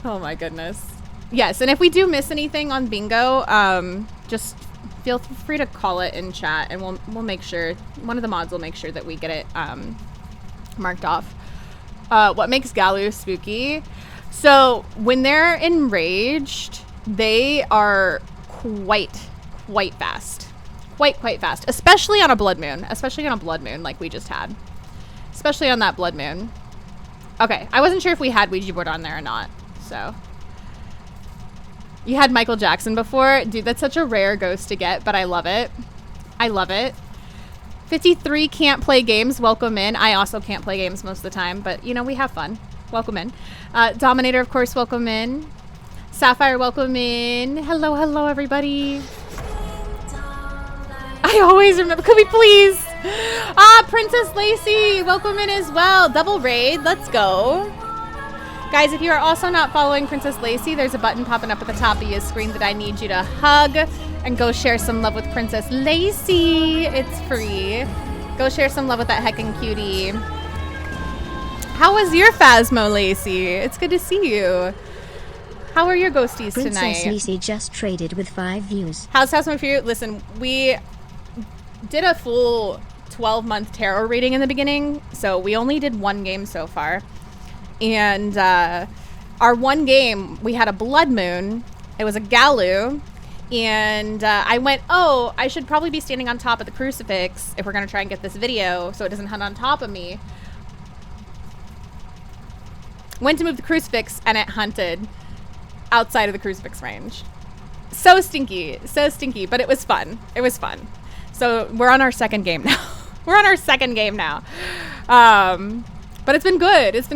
Oh my goodness. Yes, and if we do miss anything on bingo, just feel free to call it in chat, and we'll make sure, one of the mods will make sure that we get it marked off. What makes Galu spooky? So when they're enraged, they are quite fast. Quite fast. Especially on a blood moon. Like we just had. Especially on that blood moon. Okay, I wasn't sure if we had Ouija board on there or not. So, you had Michael Jackson before. Dude, that's such a rare ghost to get, but I love it. 53 can't play games. Welcome in. I also can't play games most of the time, but, you know, we have fun. Welcome in. Dominator, of course, welcome in. Sapphire, welcome in. Hello, everybody. I always remember. Could we please? Princess Lacey, welcome in as well. Double raid. Let's go. Guys, if you are also not following Princess Lacey, there's a button popping up at the top of your screen that I need you to hug and go share some love with Princess Lacey. It's free. Go share some love with that heckin' cutie. How was your Phasmo, Lacey? It's good to see you. How are your ghosties tonight? Princess Lacey just traded with 5 views. How's Phasmo for you? Listen, we did a full 12-month tarot reading in the beginning, so we only did one game so far. And our one game, we had a blood moon. It was a Galu. And I went, oh, I should probably be standing on top of the crucifix if we're going to try and get this video so it doesn't hunt on top of me. Went to move the crucifix, and it hunted outside of the crucifix range. So stinky, but it was fun. So we're on our second game now. But it's been good. It's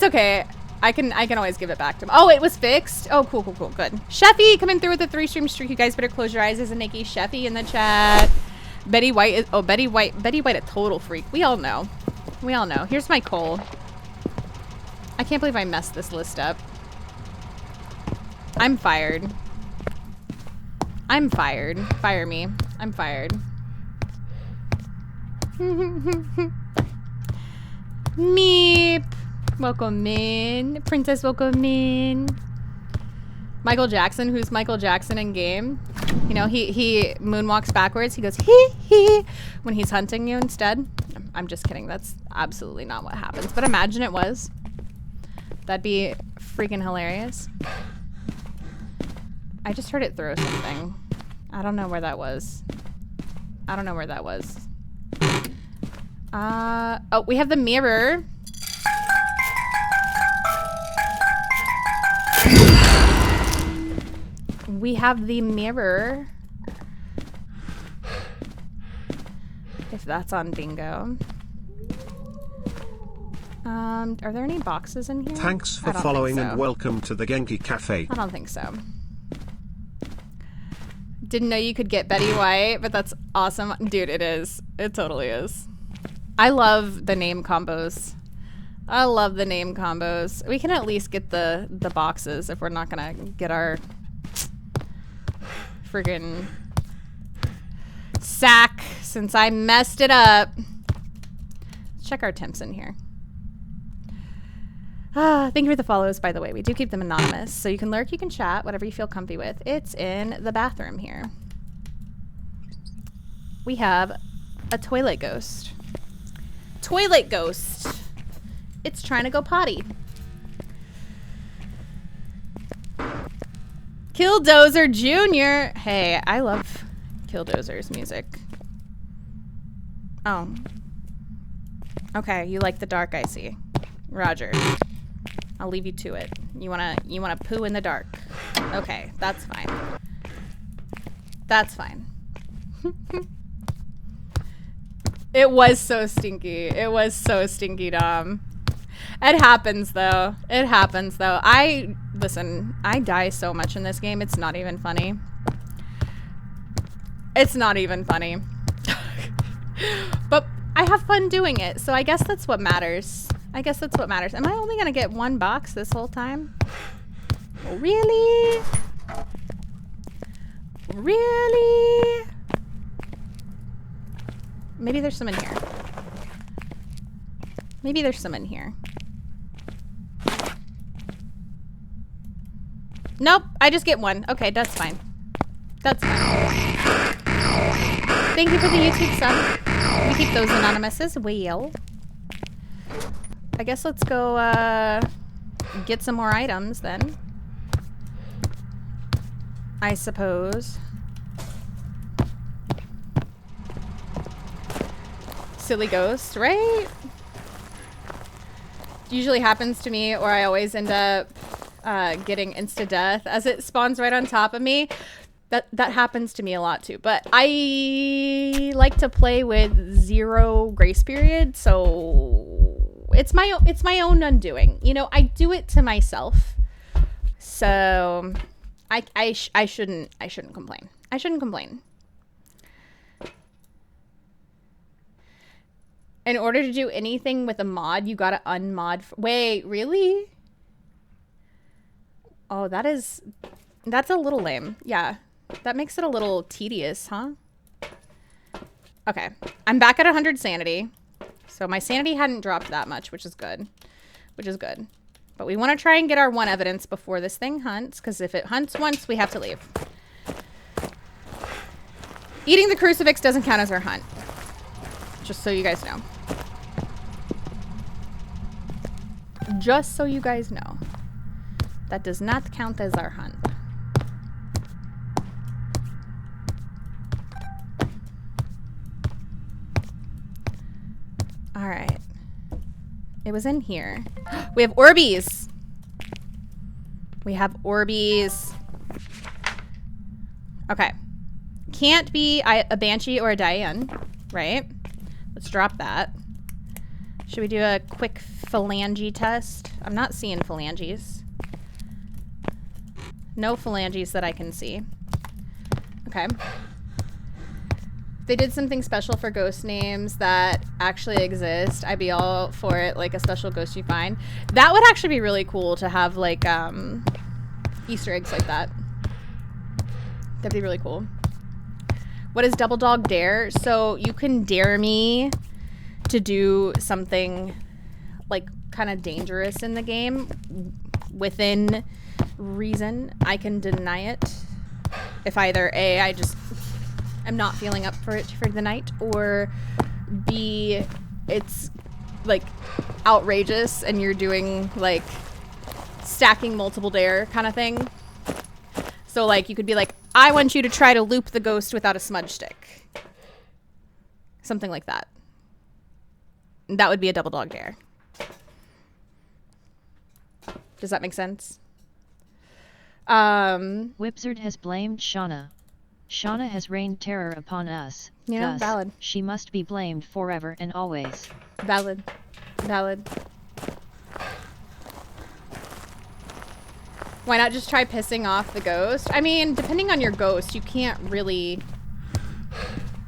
okay. I can always give it back to him. Oh, it was fixed. Oh, cool. Good. Sheffy coming through with a 3-stream streak. You guys better close your eyes. There's a Nikki Sheffy in the chat. Betty White is, Betty White, a total freak. We all know. Here's my coal. I can't believe I messed this list up. I'm fired. Fire me. I'm fired. Meep. Welcome in. Princess, welcome in. Michael Jackson, who's Michael Jackson in game. You know, he moonwalks backwards. He goes, hee, when he's hunting you instead. I'm just kidding. That's absolutely not what happens. But imagine it was. That'd be freaking hilarious. I just heard it throw something. I don't know where that was. Oh, we have the mirror. If that's on bingo. Are there any boxes in here? Thanks for following and welcome to the Genki Cafe. I don't think so. Didn't know you could get Betty White, but that's awesome. Dude, it is. It totally is. I love the name combos. We can at least get the boxes if we're not gonna get our friggin' sack since I messed it up. Let's check our temps in here. Thank you for the follows, by the way. We do keep them anonymous, so you can lurk, you can chat, whatever you feel comfy with. It's in the bathroom here. We have a toilet ghost. Toilet ghost. It's trying to go potty. Killdozer Jr. Hey, I love Killdozer's music. Oh. Okay, you like the dark, I see. Roger. I'll leave you to it. You wanna poo in the dark. Okay, that's fine. That's fine. It was so stinky. It was so stinky, Dom. It happens though. It happens though. Listen, I die so much in this game, it's not even funny. It's not even funny. But I have fun doing it, so I guess that's what matters. I guess that's what matters. Am I only gonna get one box this whole time? Really? Really? Maybe there's some in here. Maybe there's some in here. Nope, I just get one. Okay, that's fine. That's fine. Thank you for the YouTube sub. We keep those anonymous as well. I guess let's go get some more items then. I suppose. Silly ghost, right? Usually happens to me, or I always end up getting insta-death as it spawns right on top of me. That happens to me a lot too. But I like to play with 0 grace period, so it's my own undoing. You know, I do it to myself. So I shouldn't complain. I shouldn't complain. In order to do anything with a mod, you gotta unmod. Wait, really? Oh, that's a little lame. Yeah, that makes it a little tedious, huh? Okay, I'm back at 100 sanity. So my sanity hadn't dropped that much, which is good. Which is good. But we want to try and get our 1 evidence before this thing hunts, because if it hunts once, we have to leave. Eating the crucifix doesn't count as our hunt. Just so you guys know. Just so you guys know. That does not count as our hunt. Alright. It was in here. We have Orbeez. We have Orbeez. Okay. Can't be a Banshee or a Diane, right? Let's drop that. Should we do a quick phalange test? I'm not seeing phalanges. No phalanges that I can see. Okay. If they did something special for ghost names that actually exist, I'd be all for it, like a special ghost you find. That would actually be really cool to have, like, Easter eggs like that. That'd be really cool. What is Double Dog Dare? So you can dare me to do something, like, kind of dangerous in the game within reason. I can deny it if either A, I just am not feeling up for it for the night, or B, it's like outrageous and you're doing like stacking multiple dare kind of thing. So like you could be like, I want you to try to loop the ghost without a smudge stick. Something like that. That would be a double dog dare. Does that make sense? Whipzard has blamed Shana. Shana has rained terror upon us. Yeah, thus, valid. She must be blamed forever and always. Valid. Valid. Why not just try pissing off the ghost? I mean, depending on your ghost, you can't really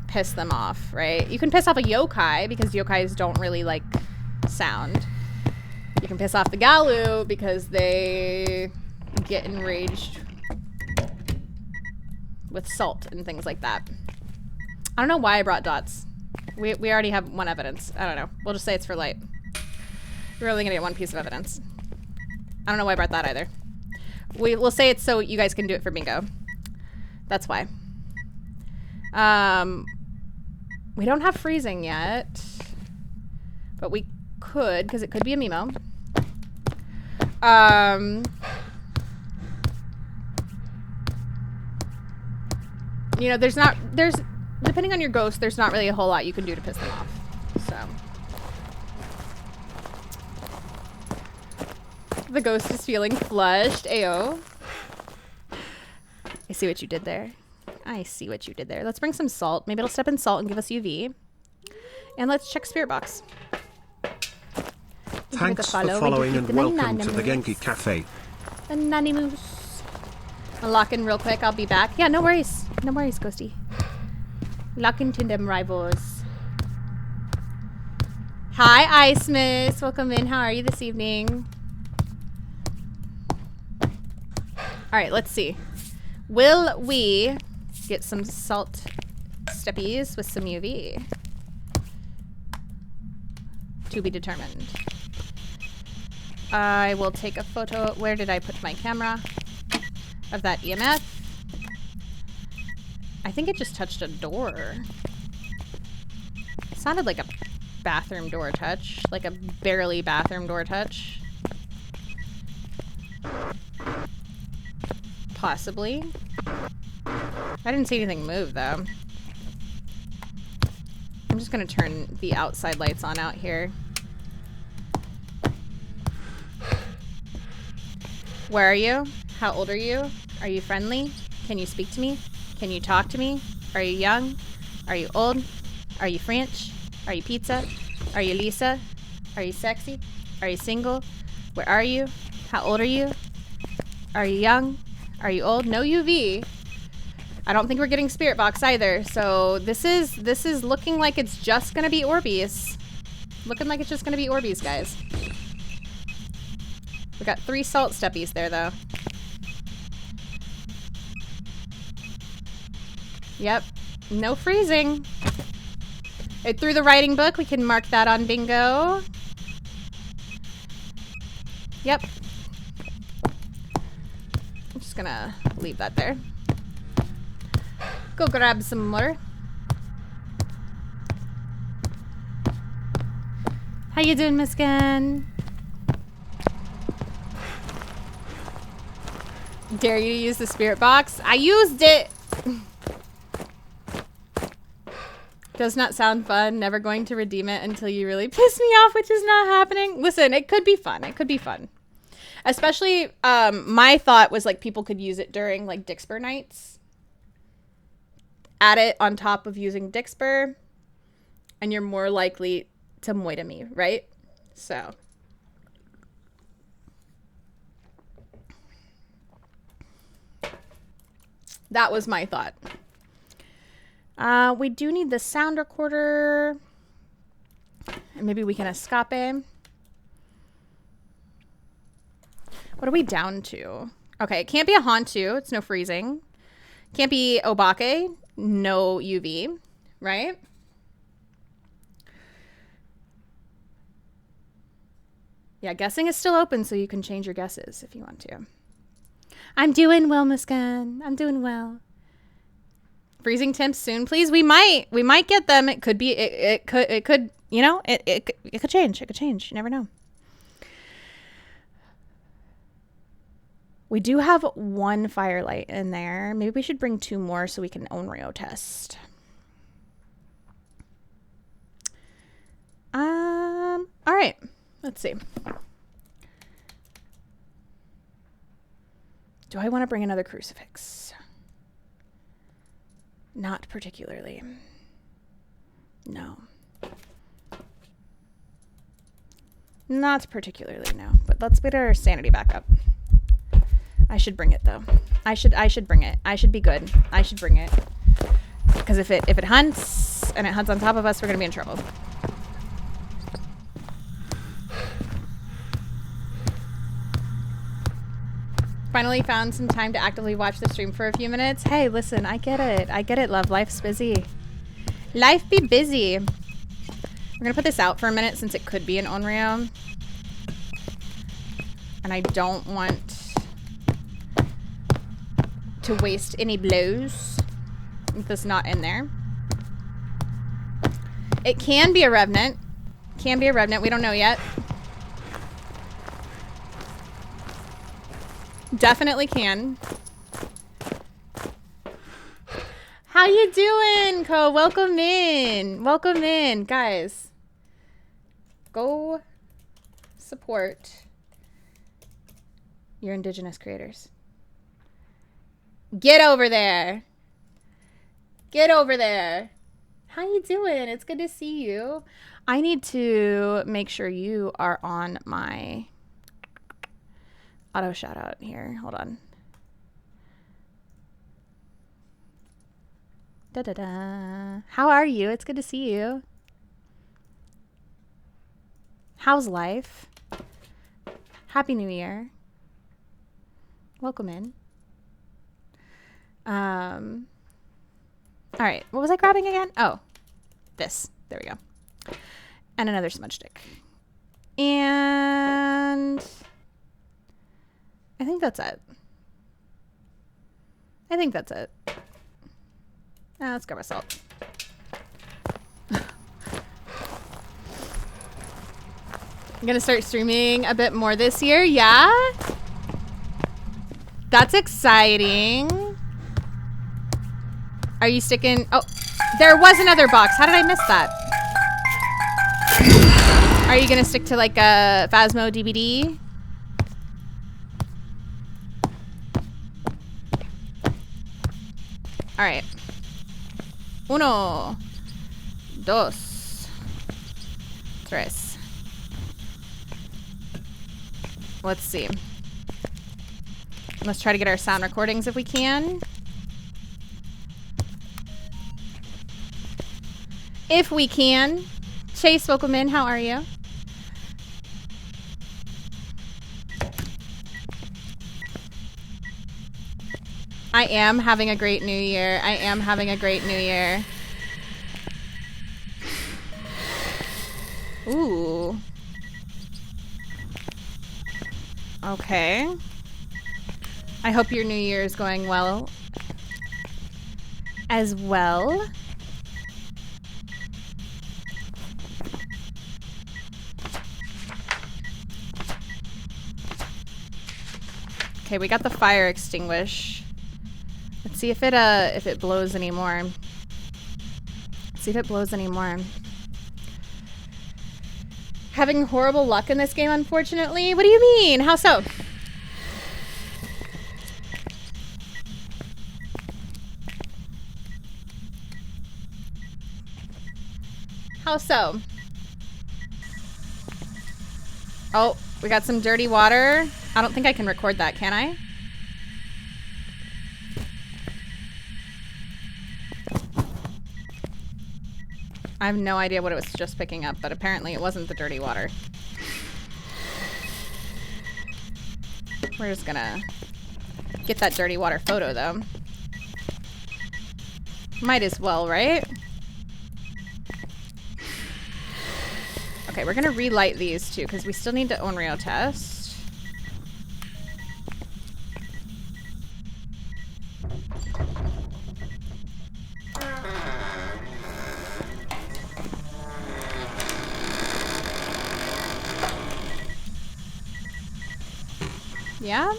piss them off, right? You can piss off a yokai because yokais don't really like sound. You can piss off the Galu because they get enraged with salt and things like that. I don't know why I brought dots. We already have 1 evidence. I don't know. We'll just say it's for light. We're only gonna get 1 piece of evidence. I don't know why I brought that either. We'll say it's so you guys can do it for bingo. That's why. We don't have freezing yet. But we could, because it could be a Mimo. You know, there's, depending on your ghost, there's not really a whole lot you can do to piss them off. So. The ghost is feeling flushed. Ayo. I see what you did there. I see what you did there. Let's bring some salt. Maybe it'll step in salt and give us UV. And let's check Spirit Box. Thanks for following and welcome to the Genki Cafe. Anonymous. I'll lock in real quick. I'll be back. Yeah, no worries. No worries, Ghosty. Lock into them rivals. Hi, Ice Miss. Welcome in. How are you this evening? All right, let's see. Will we get some salt steppies with some UV? To be determined. I will take a photo. Where did I put my camera? Of that EMF. I think it just touched a door. It sounded like a bathroom door touch. Like a barely bathroom door touch. Possibly. I didn't see anything move though. I'm just gonna turn the outside lights on out here. Where are you? How old are you? Are you friendly? Can you speak to me? Can you talk to me? Are you young? Are you old? Are you French? Are you pizza? Are you Lisa? Are you sexy? Are you single? Where are you? How old are you? Are you young? Are you old? No UV. I don't think we're getting Spirit Box either. So this is looking like it's just gonna be Orbeez. Looking like it's just gonna be Orbeez, guys. We got 3 salt steppies there though. Yep. No freezing. It threw the writing book. We can mark that on bingo. Yep. I'm just gonna leave that there. Go grab some more. How you doing, Miss Gun? Dare you to use the Spirit Box? I used it! Does not sound fun. Never going to redeem it until you really piss me off, which is not happening. Listen, it could be fun. It could be fun. Especially, my thought was like people could use it during like Dixper nights. Add it on top of using Dixper, and you're more likely to moita me, right? So. That was my thought. We do need the sound recorder. And maybe we can escape. What are we down to? Okay, it can't be a Hantu. It's no freezing. Can't be Obake. No UV. Right? Yeah, guessing is still open, so you can change your guesses if you want to. I'm doing well, Miss Gun. I'm doing well. Freezing temps soon, please. We might get them. It could be. It could. You know. It could change. It could change. You never know. We do have 1 firelight in there. Maybe we should bring 2 more so we can Onryo test. All right. Let's see. Do I want to bring another crucifix? Not particularly. No. Not particularly, no. But let's get our sanity back up. I should bring it though. I should bring it. I should be good. I should bring it. Because if it hunts and it hunts on top of us, we're gonna be in trouble. Finally found some time to actively watch the stream for a few minutes. Hey, listen, I get it. I get it, love. Life's busy. Life be busy. We're gonna put this out for a minute since it could be an Onryo. And I don't want to waste any blows with this not in there. It can be a Revenant. Can be a revenant. We don't know yet. Definitely can. How you doing, Co? Welcome in. Welcome in, guys. Go support your indigenous creators. Get over there. Get over there. How you doing? It's good to see you. I need to make sure you are on my auto shout out here. Hold on. Da da da. How are you? It's good to see you. How's life? Happy New Year. Welcome in. All right. What was I grabbing again? Oh, this. There we go. And another smudge stick. And I think that's it. I think that's it. Let's grab a salt. I'm gonna start streaming a bit more this year. Yeah? That's exciting. Are you sticking? Oh, there was another box. How did I miss that? Are you gonna stick to like a Phasmo DVD? All right. Uno, dos, tres. Let's see. Let's try to get our sound recordings if we can. If we can. Chase, welcome in. How are you? I am having a great new year. I am having a great new year. Ooh. Okay. I hope your new year is going well as well. Okay, we got the fire extinguish. Let's see if it blows anymore. Let's see if it blows anymore. Having horrible luck in this game, unfortunately. What do you mean? How so? How so? Oh, we got some dirty water. I don't think I can record that, can I? I have no idea what it was just picking up, but apparently it wasn't the dirty water. We're just gonna get that dirty water photo, though. Might as well, right? Okay, we're gonna relight these too, because we still need to Onryo test. Yeah?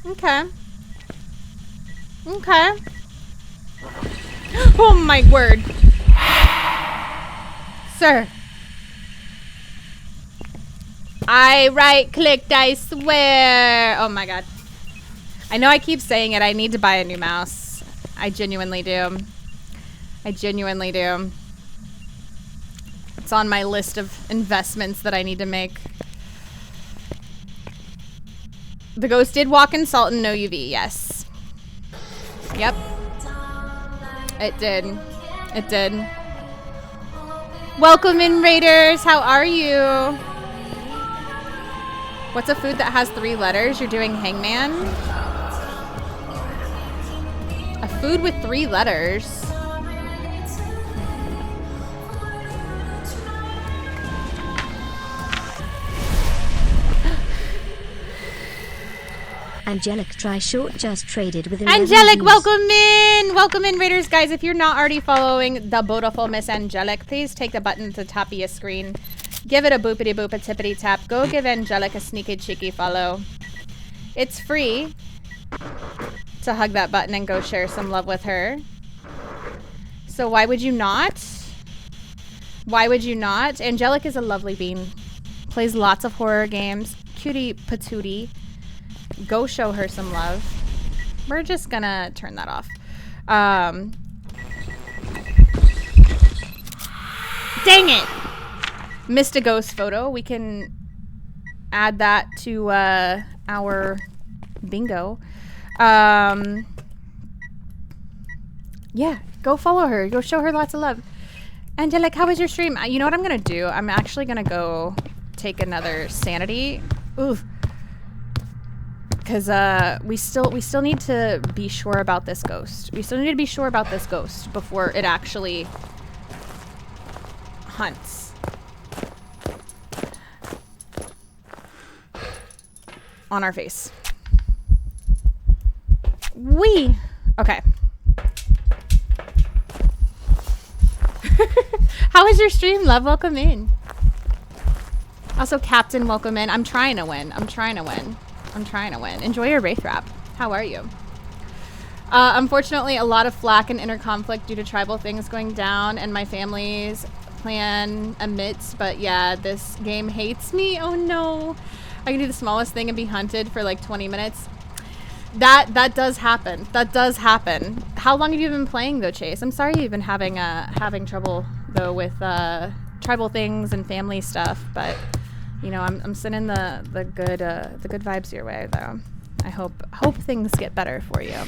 Okay. Okay. Oh my word. Sir. I right-clicked, I swear. Oh my god. I know I keep saying it. I need to buy a new mouse. I genuinely do. I genuinely do. It's on my list of investments that I need to make. The ghost did walk in salt and no UV, yes. Yep. It did. It did. Welcome in, Raiders. How are you? What's a food that has 3 letters? You're doing hangman? A food with 3 letters. Angelic try short just traded with Angelic, 11 views. welcome in! Welcome in, Raiders. Guys, if you're not already following the beautiful Miss Angelic, please take the button to the top of your screen. Give it a boopity boop, a tippity tap. Go give Angelic a sneaky cheeky follow. It's free to hug that button and go share some love with her. So why would you not? Why would you not? Angelic is a lovely bean. Plays lots of horror games. Cutie patootie. Go show her some love. We're just gonna turn that off. Dang it! Missed a ghost photo. We can add that to our bingo. Yeah, go follow her. Go show her lots of love. Angelic, how was your stream? You know what I'm gonna do? I'm actually gonna go take another sanity. Ooh. Because we still need to be sure about this ghost. We still need to be sure about this ghost before it actually hunts. On our face. Wee! Okay. How was your stream, love? Welcome in. Also, Captain, welcome in. I'm trying to win. I'm trying to win. I'm trying to win. Enjoy your Wraith Wrap. How are you? Unfortunately, a lot of flack and inner conflict due to tribal things going down and my family's plan amidst. But yeah, this game hates me. Oh no. I can do the smallest thing and be hunted for like 20 minutes. That does happen. That does happen. How long have you been playing though, Chase? I'm sorry you've been having trouble though with tribal things and family stuff, but you know, I'm sending the good vibes your way though. I hope things get better for you.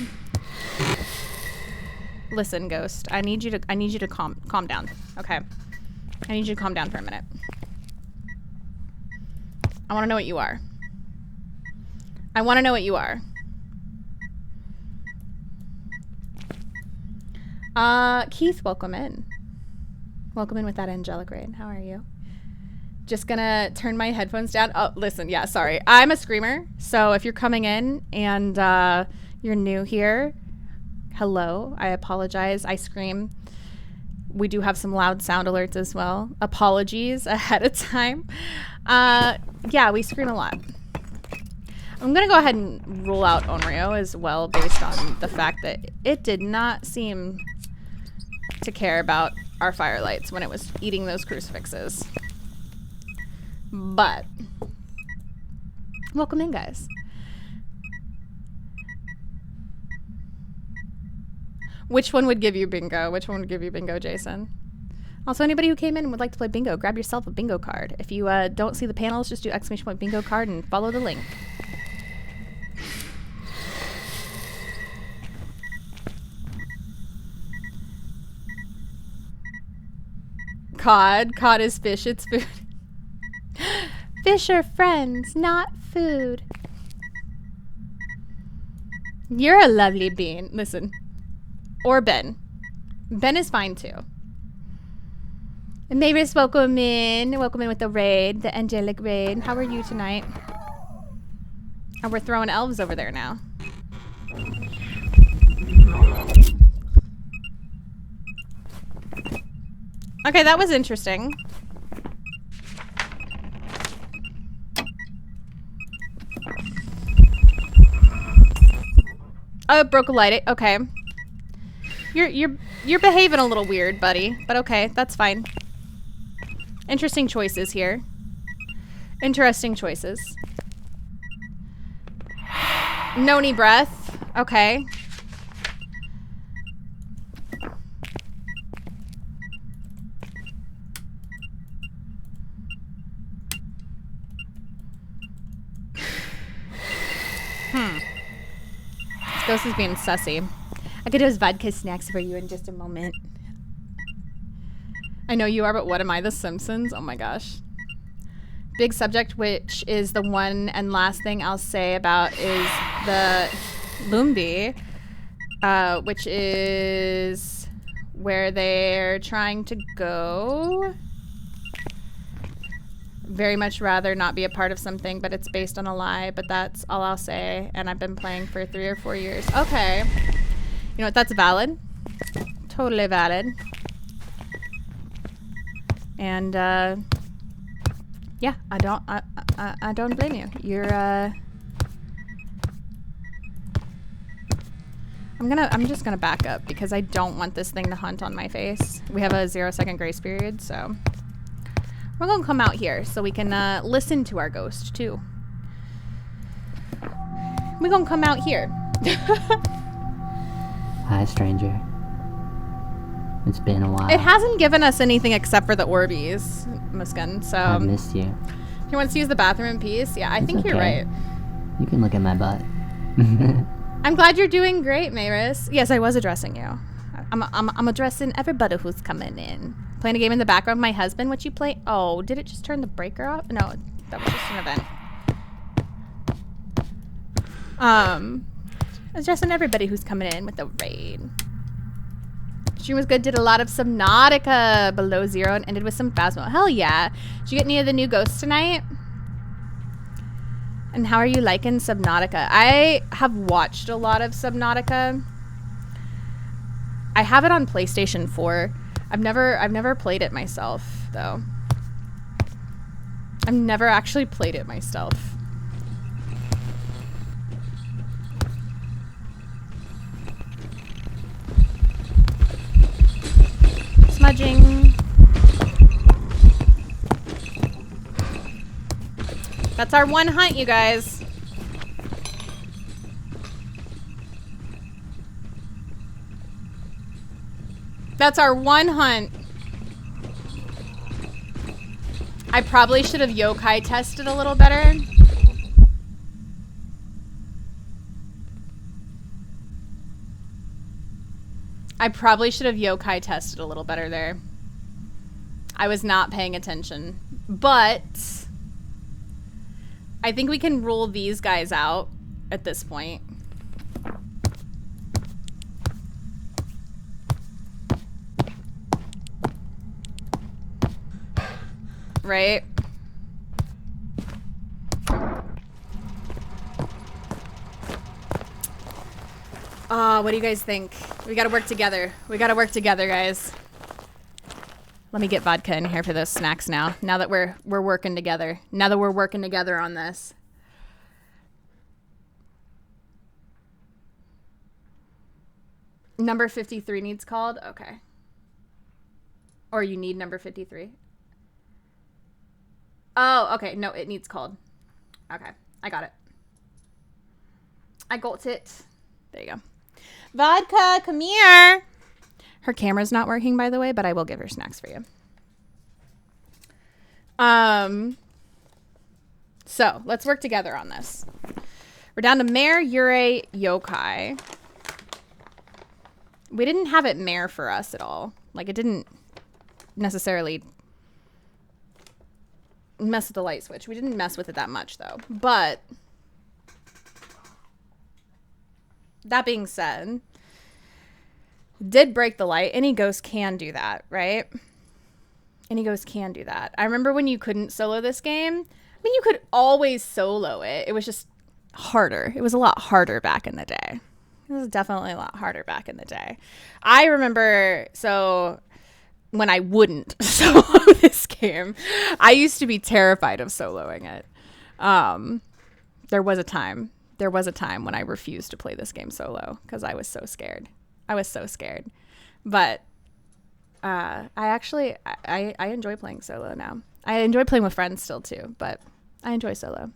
Listen, Ghost, I need you to calm down. Okay. I need you to calm down for a minute. I want to know what you are. I want to know what you are. Keith, welcome in. Welcome in with that angelic raid. How are you? Just gonna turn my headphones down. Oh, listen, yeah, sorry. I'm a screamer, so if you're coming in and you're new here, hello. I apologize. I scream. We do have some loud sound alerts as well. Apologies ahead of time. Yeah, we scream a lot. I'm gonna go ahead and rule out Onryo as well based on the fact that it did not seem to care about our firelights when it was eating those crucifixes. But welcome in, guys. Which one would give you bingo? Which one would give you bingo, Jason? Also, anybody who came in and would like to play bingo, grab yourself a bingo card. If you don't see the panels, just do ! bingo card and follow the link. Cod. Cod is fish. It's food. Fish are friends, not food. You're a lovely bean. Listen. Or Ben. Ben is fine too. And Mavis, welcome in. Welcome in with the raid, the angelic raid. How are you tonight? Oh, we're throwing elves over there now. Okay, that was interesting. Oh, it broke a light. Okay. You're behaving a little weird, buddy. But okay, that's fine. Interesting choices here. Interesting choices. Noni breath. Okay. Ghost is being sussy. I could do his vodka snacks for you in just a moment. I know you are, but what am I, The Simpsons? Oh my gosh. Big subject, which is the one and last thing I'll say about is the Lumbi, which is where they're trying to go. very much rather not be a part of something, but it's based on a lie, but that's all I'll say. And I've been playing for 3 or 4 years. Okay. You know what? That's valid. Totally valid. And, yeah, I don't blame you. You're, I'm just gonna back up because I don't want this thing to hunt on my face. We have a 0-second grace period, so we're gonna come out here so we can listen to our ghost too. We're gonna come out here. Hi, stranger. It's been a while. It hasn't given us anything except for the Orbeez, Muskin, so I've missed you. He wants to use the bathroom in peace. Yeah, I think okay. You're right. You can look at my butt. I'm glad you're doing great, Maris. Yes, I was addressing you. I'm addressing everybody who's coming in. Playing a game in the background with my husband. What you play? Oh, did it just turn the breaker off? No, that was just an event. Addressing everybody who's coming in with the raid. Stream was good. Did a lot of Subnautica below zero and ended with some Phasmo. Hell yeah. Did you get any of the new ghosts tonight? And how are you liking Subnautica? I have watched a lot of Subnautica. I have it on PlayStation 4. I've never played it myself, though. I've never actually played it myself. Smudging. That's our one hunt, you guys. That's our one hunt. I probably should have yokai tested a little better. I probably should have yokai tested a little better there. I was not paying attention. But I think we can rule these guys out at this point. Right? What do you guys think? We gotta work together. We gotta work together, guys. Let me get vodka in here for those snacks now. Now that we're working together. Now that we're working together on this. Number 53 needs called? Okay. Or you need number 53? Oh, okay. No, it needs called. Okay. I got it. I got it. There you go. Vodka, come here. Her camera's not working, by the way, but I will give her snacks for you. So, let's work together on this. We're down to Mare, Yurei, Yokai. We didn't have it Mare for us at all. Like, it didn't necessarily mess with the light switch. We didn't mess with it that much, though. But that being said, did break the light. Any ghost can do that, right? Any ghost can do that. I remember when you couldn't solo this game. I mean, you could always solo it. It was just harder. It was a lot harder back in the day. It was definitely a lot harder back in the day. I remember, so when I wouldn't solo this game, I used to be terrified of soloing it. There was a time when I refused to play this game solo because I was so scared. But I enjoy playing solo now. I enjoy playing with friends still too, but I enjoy solo.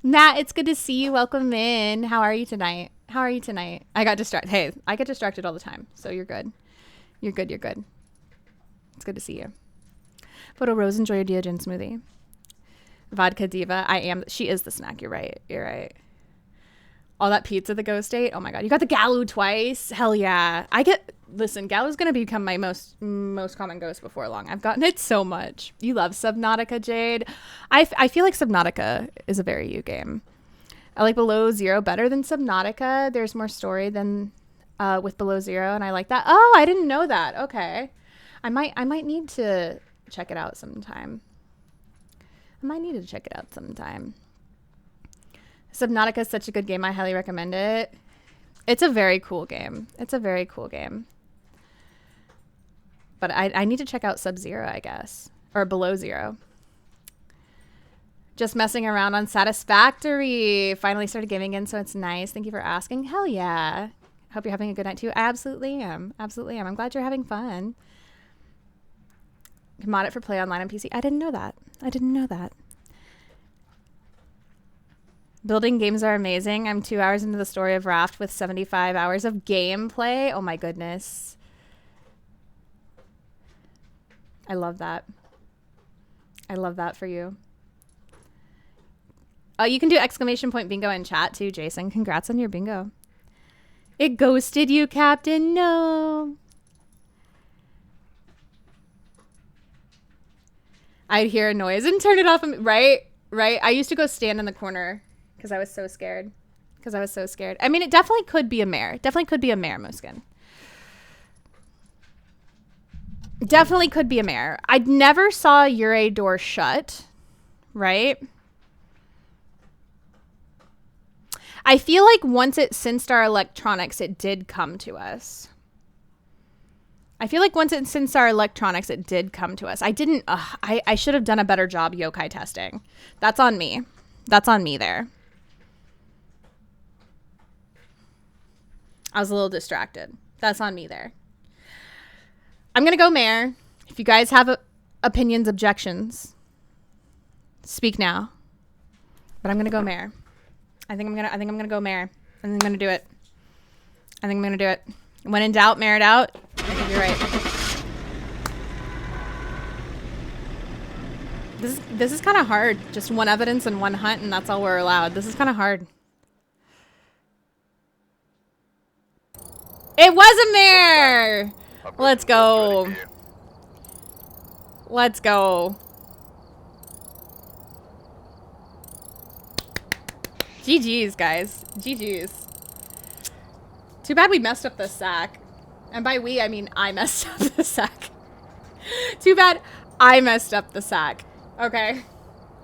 Matt, it's good to see you. Welcome in. How are you tonight? I got distracted. Hey, I get distracted all the time, so you're good. You're good. It's good to see you. Photo Rose, enjoy your Diogin smoothie. Vodka Diva, she is the snack. You're right. All that pizza the ghost ate. Oh my god, you got the Galu twice. Hell yeah. Listen, Galu's gonna become my most common ghost before long. I've gotten it so much. You love Subnautica, Jade. I feel like Subnautica is a very you game. I like Below Zero better than Subnautica. There's more story than with Below Zero, and I like that. Oh, I didn't know that. Okay, I might need to check it out sometime. I might need to check it out sometime. Subnautica is such a good game. I highly recommend it. It's a very cool game. It's a very cool game. But I need to check out Sub-Zero, I guess. Or Below Zero. Just messing around on Satisfactory. Finally started gaming again, so it's nice. Thank you for asking. Hell yeah. Hope you're having a good night too. I absolutely am. Absolutely am. I'm glad you're having fun. You can mod it for play online on PC. I didn't know that. I didn't know that. Building games are amazing. I'm 2 hours into the story of Raft with 75 hours of gameplay. Oh my goodness. I love that. I love that for you. Oh, you can do exclamation point bingo in chat too, Jason. Congrats on your bingo. It ghosted you, Captain. No. I'd hear a noise and turn it off. Right? Right? I used to go stand in the corner because I was so scared. I mean, it definitely could be a mare. Definitely could be a mare, Muskin. Definitely could be a mare. I never saw Ure door shut. Right? I feel like once it sensed our electronics, it did come to us. I didn't, I should have done a better job yokai testing. That's on me. That's on me there. I was a little distracted. That's on me there. I'm going to go mare. If you guys have opinions, objections, speak now. But I'm going to go mare. I think I'm gonna go mare. And I'm gonna do it. When in doubt, mare it out. I think you're right. This is kind of hard. Just one evidence and one hunt, and that's all we're allowed. This is kind of hard. It was a mare. Let's go. Let's go. GG's, guys. GG's. Too bad we messed up the sack. And by we, I mean I messed up the sack. Too bad I messed up the sack. Okay.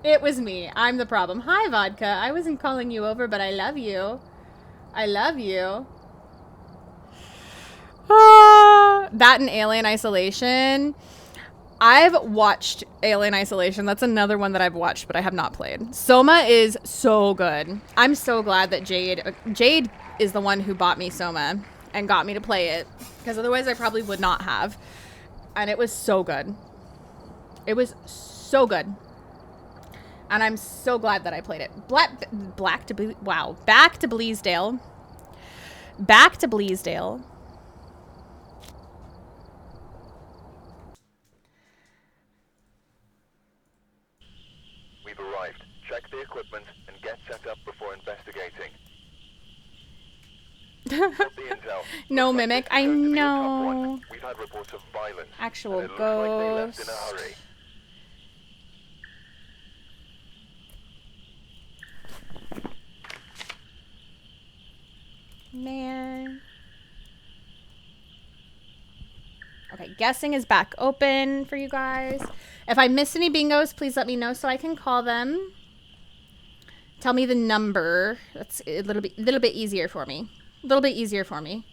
It was me. I'm the problem. Hi, Vodka. I wasn't calling you over, but I love you. I love you. That and Alien Isolation. I've watched Alien Isolation. That's another one that I've watched, but I have not played. Soma is so good. I'm so glad that Jade is the one who bought me Soma and got me to play it, because otherwise I probably would not have. And it was so good. It was so good. And I'm so glad that I played it. Back to Bleasdale. Back to Bleasdale. We've arrived. Check the equipment and get set up before investigating. No, Mimic. I know. We've had reports of violence. Actual ghost. Like they left in a hurry. Man. Okay, guessing is back open for you guys. If I miss any bingos, please let me know so I can call them. Tell me the number. That's a little bit easier for me. A little bit easier for me.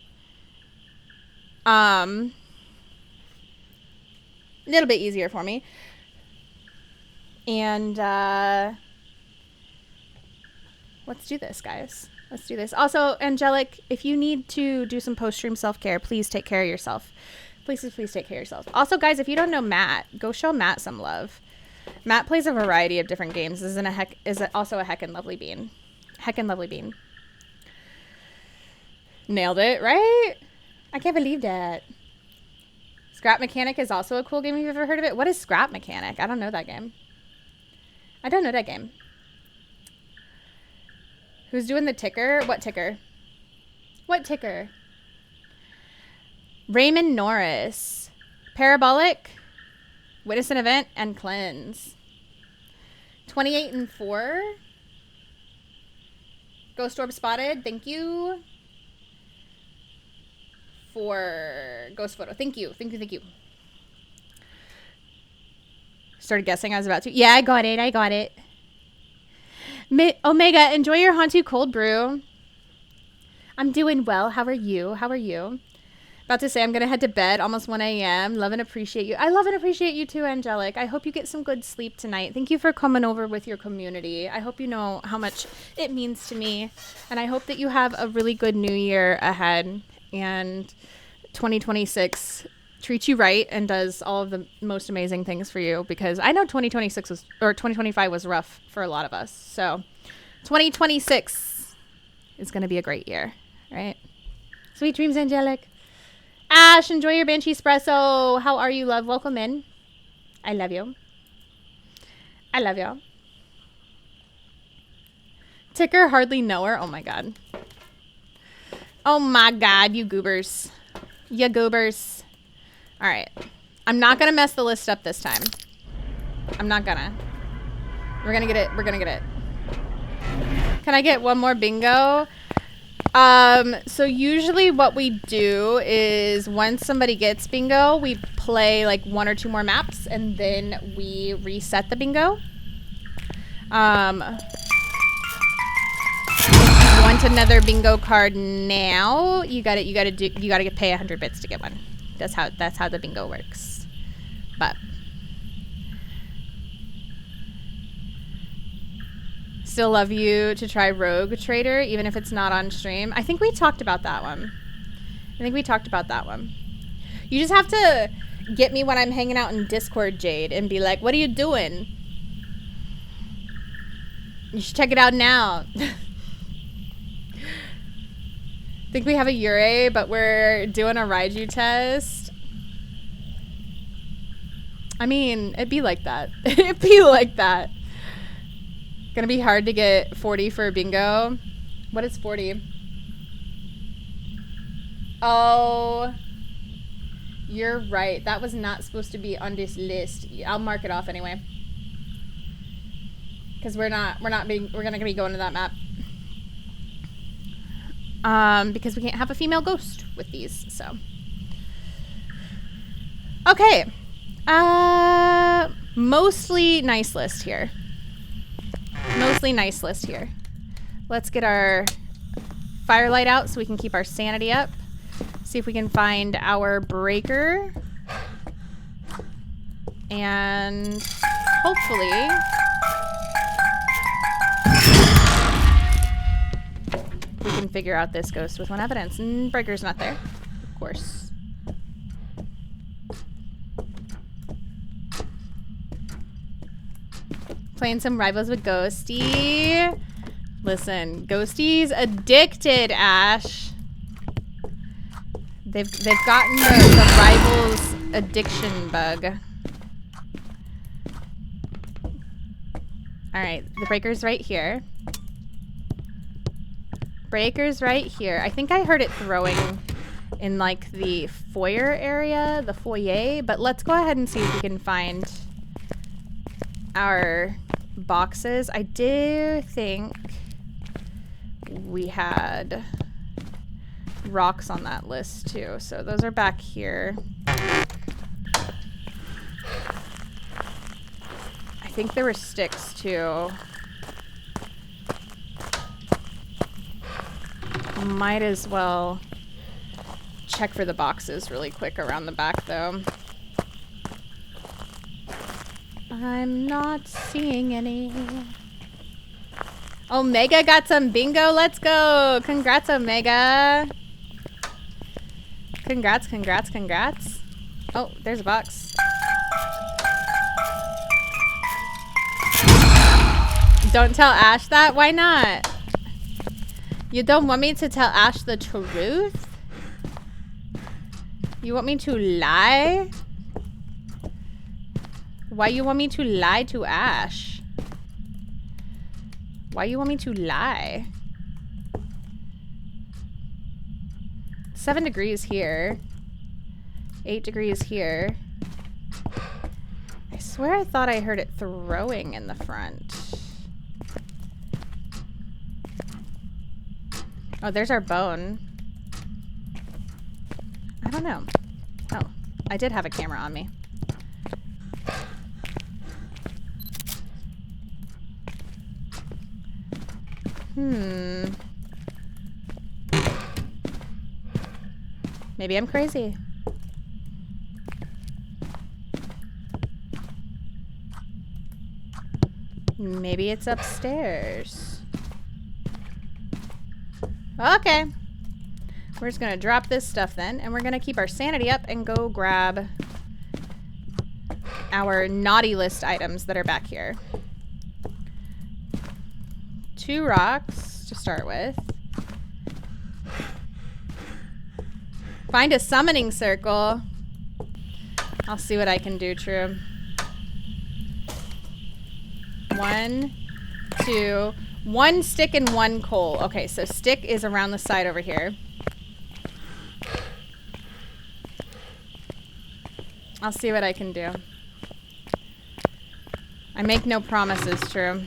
Little bit easier for me. And let's do this, guys. Let's do this. Also, Angelic, if you need to do some post-stream self-care, please take care of yourself. Please take care of yourself. Also, guys, if you don't know Matt, go show Matt some love. Matt plays a variety of different games. This is also a heckin' lovely bean. Heckin' lovely bean. Nailed it, right? I can't believe that. Scrap Mechanic is also a cool game. Have you ever heard of it? What is Scrap Mechanic? I don't know that game. I don't know that game. Who's doing the ticker? What ticker? What ticker? Raymond Norris. Parabolic. Witness an event and cleanse. 28 and 4. Ghost orb spotted. Thank you. For ghost photo. Thank you. Thank you. Thank you. Started guessing I was about to. Yeah, I got it. I got it. Omega, enjoy your Hantu cold brew. I'm doing well. How are you? How are you? About to say I'm going to head to bed. Almost 1 a.m. Love and appreciate you. I love and appreciate you too, Angelic. I hope you get some good sleep tonight. Thank you for coming over with your community. I hope you know how much it means to me. And I hope that you have a really good new year ahead. And 2026 treats you right and does all of the most amazing things for you, because I know 2025 was rough for a lot of us. So 2026 is going to be a great year, right? Sweet dreams, Angelic. Ash, enjoy your Banshee Espresso. How are you, love? Welcome in. I love you. I love you. Ticker hardly know her. Oh my god. Oh my god, you goobers. You goobers. All right. I'm not going to mess the list up this time. I'm not gonna. We're going to get it. We're going to get it. Can I get one more bingo? So usually what we do is once somebody gets bingo, we play like 1 or 2 more maps and then we reset the bingo. If you want another bingo card now, you gotta pay 100 bits to get one. That's how the bingo works. But still love you to try Rogue Trader, even if it's not on stream. I think we talked about that one. You just have to get me when I'm hanging out in Discord, Jade, and be like, what are you doing? You should check it out now. Think we have a Yurei, but we're doing a Raiju test. I mean, it'd be like that. It'd be like that. Gonna be hard to get 40 for a bingo. What is 40? Oh, you're right. That was not supposed to be on this list. I'll mark it off anyway. Because we're gonna be going to that map. Because we can't have a female ghost with these, so. Okay. Mostly nice list here. Let's get our firelight out so we can keep our sanity up. See if we can find our breaker. And hopefully we can figure out this ghost with one evidence. Breaker's not there, of course. Playing some Rivals with Ghosty. Listen, Ghosty's addicted, Ash. They've gotten the Rivals addiction bug. Alright, the breaker's right here. Breaker's right here. I think I heard it throwing in like the foyer area, the foyer, but let's go ahead and see if we can find our boxes. I do think we had rocks on that list too, so those are back here. I think there were sticks too. Might as well check for the boxes really quick around the back though. I'm not seeing any. Omega got some bingo. Let's go. Congrats, Omega. Congrats, congrats, congrats. Oh, there's a box. Don't tell Ash that? Why not? You don't want me to tell Ash the truth? You want me to lie? Why you want me to lie to Ash? Why you want me to lie? 7 degrees here. 8 degrees here. I swear I thought I heard it throwing in the front. Oh, there's our bone. I don't know. Oh, I did have a camera on me. Maybe I'm crazy. Maybe it's upstairs. Okay. We're just gonna drop this stuff then, and we're gonna keep our sanity up and go grab our naughty list items that are back here. 2 rocks to start with. Find a summoning circle. I'll see what I can do, True. 1, 2, 1 stick and 1 coal. Okay, so stick is around the side over here. I'll see what I can do. I make no promises, True.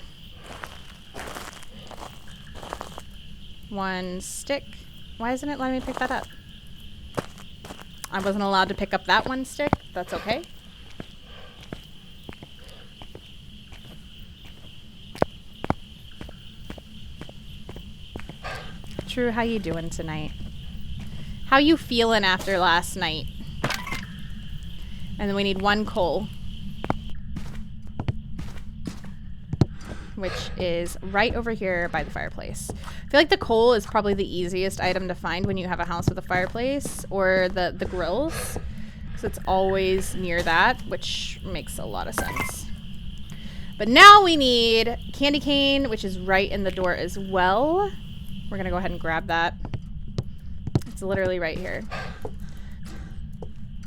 1 stick. Why isn't it letting me pick that up? I wasn't allowed to pick up that 1 stick. That's okay. True, how you doing tonight? How you feeling after last night? And then we need 1 coal. Which is right over here by the fireplace. I feel like the coal is probably the easiest item to find when you have a house with a fireplace, or the grills, because it's always near that, which makes a lot of sense. But now we need candy cane, which is right in the door as well. We're gonna go ahead and grab that. It's literally right here.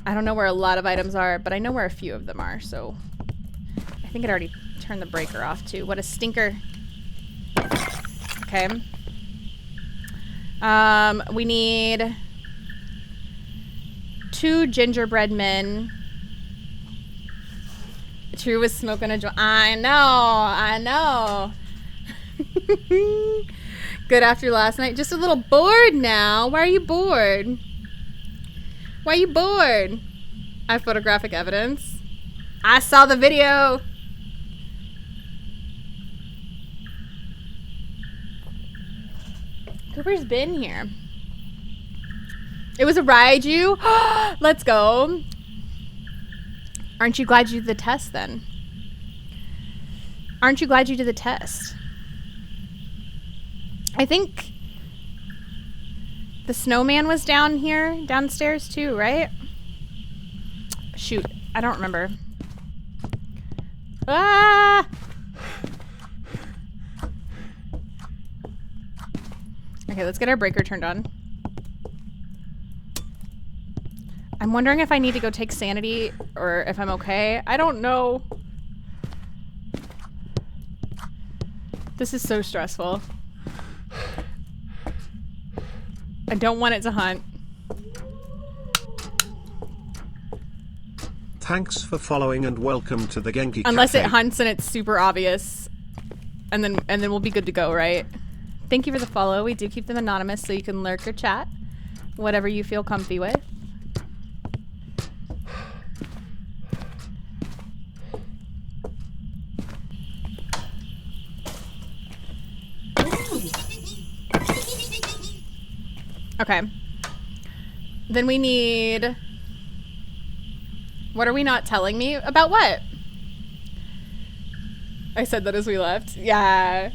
I don't know where a lot of items are, but I know where a few of them are, so I think it already turned the breaker off too. What a stinker. Okay. We need 2 gingerbread men. True was smoking a joint. I know. Good after last night. Just a little bored now. Why are you bored? Why are you bored? I have photographic evidence. I saw the video. Cooper's been here. It was a Raiju. Let's go. Aren't you glad you did the test then? Aren't you glad you did the test? I think the snowman was down here, downstairs too, right? Shoot, I don't remember. Ah! Okay, let's get our breaker turned on. I'm wondering if I need to go take sanity or if I'm okay. I don't know. This is so stressful. I don't want it to hunt. Thanks for following and welcome to the Genki Unless Cafe. it hunts and it's super obvious. And then we'll be good to go, right? Thank you for the follow. We do keep them anonymous so you can lurk or chat. Whatever you feel comfy with. Okay. Then we need... What are we not telling me? About what? I said that as we left. Yeah.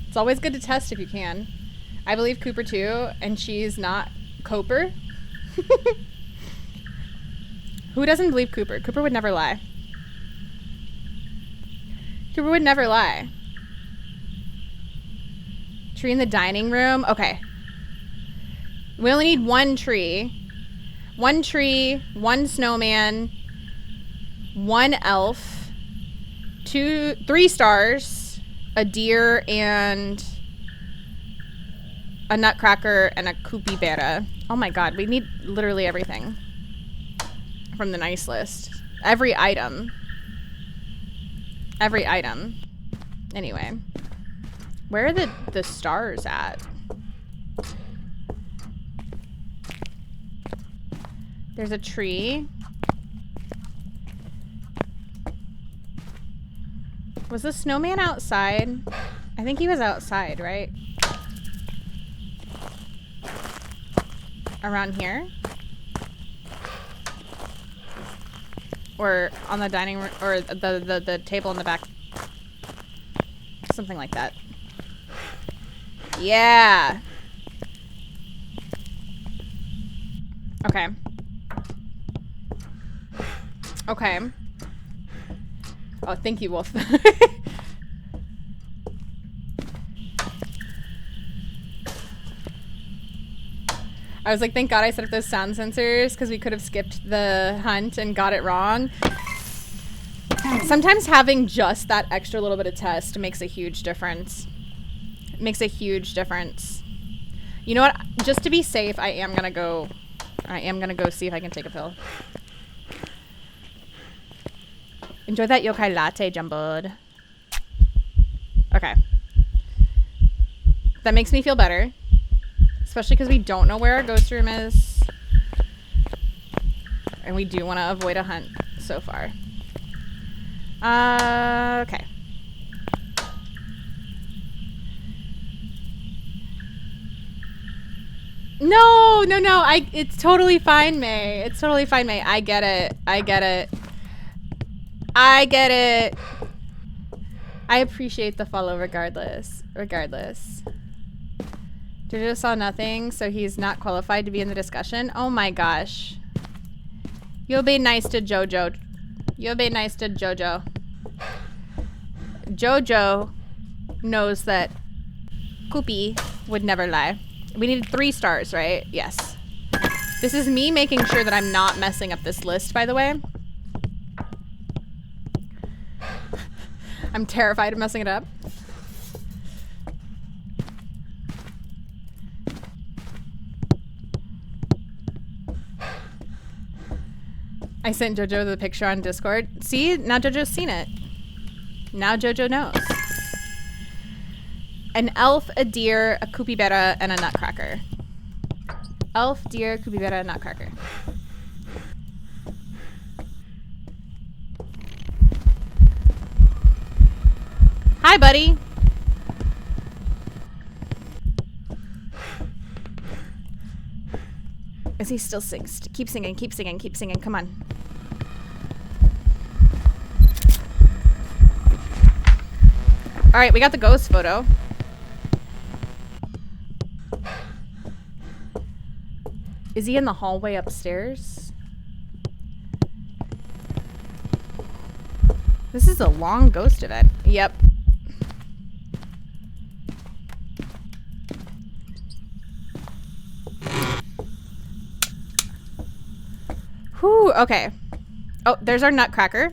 It's always good to test if you can. I believe Cooper too, and she's not Cooper. Who doesn't believe Cooper? Cooper would never lie. Cooper would never lie. Tree in the dining room? Okay. We only need 1 tree. 1 tree, 1 snowman, 1 elf, 3 stars, a deer, and a nutcracker, and a capybara. Oh my god, we need literally everything from the nice list. Every item. Every item. Anyway. Where are the stars at? There's a tree. Was the snowman outside? I think he was outside, right? Around here? Or on the dining room, or the table in the back. Something like that. Yeah! Okay. Okay. Oh, thank you, Wolf. I was like, thank God I set up those sound sensors because we could have skipped the hunt and got it wrong. Sometimes having just that extra little bit of test makes a huge difference. It makes a huge difference. You know what? Just to be safe, I am gonna go see if I can take a pill. Enjoy that yokai latte, Jumbud. Okay. That makes me feel better. Especially because we don't know where our ghost room is. And we do want to avoid a hunt so far. Okay. No! It's totally fine, May. It's totally fine, May. I get it. I appreciate the follow regardless. Jojo saw nothing, so he's not qualified to be in the discussion. Oh my gosh. You'll be nice to Jojo. Jojo knows that Koopy would never lie. We needed 3 stars, right? Yes. This is me making sure that I'm not messing up this list, by the way. I'm terrified of messing it up. I sent Jojo the picture on Discord. See? Now Jojo's seen it. Now Jojo knows. An elf, a deer, a capybara, and a nutcracker. Elf, deer, capybara, nutcracker. Hi, buddy. Is he still sings? Keep singing, keep singing, keep singing. Come on. All right, we got the ghost photo. Is he in the hallway upstairs? This is a long ghost event. Yep. Whew, okay. Oh, there's our nutcracker.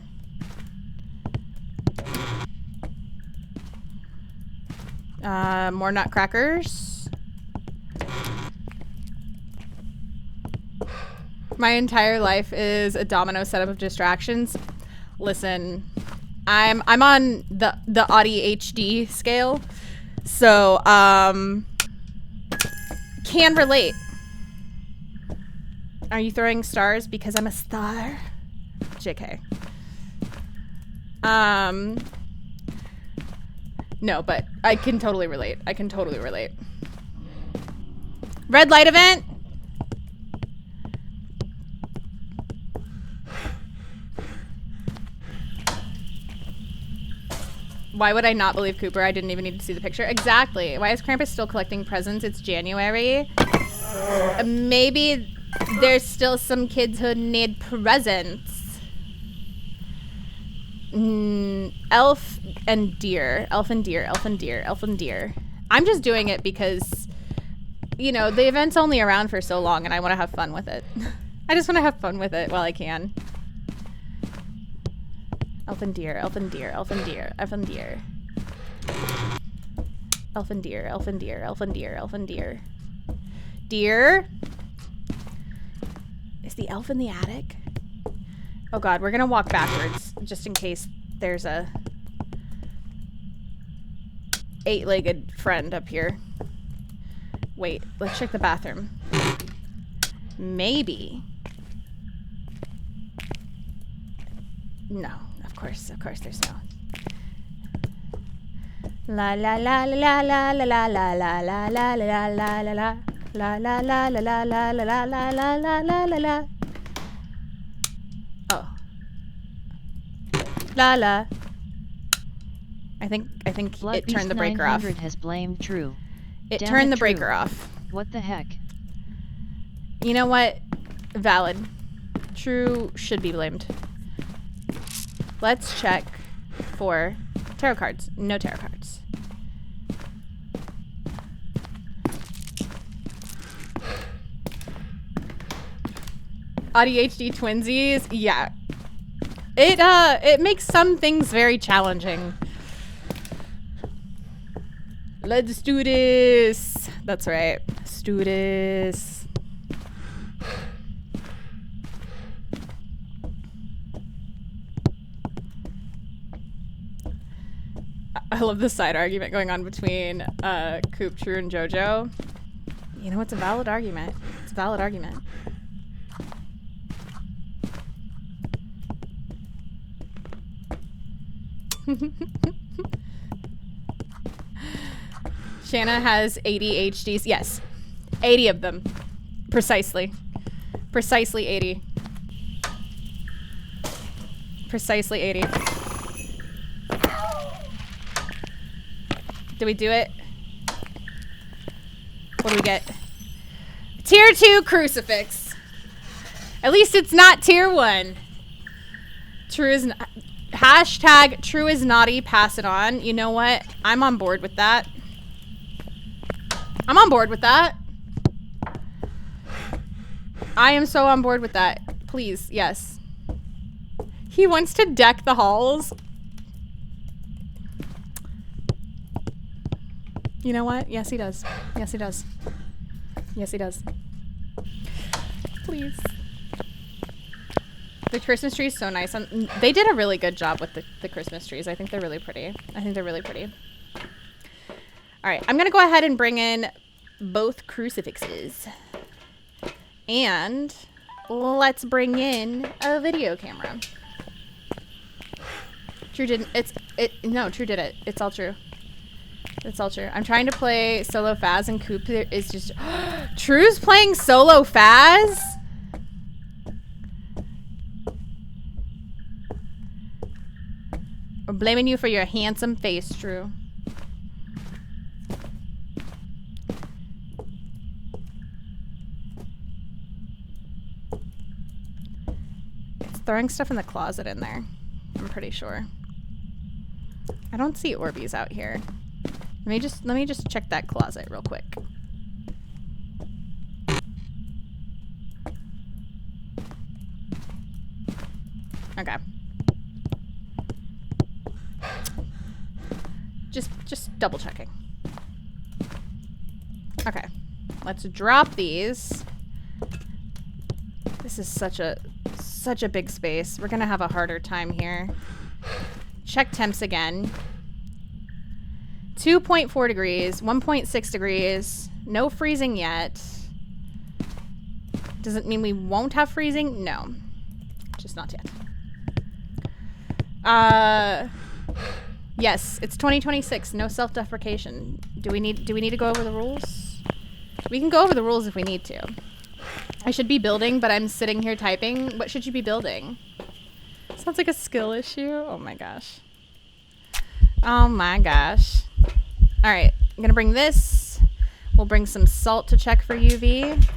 More nutcrackers. My entire life is a domino setup of distractions. Listen, I'm on the Audi HD scale, so can relate. Are you throwing stars because I'm a star? JK. No, but I can totally relate. I can totally relate. Red light event. Why would I not believe Cooper? I didn't even need to see the picture. Exactly. Why is Krampus still collecting presents? It's January. Maybe there's still some kids who need presents. Elf and deer. Elf and deer. Elf and deer. Elf and deer. I'm just doing it because, you know, the event's only around for so long and I want to have fun with it. I just want to have fun with it while I can. Elf and deer. Elf and deer. Elf and deer. Elf and deer. Elf and deer. Elf and deer. Elf and deer. Elf and deer. Deer? Is the elf in the attic? Oh god, we're gonna walk backwards just in case there's a 8-legged friend up here. Wait, let's check the bathroom. Maybe. No, of course there's no. La la la la la la la la la la la la la la la la. La la la la la la la la la la la la la la. Oh. La la. I think it turned the breaker off. 900 has blamed True. It Damn turned it, the breaker True. off. What the heck? You know what? Valid. True should be blamed. Let's check for tarot cards. No tarot cards. ADHD twinsies? Yeah. It makes some things very challenging. Let's do this. That's right. Let's do this. I love the side argument going on between Coop, True, and JoJo. You know, it's a valid argument. It's a valid argument. Shana has 80 HDs. Yes. 80 of them. Precisely. Precisely 80. Precisely 80. Did we do it? What do we get? Tier 2 crucifix. At least it's not tier 1. True is not. Hashtag true is naughty, pass it on. You know what? I'm on board with that. I'm on board with that. I am so on board with that. Please, yes. He wants to deck the halls. You know what? Yes, he does. Yes, he does. Yes, he does. Please. The Christmas tree is so nice. They did a really good job with the Christmas trees. I think they're really pretty. I think they're really pretty. All right, I'm going to go ahead and bring in both crucifixes. And let's bring in a video camera. True didn't. No, True did it. It's all true. It's all true. I'm trying to play solo Phas and Coop is just... True's playing solo Phas? We're blaming you for your handsome face, True. It's throwing stuff in the closet in there. I'm pretty sure. I don't see Orbeez out here. Let me just check that closet real quick. Okay. Just double checking. Okay. Let's drop these. This is such a big space. We're gonna have a harder time here. Check temps again. 2.4 degrees, 1.6 degrees. No freezing yet. Does it mean we won't have freezing? No. Just not yet. Yes, it's 2026. No self-deprecation. Do we need to go over the rules? We can go over the rules if we need to. I should be building, but I'm sitting here typing. What should you be building? Sounds like a skill issue. Oh my gosh. Oh my gosh. All right, I'm gonna bring this. We'll bring some salt to check for UV.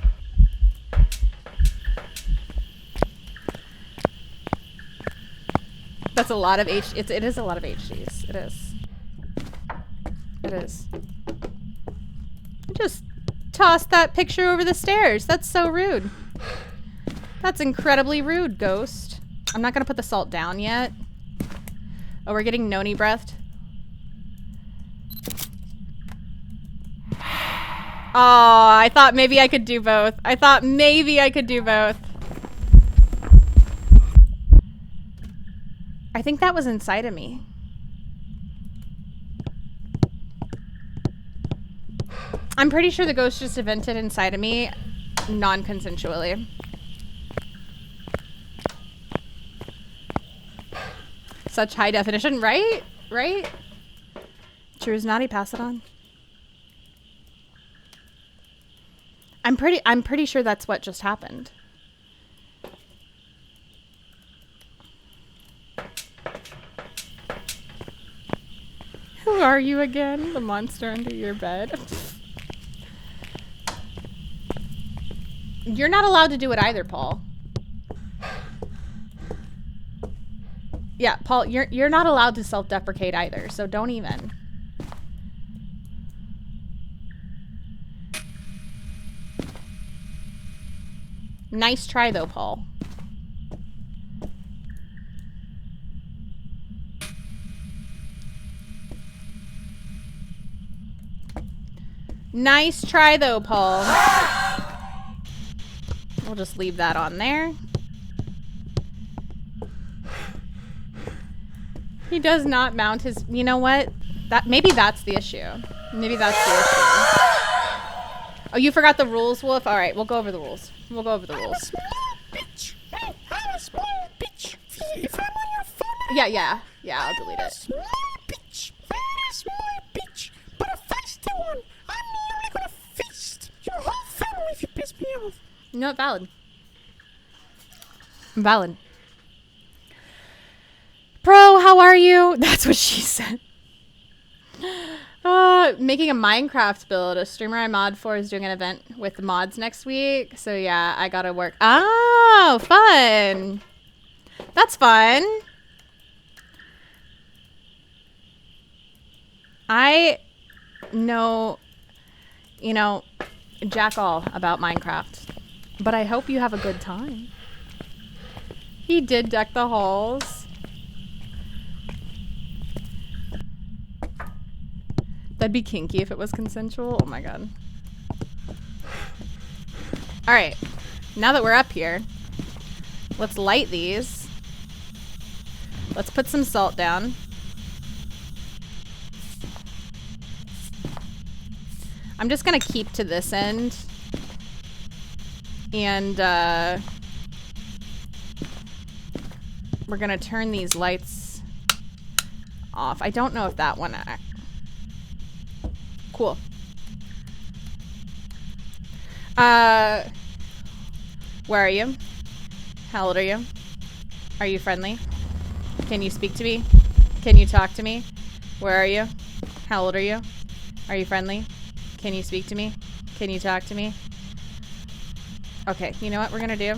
That's a lot of it is a lot of HDs. It is. It is. I just tossed that picture over the stairs. That's so rude. That's incredibly rude, Ghost. I'm not gonna put the salt down yet. Oh, we're getting noni breathed. Oh, I thought maybe I could do both. I thought maybe I could do both. I think that was inside of me. I'm pretty sure the ghost just evented inside of me non-consensually. Such high definition, right? Right? True is naughty, pass it on. I'm pretty sure that's what just happened. Who are you again? The monster under your bed. You're not allowed to do it either, Paul. Yeah, Paul, you're not allowed to self-deprecate either, so don't even. Nice try though, Paul. Nice try though, Paul. We'll just leave that on there. He does not mount his... You know what? Maybe that's the issue. Maybe that's the issue. Oh, you forgot the rules, Wolf? Alright, we'll go over the rules. We'll go over the rules. Yeah, yeah. Yeah, I'll delete it. Small bitch. Very small bitch. But a feisty one. I'm nearly gonna feast your whole family if you piss me off. No, valid. Valid. Pro, how are you? That's what she said. Making a Minecraft build. A streamer I mod for is doing an event with the mods next week. So yeah, I gotta work. Oh, fun. That's fun. I know, jack all about Minecraft. But I hope you have a good time. He did deck the halls. That'd be kinky if it was consensual. Oh my god. Alright. Now that we're up here, let's light these. Let's put some salt down. I'm just gonna keep to this end. And, we're gonna turn these lights off. I don't know if that one... Cool. Where are you? How old are you? Are you friendly? Can you speak to me? Can you talk to me? Where are you? How old are you? Are you friendly? Can you speak to me? Can you talk to me? Okay, you know what we're gonna do?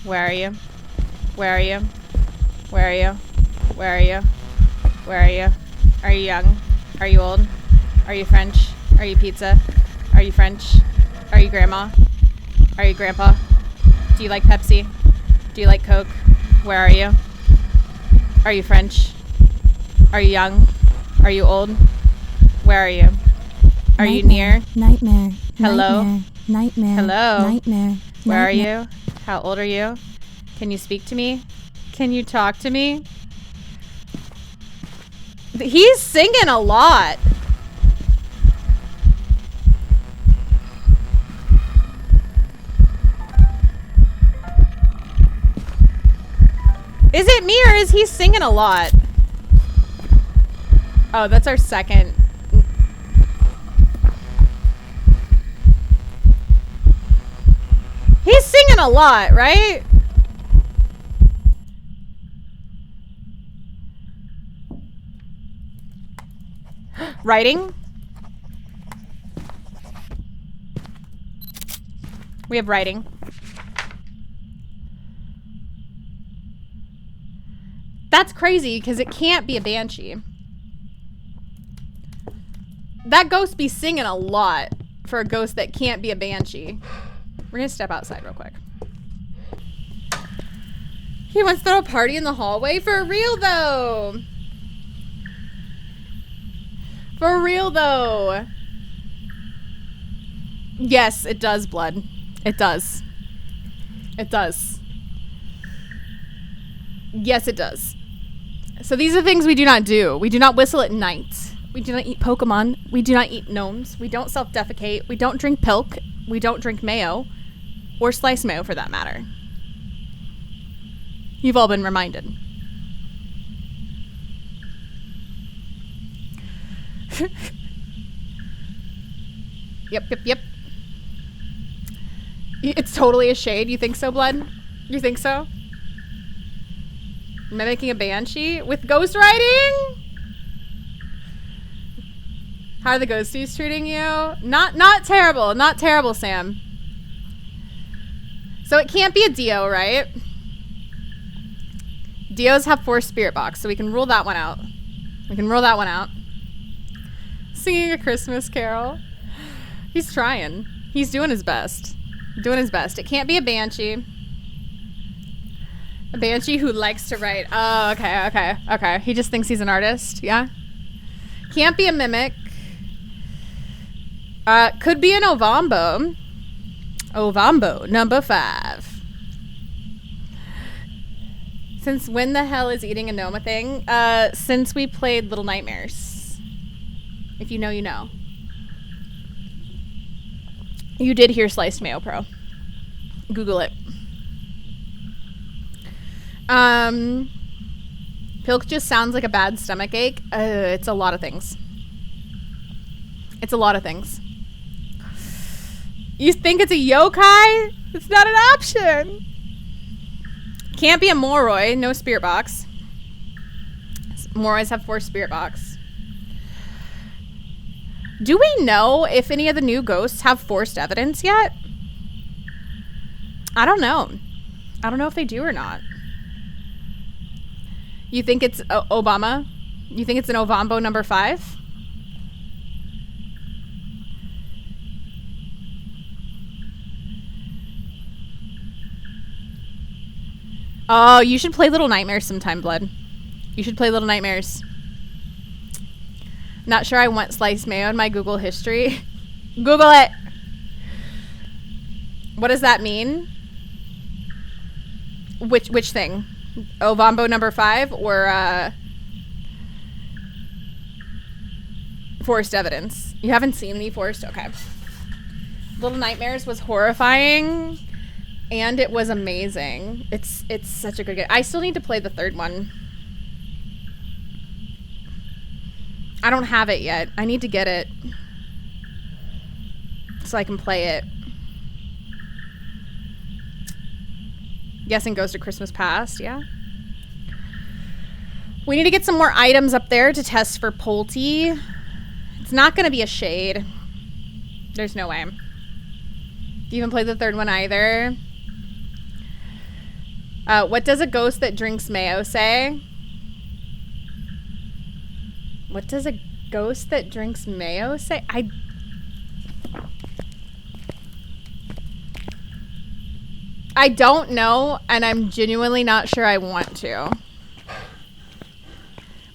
Where are you? Where are you? Where are you? Where are you? Where are you? Are you young? Are you old? Are you French? Are you pizza? Are you French? Are you grandma? Are you grandpa? Do you like Pepsi? Do you like Coke? Where are you? Are you French? Are you young? Are you old? Where are you? Are you near? Nightmare. Hello? Nightmare. Hello? Nightmare. Where are you? How old are you? Can you speak to me? Can you talk to me? He's singing a lot. Is it me or is he singing a lot? Oh, that's our second. He's singing a lot, right? Writing? We have writing. That's crazy because it can't be a banshee. That ghost be singing a lot for a ghost that can't be a banshee. We're gonna step outside real quick. He wants to throw a party in the hallway? For real though. For real though. Yes, it does, blood. It does. It does. Yes, it does. So these are things we do not do. We do not whistle at night. We do not eat Pokemon. We do not eat gnomes. We don't self-defecate. We don't drink pilk. We don't drink mayo. Or sliced mayo for that matter. You've all been reminded. Yep. It's totally a shade. You think so, Blood? You think so? Mimicking a banshee with ghost riding? How are the ghosties treating you? Not terrible. Not terrible, Sam. So it can't be a Dio, right? Dios have 4 spirit box, so we can rule that one out. Singing a Christmas carol. He's trying. He's doing his best. It can't be a banshee. A banshee who likes to write. Oh, okay. He just thinks he's an artist, yeah? Can't be a mimic. Could be an Ovambo. Ovambo, number 5. Since when the hell is eating a Noma thing? Since we played Little Nightmares. If you know, you know. You did hear Sliced Mayo Pro. Google it. Pilk just sounds like a bad stomach ache. It's a lot of things. You think it's a yokai? It's not an option. Can't be a Moroi. No spirit box. Morois have 4 spirit box. Do we know if any of the new ghosts have forced evidence yet? I don't know. I don't know if they do or not. You think it's Obama? You think it's an Ovambo number 5? Oh, you should play Little Nightmares sometime, Blood. You should play Little Nightmares. Not sure I want sliced mayo in my Google history. Google it. What does that mean? Which thing? Ovambo number 5 or forced evidence? You haven't seen any forced? Okay. Little Nightmares was horrifying and it was amazing. It's such a good game. I still need to play the 3rd one. I don't have it yet. I need to get it so I can play it. Guessing Ghost of Christmas Past, yeah. We need to get some more items up there to test for Pulte. It's not going to be a shade. There's no way. You haven't played the 3rd one either. What does a ghost that drinks mayo say? What does a ghost that drinks mayo say? I don't know, and I'm genuinely not sure I want to.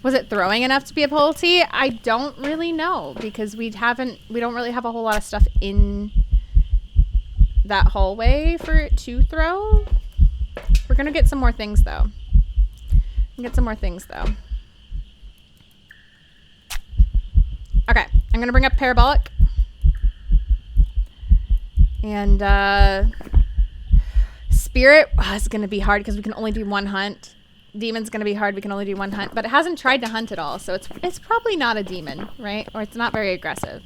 Was it throwing enough to be a Pulte? I don't really know, because we don't really have a whole lot of stuff in that hallway for it to throw. We're gonna get some more things though. Okay, I'm gonna bring up Parabolic. And Spirit is gonna be hard because we can only do 1 hunt. Demon's gonna be hard, we can only do 1 hunt, but it hasn't tried to hunt at all, so it's probably not a demon, right? Or it's not very aggressive.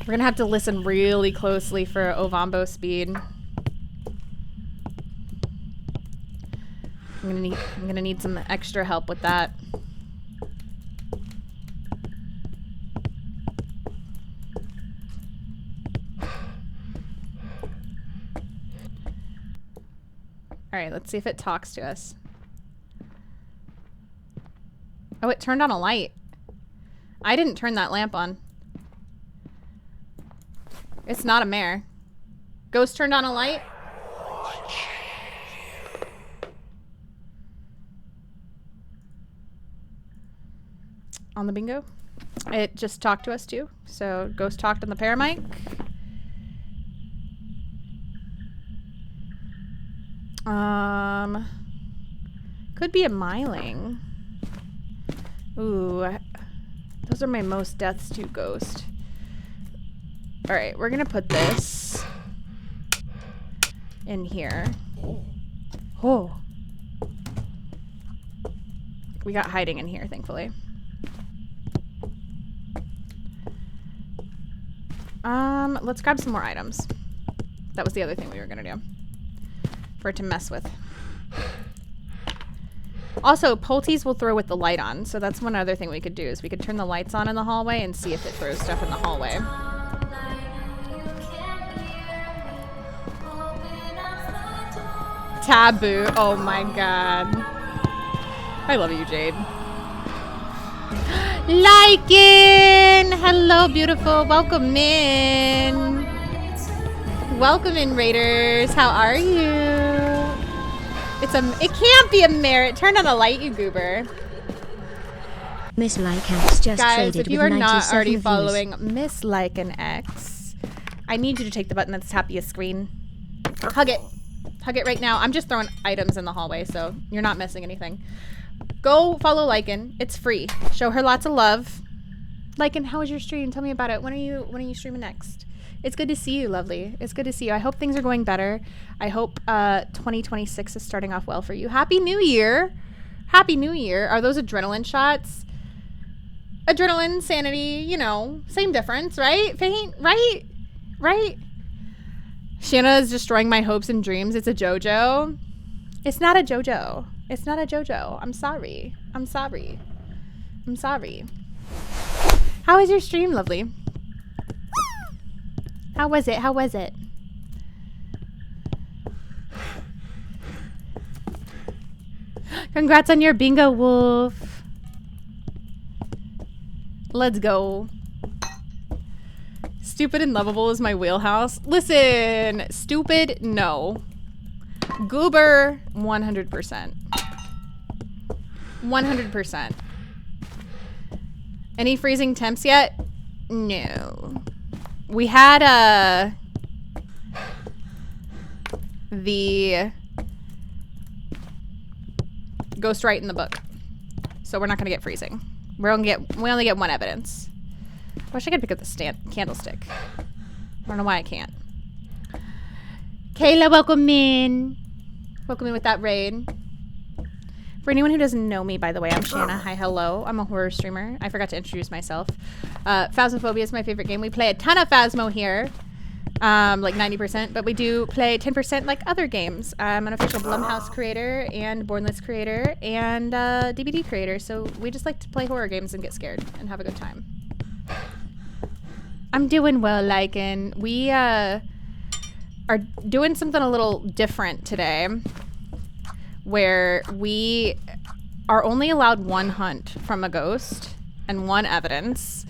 We're gonna have to listen really closely for Ovambo speed. I'm gonna need some extra help with that. All right, let's see if it talks to us. Oh, it turned on a light. I didn't turn that lamp on. It's not a mare. Ghost turned on a light? On the bingo. It just talked to us too. So Ghost talked on the paramic. Could be a Myling. Ooh, those are my most deaths to Ghost. All right, we're gonna put this in here. Oh, we got hiding in here, thankfully. Let's grab some more items. That was the other thing we were gonna do. For it to mess with. Also, Poltees will throw with the light on, so that's one other thing we could do is we could turn the lights on in the hallway and see if it throws stuff in the hallway. Taboo. Oh my god. I love you, Jade. Lycan! Hello, beautiful. Welcome in. Welcome in, Raiders. How are you? It can't be a merit. Turn on the light, you goober. Miss Lycan's just Guys, traded if you with are not 97 already views. following Miss Lycan X, I need you to take the button that's top of your screen. Hug it. Hug it right now. I'm just throwing items in the hallway, so you're not missing anything. Go follow Lycan. It's free. Show her lots of love. Lycan, how was your stream? Tell me about it. When are you streaming next? It's good to see you, lovely. It's good to see you. I hope things are going better. I hope 2026 is starting off well for you. Happy New Year. Happy New Year. Are those adrenaline shots? Adrenaline, sanity, you know, same difference, right? Faint, right? Right? Shana is destroying my hopes and dreams. It's a JoJo. It's not a JoJo. It's not a JoJo. I'm sorry. I'm sorry. I'm sorry. How was your stream, lovely? How was it? How was it? Congrats on your bingo, Wolf. Let's go. Stupid and lovable is my wheelhouse. Listen, stupid, no. Goober, 100%. 100%. Any freezing temps yet? No. We had the ghost right in the book, so we're not gonna get freezing. We only get one evidence. I wish I could pick up the candlestick. I don't know why I can't. Kayla, welcome in. Welcome in with that raid. For anyone who doesn't know me, by the way, I'm Shana. Hi, hello. I'm a horror streamer. I forgot to introduce myself. Phasmophobia is my favorite game. We play a ton of Phasmo here, like 90%, but we do play 10% like other games. I'm an official Blumhouse creator and Bornless creator and DVD creator, so we just like to play horror games and get scared and have a good time. I'm doing well, Lycan. We are doing something a little different today, where we are only allowed one hunt from a ghost and one evidence.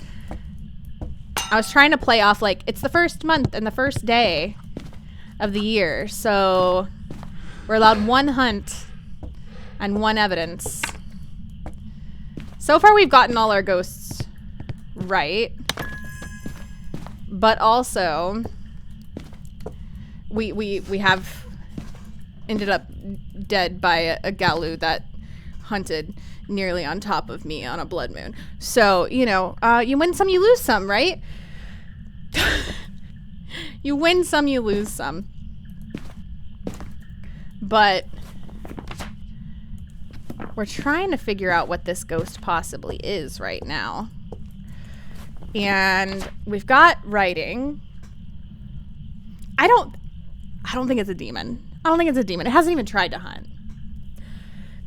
I was trying to play off like it's the first month and the first day of the year, so we're allowed one hunt and one evidence. So far we've gotten all our ghosts right, but also we have ended up dead by a Galu that hunted nearly on top of me on a blood moon. So, you know, you win some, you lose some, right? You win some, you lose some. But we're trying to figure out what this ghost possibly is right now. And we've got writing. I don't think it's a demon. I don't think it's a demon. It hasn't even tried to hunt.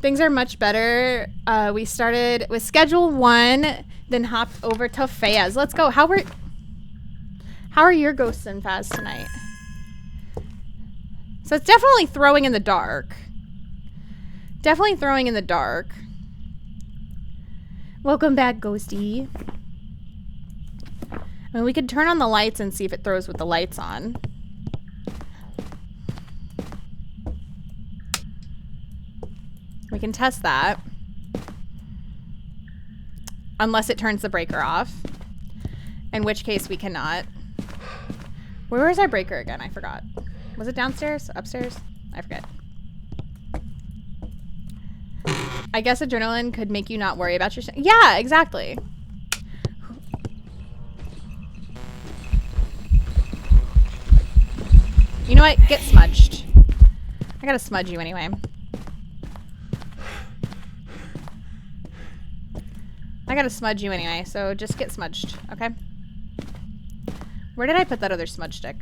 Things are much better. We started with schedule 1, then hopped over to Faz. Let's go. How are your ghosts in Faz tonight? So it's definitely throwing in the dark. Definitely throwing in the dark. Welcome back, Ghosty. I mean, we could turn on the lights and see if it throws with the lights on. We can test that. Unless it turns the breaker off. In which case we cannot. Where was our breaker again? I forgot. Was it downstairs? Upstairs? I forget. I guess adrenaline could make you not worry about your... Yeah, exactly. You know what? Get smudged. I gotta smudge you anyway. I gotta smudge you anyway, so just get smudged, okay? Where did I put that other smudge stick?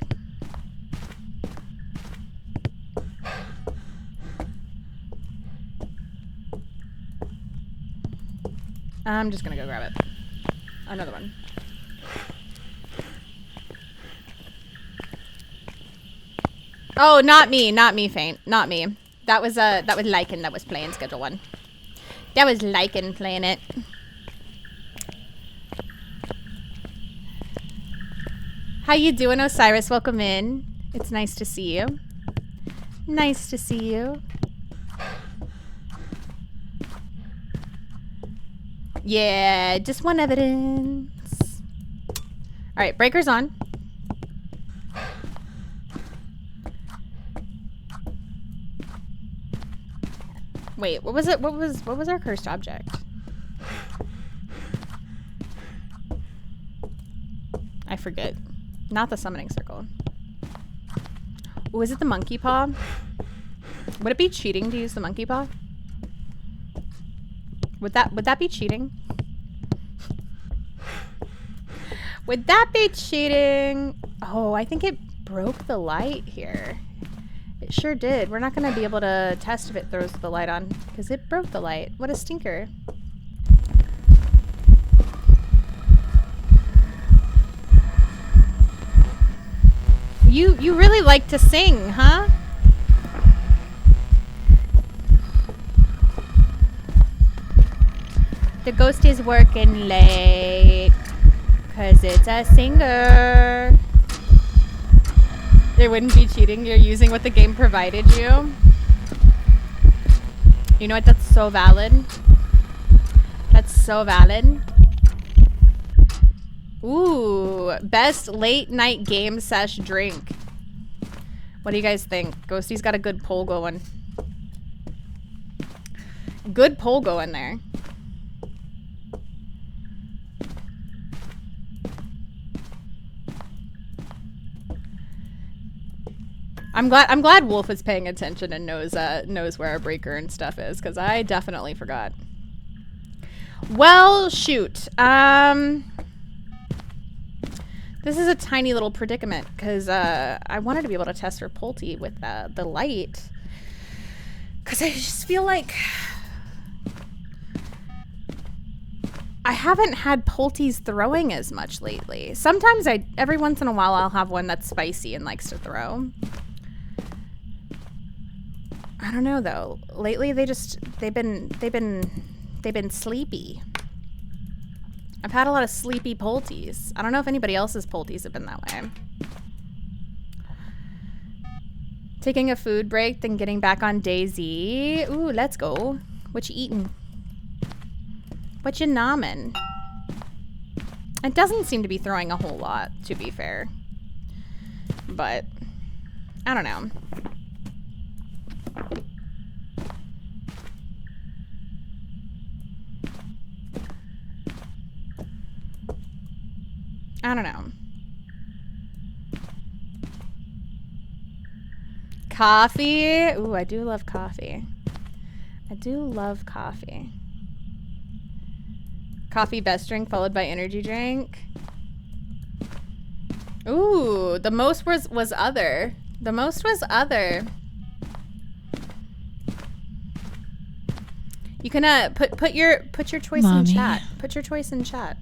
I'm just gonna go grab it. Another one. Oh, not me, Faint, not me. That was Lycan that was playing Schedule 1. That was Lycan playing it. How you doing, Osiris? Welcome in. It's nice to see you. Nice to see you. Yeah, just one evidence. All right, breaker's on. Wait, what was it? What was our cursed object? I forget. Not the summoning circle. Was it the monkey paw? Would it be cheating to use the monkey paw? Would that be cheating? Would that be cheating? Oh, I think it broke the light here. It sure did. We're not going to be able to test if it throws the light on because it broke the light. What a stinker. You really like to sing, huh? The ghost is working late because it's a singer. There wouldn't be cheating. You're using what the game provided you. You know what? That's so valid. That's so valid. Ooh, best late night game sesh drink. What do you guys think? Ghosty's got a good poll going. Good poll going there. I'm glad Wolf is paying attention and knows where our breaker and stuff is, because I definitely forgot. Well, shoot. This is a tiny little predicament because I wanted to be able to test for Pulte with the light, because I just feel like I haven't had Pultes throwing as much lately. Sometimes every once in a while I'll have one that's spicy and likes to throw. I don't know though. Lately they've been sleepy. I've had a lot of sleepy Pultes. I don't know if anybody else's Pultes have been that way. Taking a food break, then getting back on Daisy. Ooh, let's go. What you eating? What you nomming? It doesn't seem to be throwing a whole lot, to be fair. But, I don't know. I don't know. Coffee. Ooh, I do love coffee. I do love coffee. Coffee best drink followed by energy drink. Ooh, the most was other. The most was other. You can put your choice in chat. Put your choice in chat.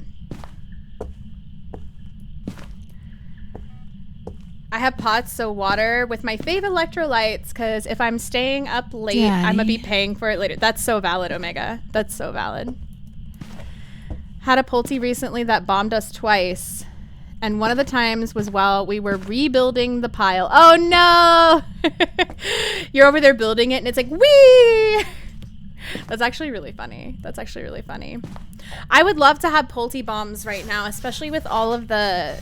I have pots, so water with my fave electrolytes, because if I'm staying up late, I'm gonna be paying for it later. That's so valid, Omega. That's so valid. Had a Pulte recently that bombed us twice, and one of the times was while we were rebuilding the pile. Oh no! You're over there building it, and it's like, wee! That's actually really funny. That's actually really funny. I would love to have Pulte bombs right now, especially with all of the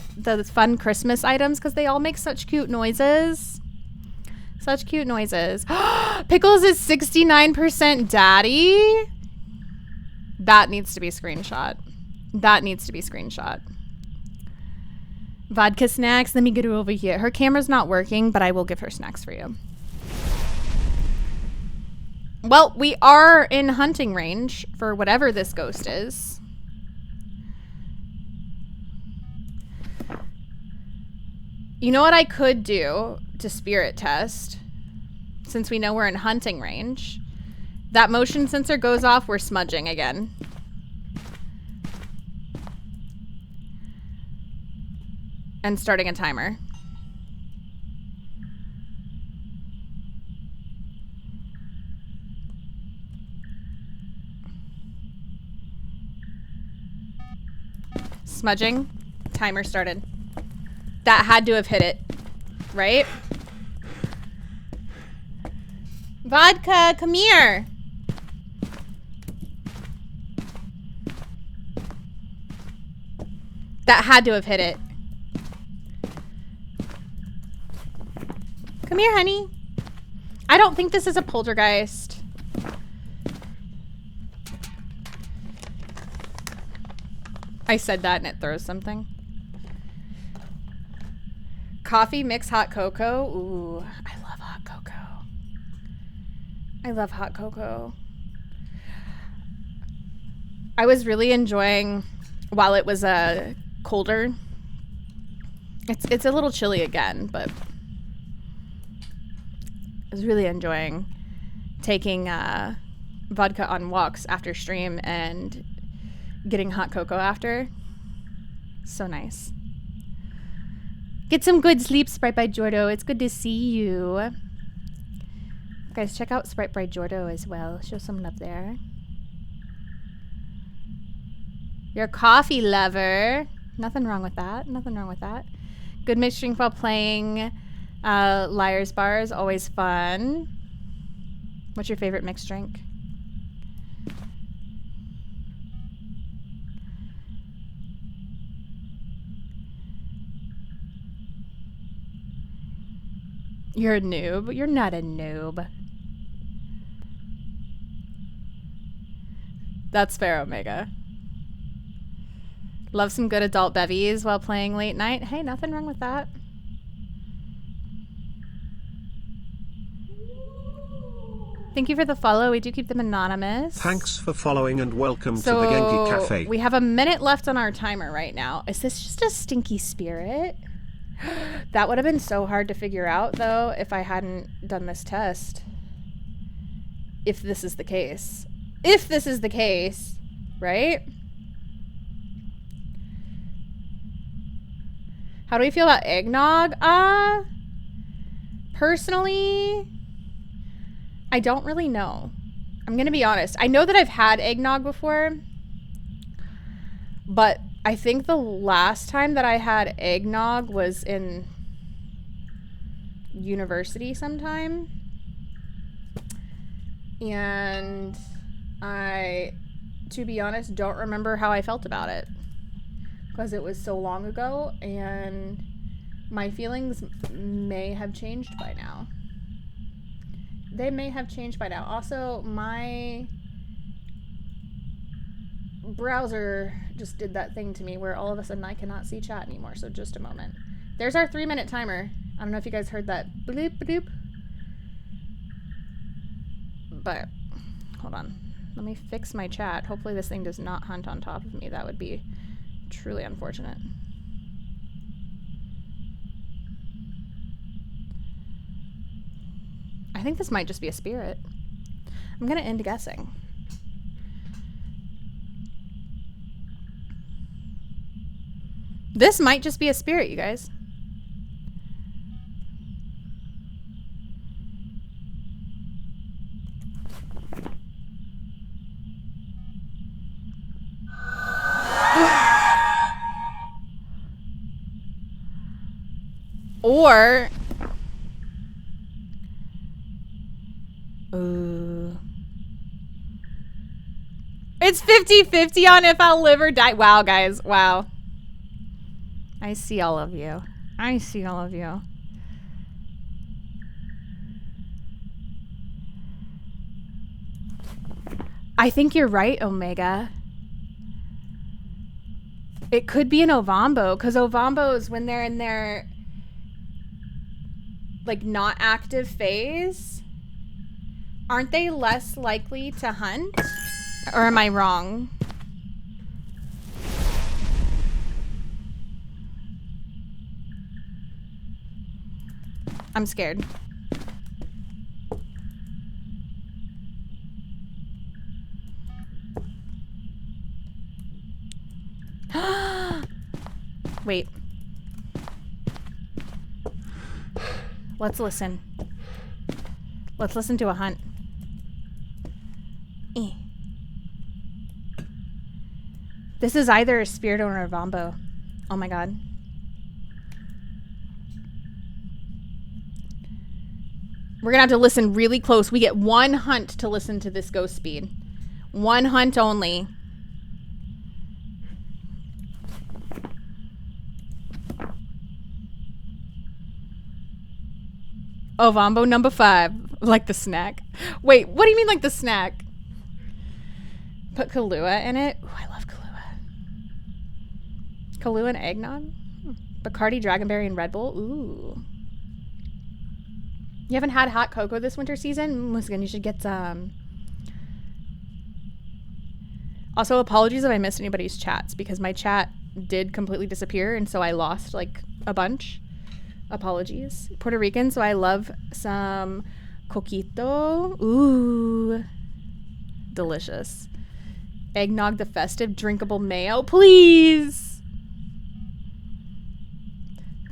fun Christmas items, because they all make such cute noises. Such cute noises. Pickles is 69% daddy. That needs to be screenshot. That needs to be screenshot. Vodka snacks. Let me get her over here. Her camera's not working, but I will give her snacks for you. Well, we are in hunting range for whatever this ghost is. You know what I could do to spirit test? Since we know we're in hunting range. That motion sensor goes off, we're smudging again. And starting a timer. Smudging. Timer started. That had to have hit it, right? Vodka, come here. That had to have hit it. Come here, honey. I don't think this is a poltergeist. I said that and it throws something. Coffee mix hot cocoa. Ooh, I love hot cocoa. I love hot cocoa. I was really enjoying, while it was colder. It's a little chilly again, but I was really enjoying taking vodka on walks after stream and getting hot cocoa after. So nice. Get some good sleep, Sprite by Jordo. It's good to see you. Guys, check out Sprite by Jordo as well. Show some love there. You're a coffee lover. Nothing wrong with that. Nothing wrong with that. Good mixed drink while playing Liar's Bar is always fun. What's your favorite mixed drink? You're a noob. You're not a noob. That's fair, Omega. Love some good adult bevies while playing late night. Hey, nothing wrong with that. Thank you for the follow. We do keep them anonymous. Thanks for following and welcome to the Genki Cafe. We have a minute left on our timer right now. Is this just a stinky spirit? That would have been so hard to figure out, though, if I hadn't done this test. If this is the case. If this is the case, right? How do we feel about eggnog? Personally, I don't really know. I'm gonna be honest. I know that I've had eggnog before, but I think the last time that I had eggnog was in university sometime. And I, to be honest, don't remember how I felt about it. Because it was so long ago and my feelings may have changed by now. They may have changed by now. Also, my browser just did that thing to me where all of a sudden I cannot see chat anymore. So just a moment. There's our 3-minute timer. I don't know if you guys heard that bloop bloop. But hold on. Let me fix my chat. Hopefully this thing does not hunt on top of me. That would be truly unfortunate. I think this might just be a spirit. I'm gonna end guessing. This might just be a spirit, you guys. Or it's 50-50 on if I'll live or die. Wow, guys. Wow. I see all of you. I see all of you. I think you're right, Omega. It could be an Ovambo, because Ovambos, when they're in their like not active phase, aren't they less likely to hunt? Or am I wrong? I'm scared. Wait. Let's listen. Let's listen to a hunt. This is either a spirit or a vombo. Oh my god. We're gonna have to listen really close. We get one hunt to listen to this ghost speed. One hunt only. Oh, Vombo number 5. Like the snack. Wait, what do you mean like the snack? Put Kahlua in it? Ooh, I love Kahlua. Kahlua and eggnog? Bacardi, Dragonberry, and Red Bull? Ooh. You haven't had hot cocoa this winter season? Musgan, you should get some. Also, apologies if I missed anybody's chats because my chat did completely disappear and so I lost like a bunch. Apologies. Puerto Rican, so I love some coquito. Ooh. Delicious. Eggnog the festive, drinkable mayo, please.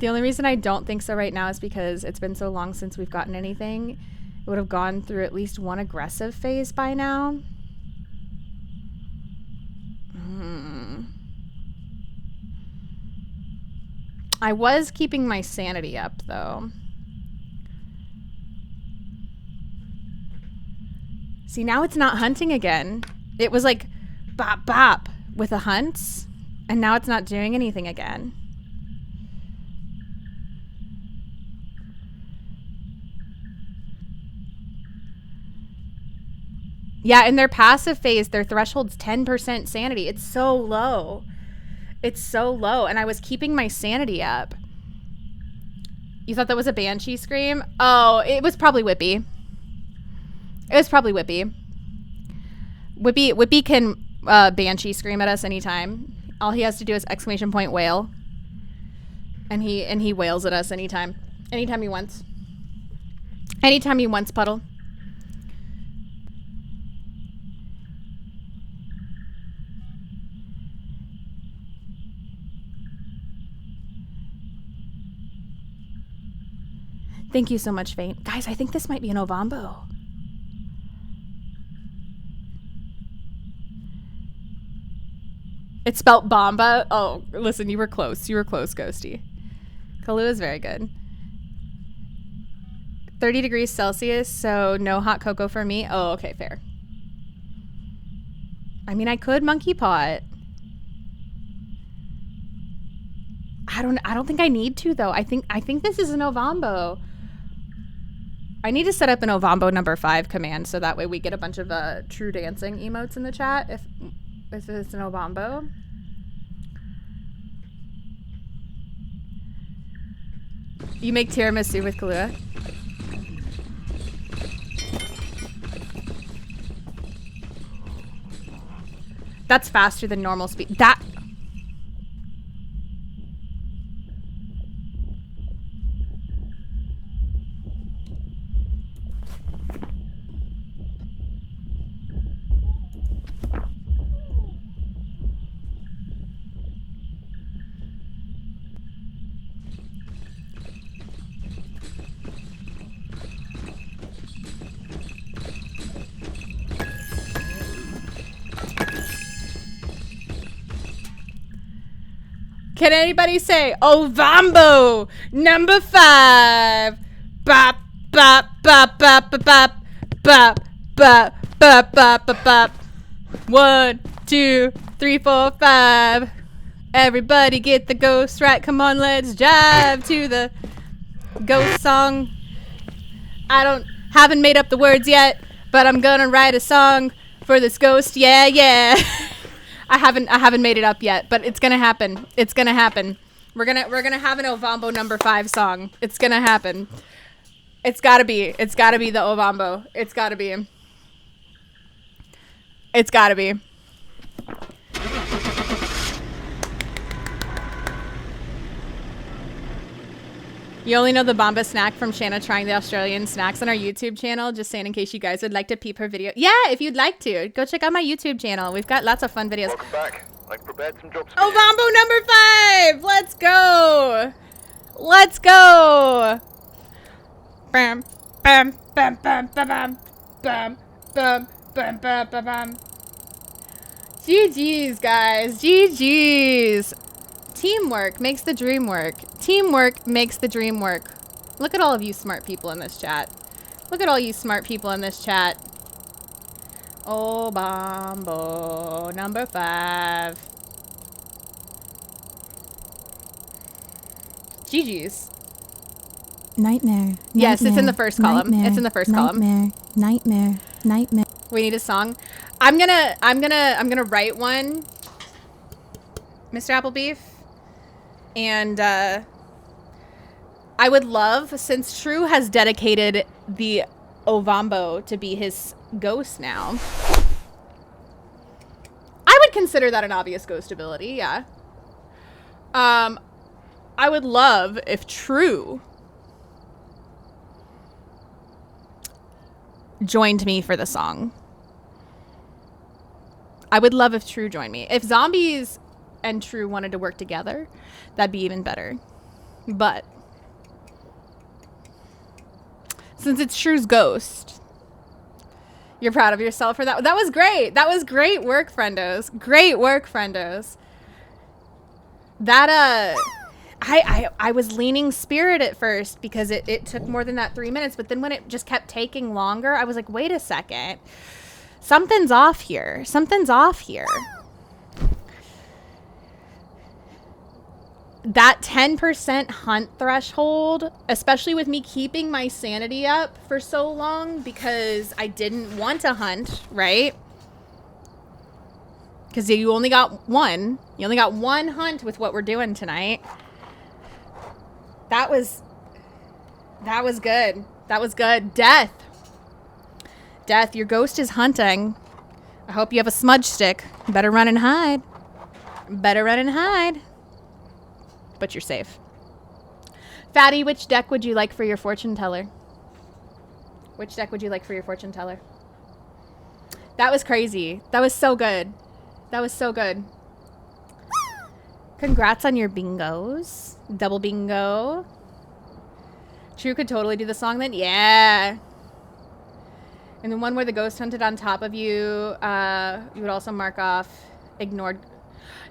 The only reason I don't think so right now is because it's been so long since we've gotten anything. It would have gone through at least one aggressive phase by now. I was keeping my sanity up, though. See, now it's not hunting again. It was like bop bop with the hunts, and now it's not doing anything again. Yeah, in their passive phase, their threshold's 10% sanity. It's so low. It's so low, and I was keeping my sanity up. You thought that was a banshee scream? Oh, it was probably Whippy. It was probably Whippy. Whippy can banshee scream at us anytime. All he has to do is exclamation point wail, and he wails at us anytime he wants. Anytime he wants, Puddle. Thank you so much, Faint. Guys, I think this might be an Ovambo. It's spelt Bomba. Oh, listen, you were close. You were close, Ghosty. Kahlua is very good. 30 degrees Celsius, so no hot cocoa for me. Oh, okay, fair. I mean, I could monkey pot. I don't think I need to though. I think this is an Ovambo. I need to set up an Ovambo number 5 command so that way we get a bunch of true dancing emotes in the chat if it's an Ovambo. You make tiramisu with Kahlua. That's faster than normal speed. That... Can anybody say Ovambo number 5? Bop bop bop bop bop bop bop bop bop bop bop bop. 1, 2, 3, 4, 5. Everybody get the ghost right. Come on, let's jive to the ghost song. Haven't made up the words yet, but I'm gonna write a song for this ghost. Yeah, yeah. I haven't made it up yet, but it's gonna happen. It's gonna happen. We're gonna have an Ovambo number 5 song. It's gonna happen. It's gotta be the Ovambo. It's gotta be. It's gotta be. You only know the Bomba snack from Shana trying the Australian snacks on our YouTube channel. Just saying in case you guys would like to peep her video. Yeah, if you'd like to. Go check out my YouTube channel. We've got lots of fun videos. Welcome back. I've prepared some jobs for Oh, you. Bombo number 5! Let's go! Let's go! Bam, bam, bam, bam, bam, bam, bam, bam, bam, bam, bam, bam. GG's, guys. GG's. Teamwork makes the dream work. Teamwork makes the dream work. Look at all of you smart people in this chat. Look at all you smart people in this chat. Oh, Bombo number 5. GG's. Nightmare. Yes, it's in the first column. It's in the first column. Nightmare. We need a song. I'm gonna write one, Mr. Applebeef, and I would love, since True has dedicated the Ovambo to be his ghost now, I would consider that an obvious ghost ability. Yeah. I would love if True joined me for the song. I would love if True joined me. If Zombies and True wanted to work together, that'd be even better. But since it's True's ghost, you're proud of yourself for that. That was great. That was great work, friendos. Great work, friendos. That I was leaning Spirit at first because it took more than that 3 minutes, but then when it just kept taking longer, I was like, wait a second. Something's off here. Something's off here. That 10% hunt threshold, especially with me keeping my sanity up for so long because I didn't want to hunt, right? Because you only got one. You only got one hunt with what we're doing tonight. That was good. That was good. Death, your ghost is hunting. I hope you have a smudge stick. Better run and hide. Better run and hide. But you're safe. Fatty, which deck would you like for your fortune teller? Which deck would you like for your fortune teller? That was crazy. That was so good. That was so good. Congrats on your bingos. Double bingo. True could totally do the song then. Yeah. And the one where the ghost hunted on top of you, you would also mark off ignored.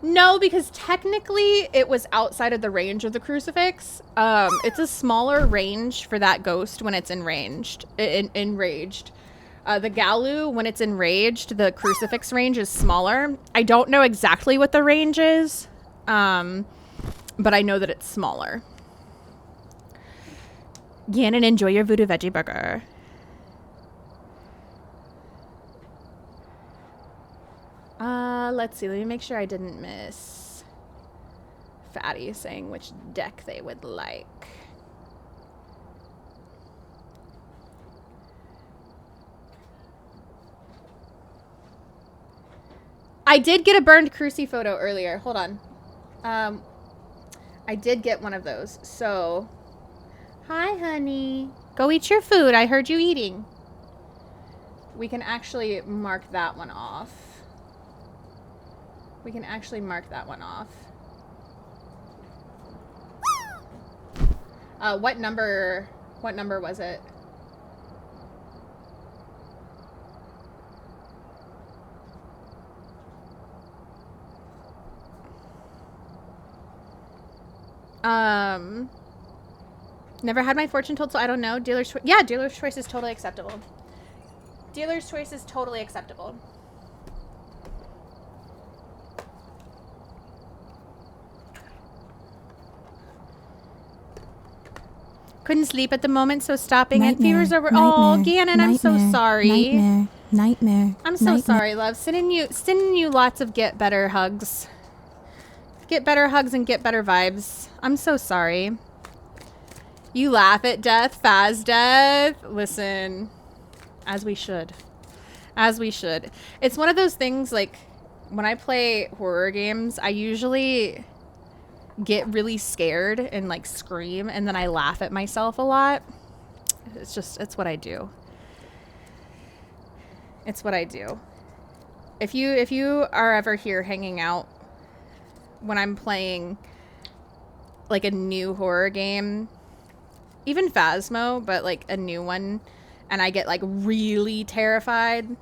No, because technically it was outside of the range of the crucifix. It's a smaller range for that ghost when it's enraged. The Galu, when it's enraged, the crucifix range is smaller. I don't know exactly what the range is, but I know that it's smaller. Gannon, enjoy your voodoo veggie burger. Let's see. Let me make sure I didn't miss Fatty saying which deck they would like. I did get a burned Cruci photo earlier. Hold on. I did get one of those. So, hi, honey. Go eat your food. I heard you eating. We can actually mark that one off. We can actually mark that one off. What number was it? Never had my fortune told, so I don't know. Dealer's choice. Yeah, dealer's choice is totally acceptable. Dealer's choice is totally acceptable. Couldn't sleep at the moment, so stopping at fever's over. Oh, Gannon, I'm so sorry. Nightmare. I'm so sorry, love. Sending you lots of get better hugs. Get better hugs and get better vibes. I'm so sorry. You laugh at death, Faz death. Listen, as we should. As we should. It's one of those things, like, when I play horror games, I usually get really scared and like scream, and then I laugh at myself a lot. It's what I do. It's what I do. If you are ever here hanging out when I'm playing like a new horror game, even Phasmo, but like a new one, and I get like really terrified,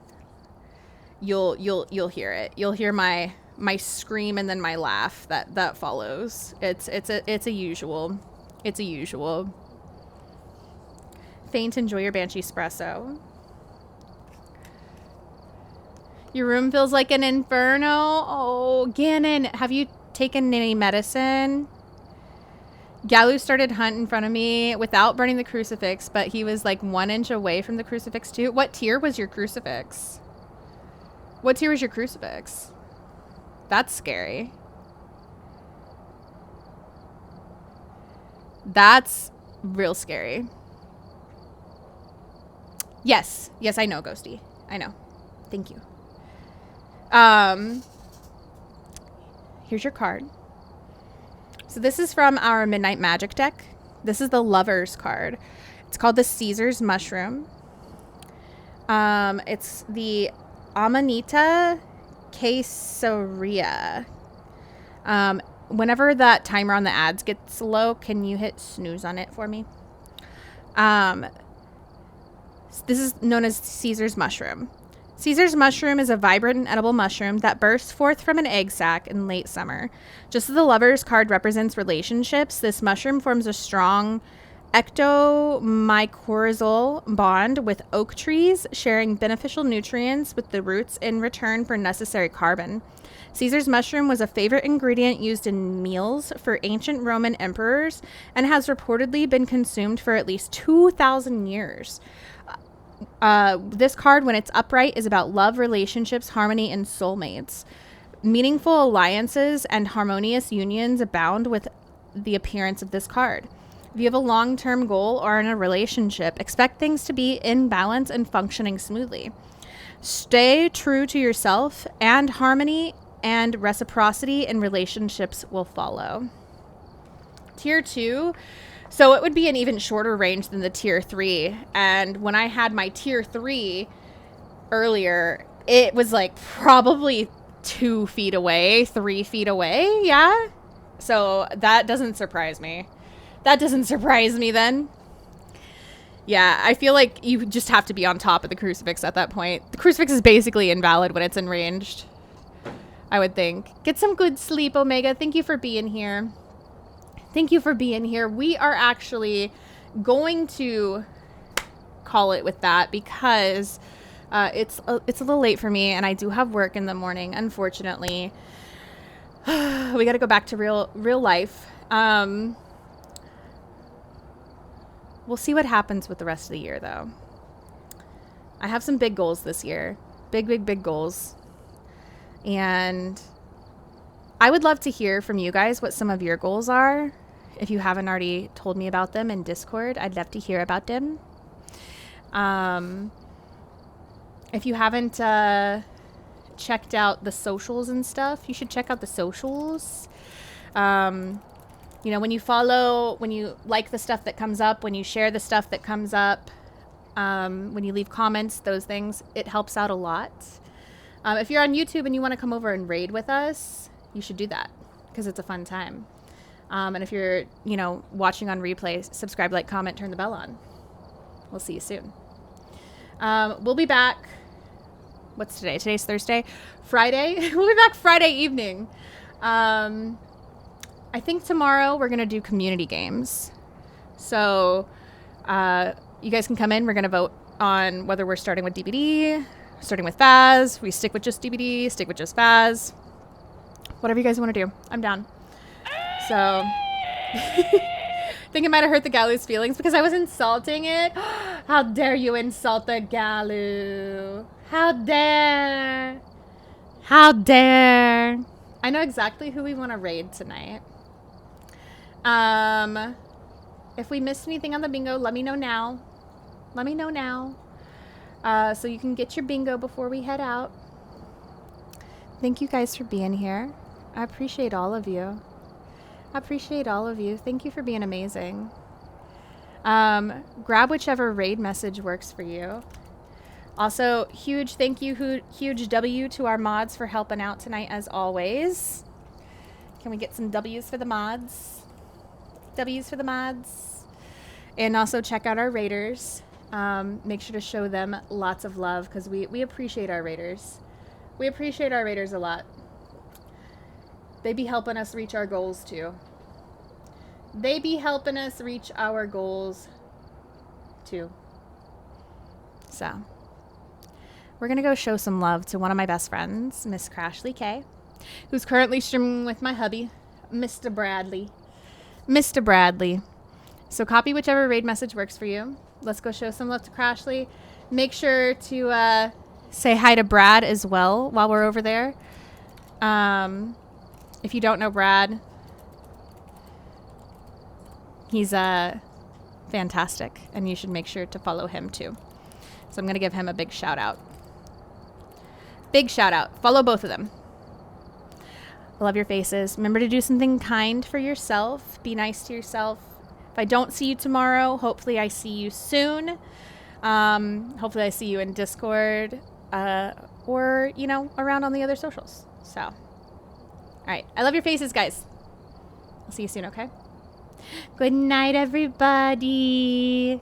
you'll hear it. You'll hear my scream and then my laugh that follows. It's a usual. It's a usual. Faint, enjoy your Banshee espresso. Your room feels like an inferno. Oh, Gannon, have you taken any medicine? Galu started hunt in front of me without burning the crucifix, but he was like 1 inch away from the crucifix too. What tier was your crucifix? What tier was your crucifix? That's scary. That's real scary. Yes. Yes, I know, Ghosty. I know. Thank you. Here's your card. So this is from our Midnight Magic deck. This is the Lover's card. It's called the Caesar's Mushroom. It's the Amanita Caesarea. Whenever that timer on the ads gets low, can you hit snooze on it for me? This is known as Caesar's Mushroom. Caesar's mushroom is a vibrant and edible mushroom that bursts forth from an egg sac in late summer. Just as the Lover's card represents relationships, this mushroom forms a strong ectomycorrhizal bond with oak trees, sharing beneficial nutrients with the roots in return for necessary carbon. Caesar's mushroom was a favorite ingredient used in meals for ancient Roman emperors and has reportedly been consumed for at least 2,000 years. This card, when it's upright, is about love, relationships, harmony, and soulmates. Meaningful alliances and harmonious unions abound with the appearance of this card. If you have a long-term goal or in a relationship, expect things to be in balance and functioning smoothly. Stay true to yourself, and harmony and reciprocity in relationships will follow. Tier 2. So it would be an even shorter range than the tier 3. And when I had my tier 3 earlier, it was like probably 2 feet away, 3 feet away. Yeah. So that doesn't surprise me. That doesn't surprise me then. Yeah, I feel like you just have to be on top of the crucifix at that point. The crucifix is basically invalid when it's enranged, I would think. Get some good sleep, Omega. Thank you for being here. Thank you for being here. We are actually going to call it with that because it's a little late for me and I do have work in the morning, unfortunately. We got to go back to real life. We'll see what happens with the rest of the year, though. I have some big goals this year. Big goals. And I would love to hear from you guys what some of your goals are. If you haven't already told me about them in Discord, I'd love to hear about them. If you haven't checked out the socials and stuff, you should check out the socials. You know, when you follow, when you like the stuff that comes up, when you share the stuff that comes up, when you leave comments, those things, it helps out a lot. If you're on YouTube and you want to come over and raid with us, you should do that because it's a fun time. And if you're, you know, watching on replay, subscribe, like, comment, turn the bell on. We'll see you soon. We'll be back. What's today? Today's Thursday. Friday. We'll be back Friday evening. I think tomorrow we're going to do community games. So you guys can come in. We're going to vote on whether we're starting with DBD, starting with Phaz. We stick with just DBD, stick with just Phaz. Whatever you guys want to do. I'm down. So I think it might have hurt the Galu's feelings because I was insulting it. How dare you insult the Galu? How dare? How dare? I know exactly who we want to raid tonight. If we missed anything on the bingo, let me know now. Let me know now. So you can get your bingo before we head out. Thank you guys for being here. I appreciate all of you. I appreciate all of you. Thank you for being amazing. Grab whichever raid message works for you. Also, huge thank you, huge W to our mods for helping out tonight as always. Can we get some W's for the mods? W's for the mods. And also check out our raiders. Make sure to show them lots of love because we appreciate our raiders. We appreciate our raiders a lot. They be helping us reach our goals too. They be helping us reach our goals too. So, we're going to go show some love to one of my best friends, Miss Crashly K, who's currently streaming with my hubby, Mr. Bradley. Mr. Bradley. So copy whichever raid message works for you. Let's go show some love to Crashly. Make sure to say hi to Brad as well while we're over there. If you don't know Brad, he's fantastic, and you should make sure to follow him too. So I'm going to give him a big shout out. Big shout out. Follow both of them. I love your faces. Remember to do something kind for yourself. Be nice to yourself. If I don't see you tomorrow, hopefully I see you soon. Hopefully I see you in Discord or, you know, around on the other socials. So, all right. I love your faces, guys. I'll see you soon, okay? Good night, everybody.